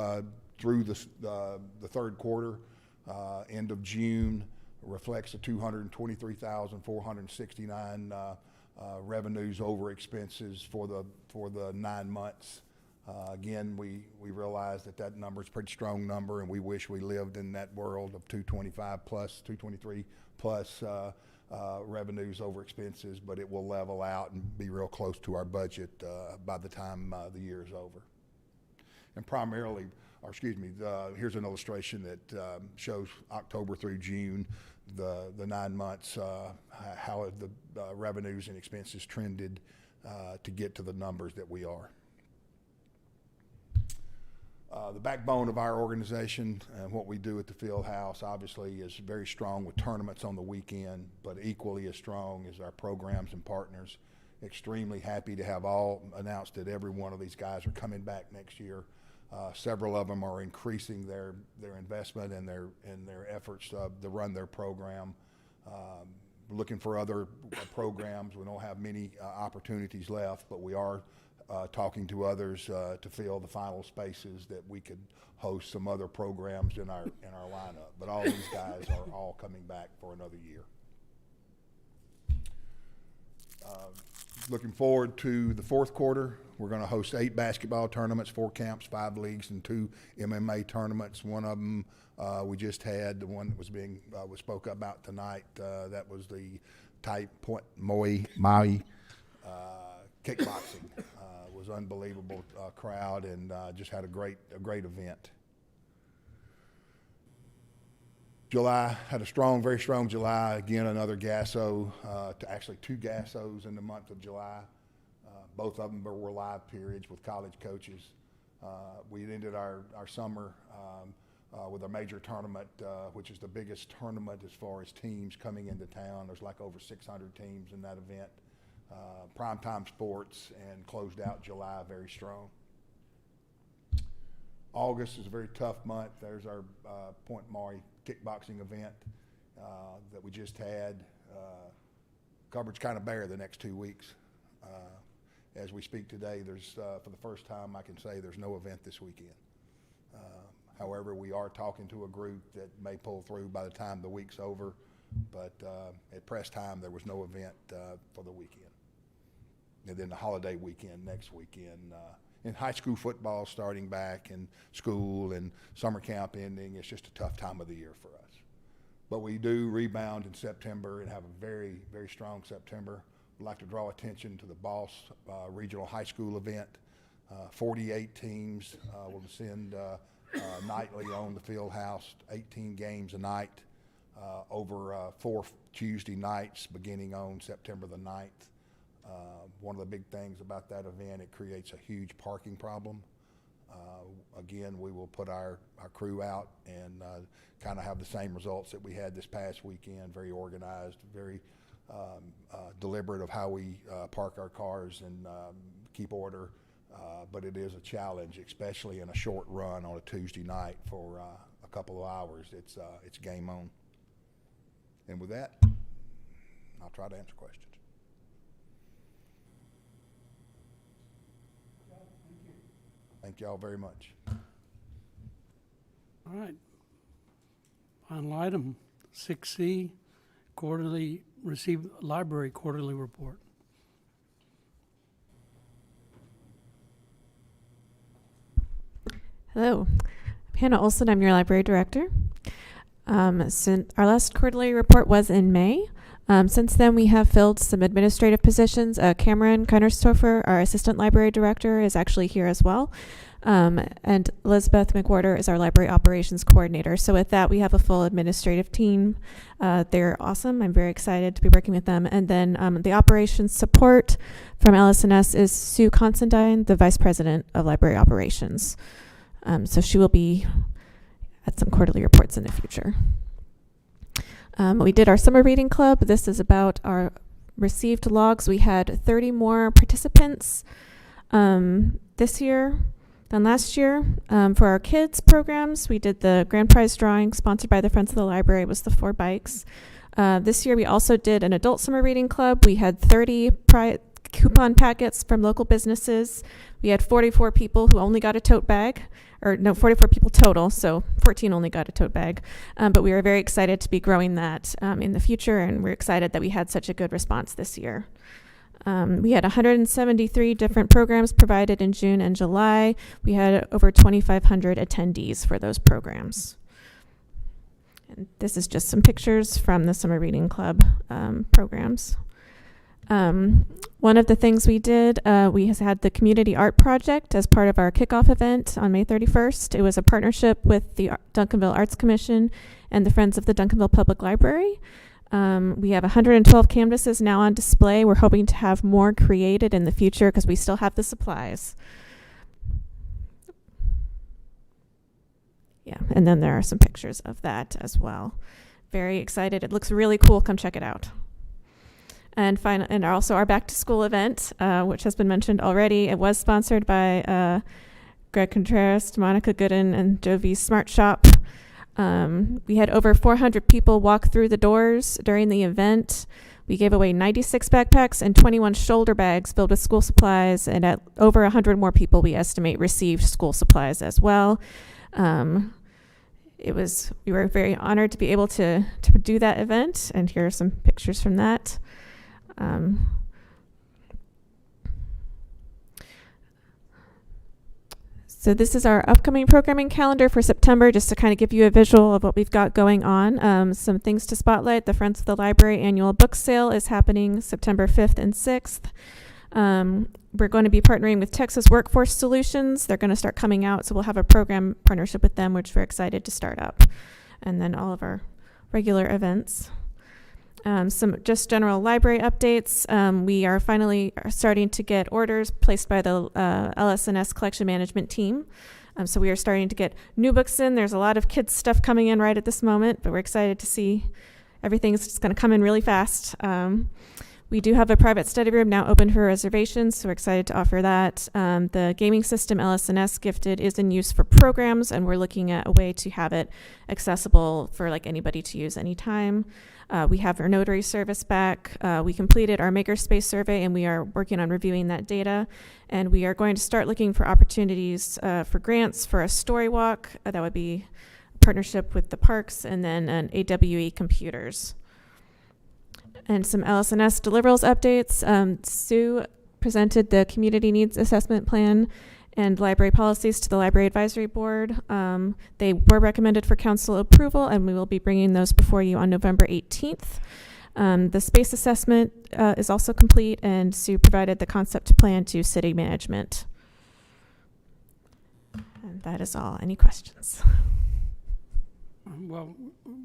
the third quarter, end of June, reflects the 223,469 revenues over expenses for the 9 months. Again, we realize that number is a pretty strong number, and we wish we lived in that world of 225 plus, 223 plus revenues over expenses, but it will level out and be real close to our budget by the time the year is over. And primarily, here's an illustration that shows October through June, the 9 months, how the revenues and expenses trended to get to the numbers that we are. The backbone of our organization and what we do at the field house obviously is very strong with tournaments on the weekend, but equally as strong is our programs and partners. Extremely happy to have all announced that every one of these guys are coming back next year. Several of them are increasing their investment and their efforts to run their program. Looking for other programs. We don't have many opportunities left, but we are talking to others to fill the final spaces that we could host some other programs in our lineup. But all these guys are all coming back for another year. Looking forward to the fourth quarter. We're going to host 8 basketball tournaments, 4 camps, 5 leagues, and 2 MMA tournaments. One of them we just had, the one that was being was spoke about tonight. That was the Tai Point Maui kickboxing. Was unbelievable crowd, and just had a great event. July had a very strong July. Again, another GASO, actually 2 GASOs in the month of July. Both of them were live periods with college coaches. We ended our summer with a major tournament, which is the biggest tournament as far as teams coming into town. There's like over 600 teams in that event. Primetime sports, and closed out July very strong. August is a very tough month. There's our Point Maui kickboxing event that we just had. Coverage kind of bare the next 2 weeks. As we speak today, there's for the first time I can say there's no event this weekend. However, we are talking to a group that may pull through by the time the week's over, but at press time there was no event for the weekend. And then the holiday weekend next weekend. And high school football starting back, and school and summer camp ending. It's just a tough time of the year for us. But we do rebound in September and have a very, very strong September. We'd like to draw attention to the Boss Regional High School event. 48 teams will descend nightly on the field house, 18 games a night over 4 Tuesday nights beginning on September the 9th. One of the big things about that event, it creates a huge parking problem. Again, we will put our crew out and kind of have the same results that we had this past weekend. Very organized, very deliberate of how we park our cars and keep order. But it is a challenge, especially in a short run on a Tuesday night for a couple of hours. It's game on. And with that, I'll try to answer questions. Thank y'all very much. All right. Final item, 6C, library quarterly report. Hello, I'm Hannah Olson. I'm your library director. Since our last quarterly report was in May, Since then, we have filled some administrative positions. Cameron Keinerstorfer, our assistant library director, is actually here as well. And Elizabeth McWhorter is our library operations coordinator. So with that, we have a full administrative team. They're awesome. I'm very excited to be working with them. And then the operations support from LS&S is Sue Considine, the vice president of library operations. So she will be at some quarterly reports in the future. We did our summer reading club. This is about our received logs. We had 30 more participants this year than last year. For our kids programs, we did the grand prize drawing sponsored by the Friends of the Library. It was the 4 bikes. This year we also did an adult summer reading club. We had 30 coupon packets from local businesses. We had 44 people who only got a tote bag, or no, 44 people total, so 14 only got a tote bag. But we were very excited to be growing that in the future, and we're excited that we had such a good response this year. We had 173 different programs provided in June and July. We had over 2,500 attendees for those programs. And this is just some pictures from the Summer Reading Club programs. One of the things we did, we had the Community Art Project as part of our kickoff event on May 31st. It was a partnership with the Duncanville Arts Commission and the Friends of the Duncanville Public Library. We have 112 canvases now on display. We're hoping to have more created in the future because we still have the supplies. Yeah, and then there are some pictures of that as well. Very excited. It looks really cool. Come check it out. And also our back to school event, which has been mentioned already. It was sponsored by Greg Contreras, Monica Gooden, and Jovi's Smart Shop. We had over 400 people walk through the doors during the event. We gave away 96 backpacks and 21 shoulder bags filled with school supplies, and at over 100 more people we estimate received school supplies as well. We were very honored to be able to do that event, and here are some pictures from that. So this is our upcoming programming calendar for September, just to kind of give you a visual of what we've got going on. Some things to spotlight. The Friends of the Library annual book sale is happening September 5th and 6th. We're going to be partnering with Texas Workforce Solutions. They're going to start coming out, so we'll have a program partnership with them, which we're excited to start up. And then all of our regular events. Some just general library updates. We are finally starting to get orders placed by the LS&S collection management team. So we are starting to get new books in. There's a lot of kids stuff coming in right at this moment, but we're excited to see everything's just going to come in really fast. We do have a private study room now open for reservations, so we're excited to offer that. The gaming system LS&S gifted is in use for programs, and we're looking at a way to have it accessible for like anybody to use anytime. We have our notary service back. We completed our makerspace survey, and we are working on reviewing that data. And we are going to start looking for opportunities for grants for a story walk. That would be a partnership with the parks, and then an AWE computers. And some LS&S deliverables updates. Sue presented the community needs assessment plan and library policies to the Library Advisory Board. They were recommended for council approval, and we will be bringing those before you on November 18th. The space assessment is also complete, and Sue provided the concept plan to city management. And that is all. Any questions? Well,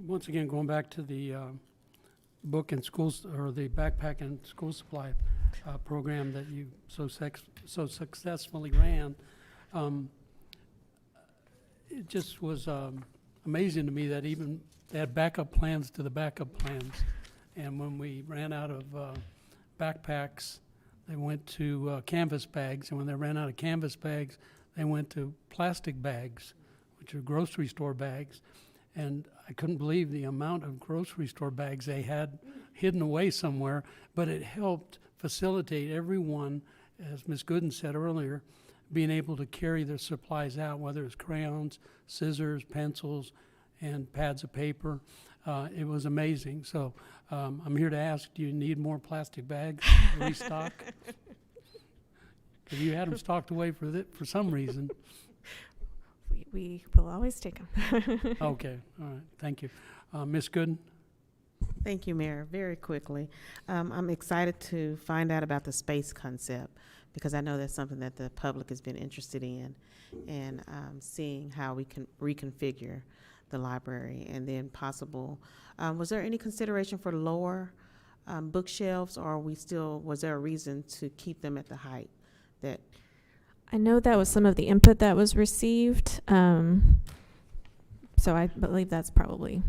once again, going back to the book and schools, or the backpack and school supply program that you so successfully ran, it just was amazing to me that even they had backup plans to the backup plans. And when we ran out of backpacks, they went to canvas bags, and when they ran out of canvas bags, they went to plastic bags, which are grocery store bags. And I couldn't believe the amount of grocery store bags they had hidden away somewhere, but it helped facilitate everyone, as Ms. Gooden said earlier, being able to carry their supplies out, whether it's crayons, scissors, pencils, and pads of paper. It was amazing. So I'm here to ask, do you need more plastic bags to restock? Because you had them stocked away for some reason. We will always take them. Okay, all right, thank you. Ms. Gooden? Thank you, Mayor. Very quickly, I'm excited to find out about the space concept because I know that's something that the public has been interested in, and seeing how we can reconfigure the library and then possible. Was there any consideration for lower bookshelves, or was there a reason to keep them at the height that? I know that was some of the input that was received, so I believe that's probably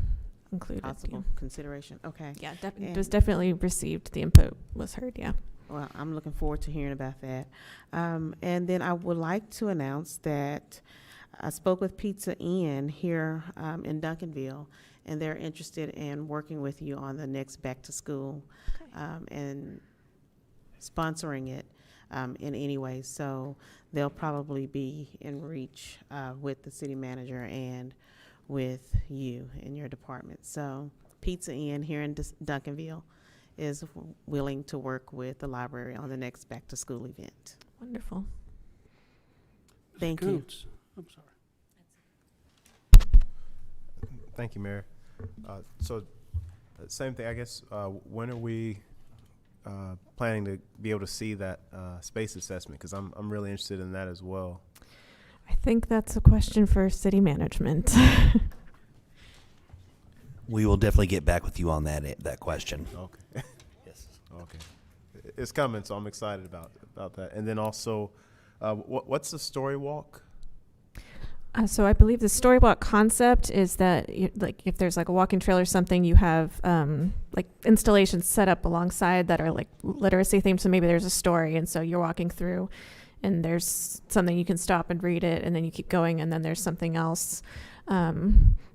included. Possible consideration, okay. Yeah, And- it was definitely received. The input was heard, yeah. Well, I'm looking forward to hearing about that. And then I would like to announce that I spoke with Pizza Inn here in Duncanville, and they're interested in working with you on the next back to school and sponsoring it in any way. So they'll probably be in reach with the city manager and with you in your department. So Pizza Inn here in Duncanville is willing to work with the library on the next back to school event. Wonderful. Thank Mr. you. Koontz. I'm sorry. Thank you, Mayor. Same thing, I guess, when are we planning to be able to see that space assessment? Because I'm really interested in that as well. I think that's a question for city management. We will definitely get back with you on that question. Okay. Yes. Okay. It's coming, so I'm excited about that. And then also, what's the story walk? So I believe the story walk concept is that like if there's like a walking trail or something, you have like installations set up alongside that are like literacy themed. So maybe there's a story, and so you're walking through, and there's something you can stop and read it, and then you keep going, and then there's something else.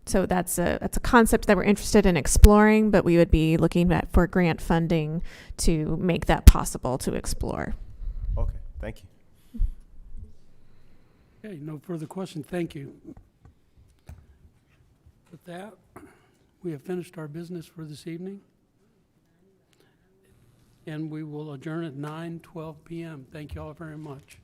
So that's a concept that we're interested in exploring, but we would be looking at for grant funding to make that possible to explore. Okay, thank you. Okay, no further questions. Thank you. With that, we have finished our business for this evening. And we will adjourn at 9:12 p.m. Thank you all very much.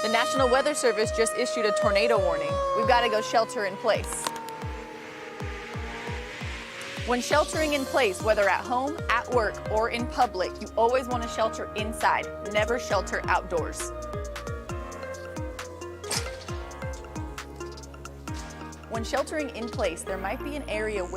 The National Weather Service just issued a tornado warning. We've got to go shelter in place. When sheltering in place, whether at home, at work, or in public, you always want to shelter inside, never shelter outdoors. When sheltering in place, there might be an area with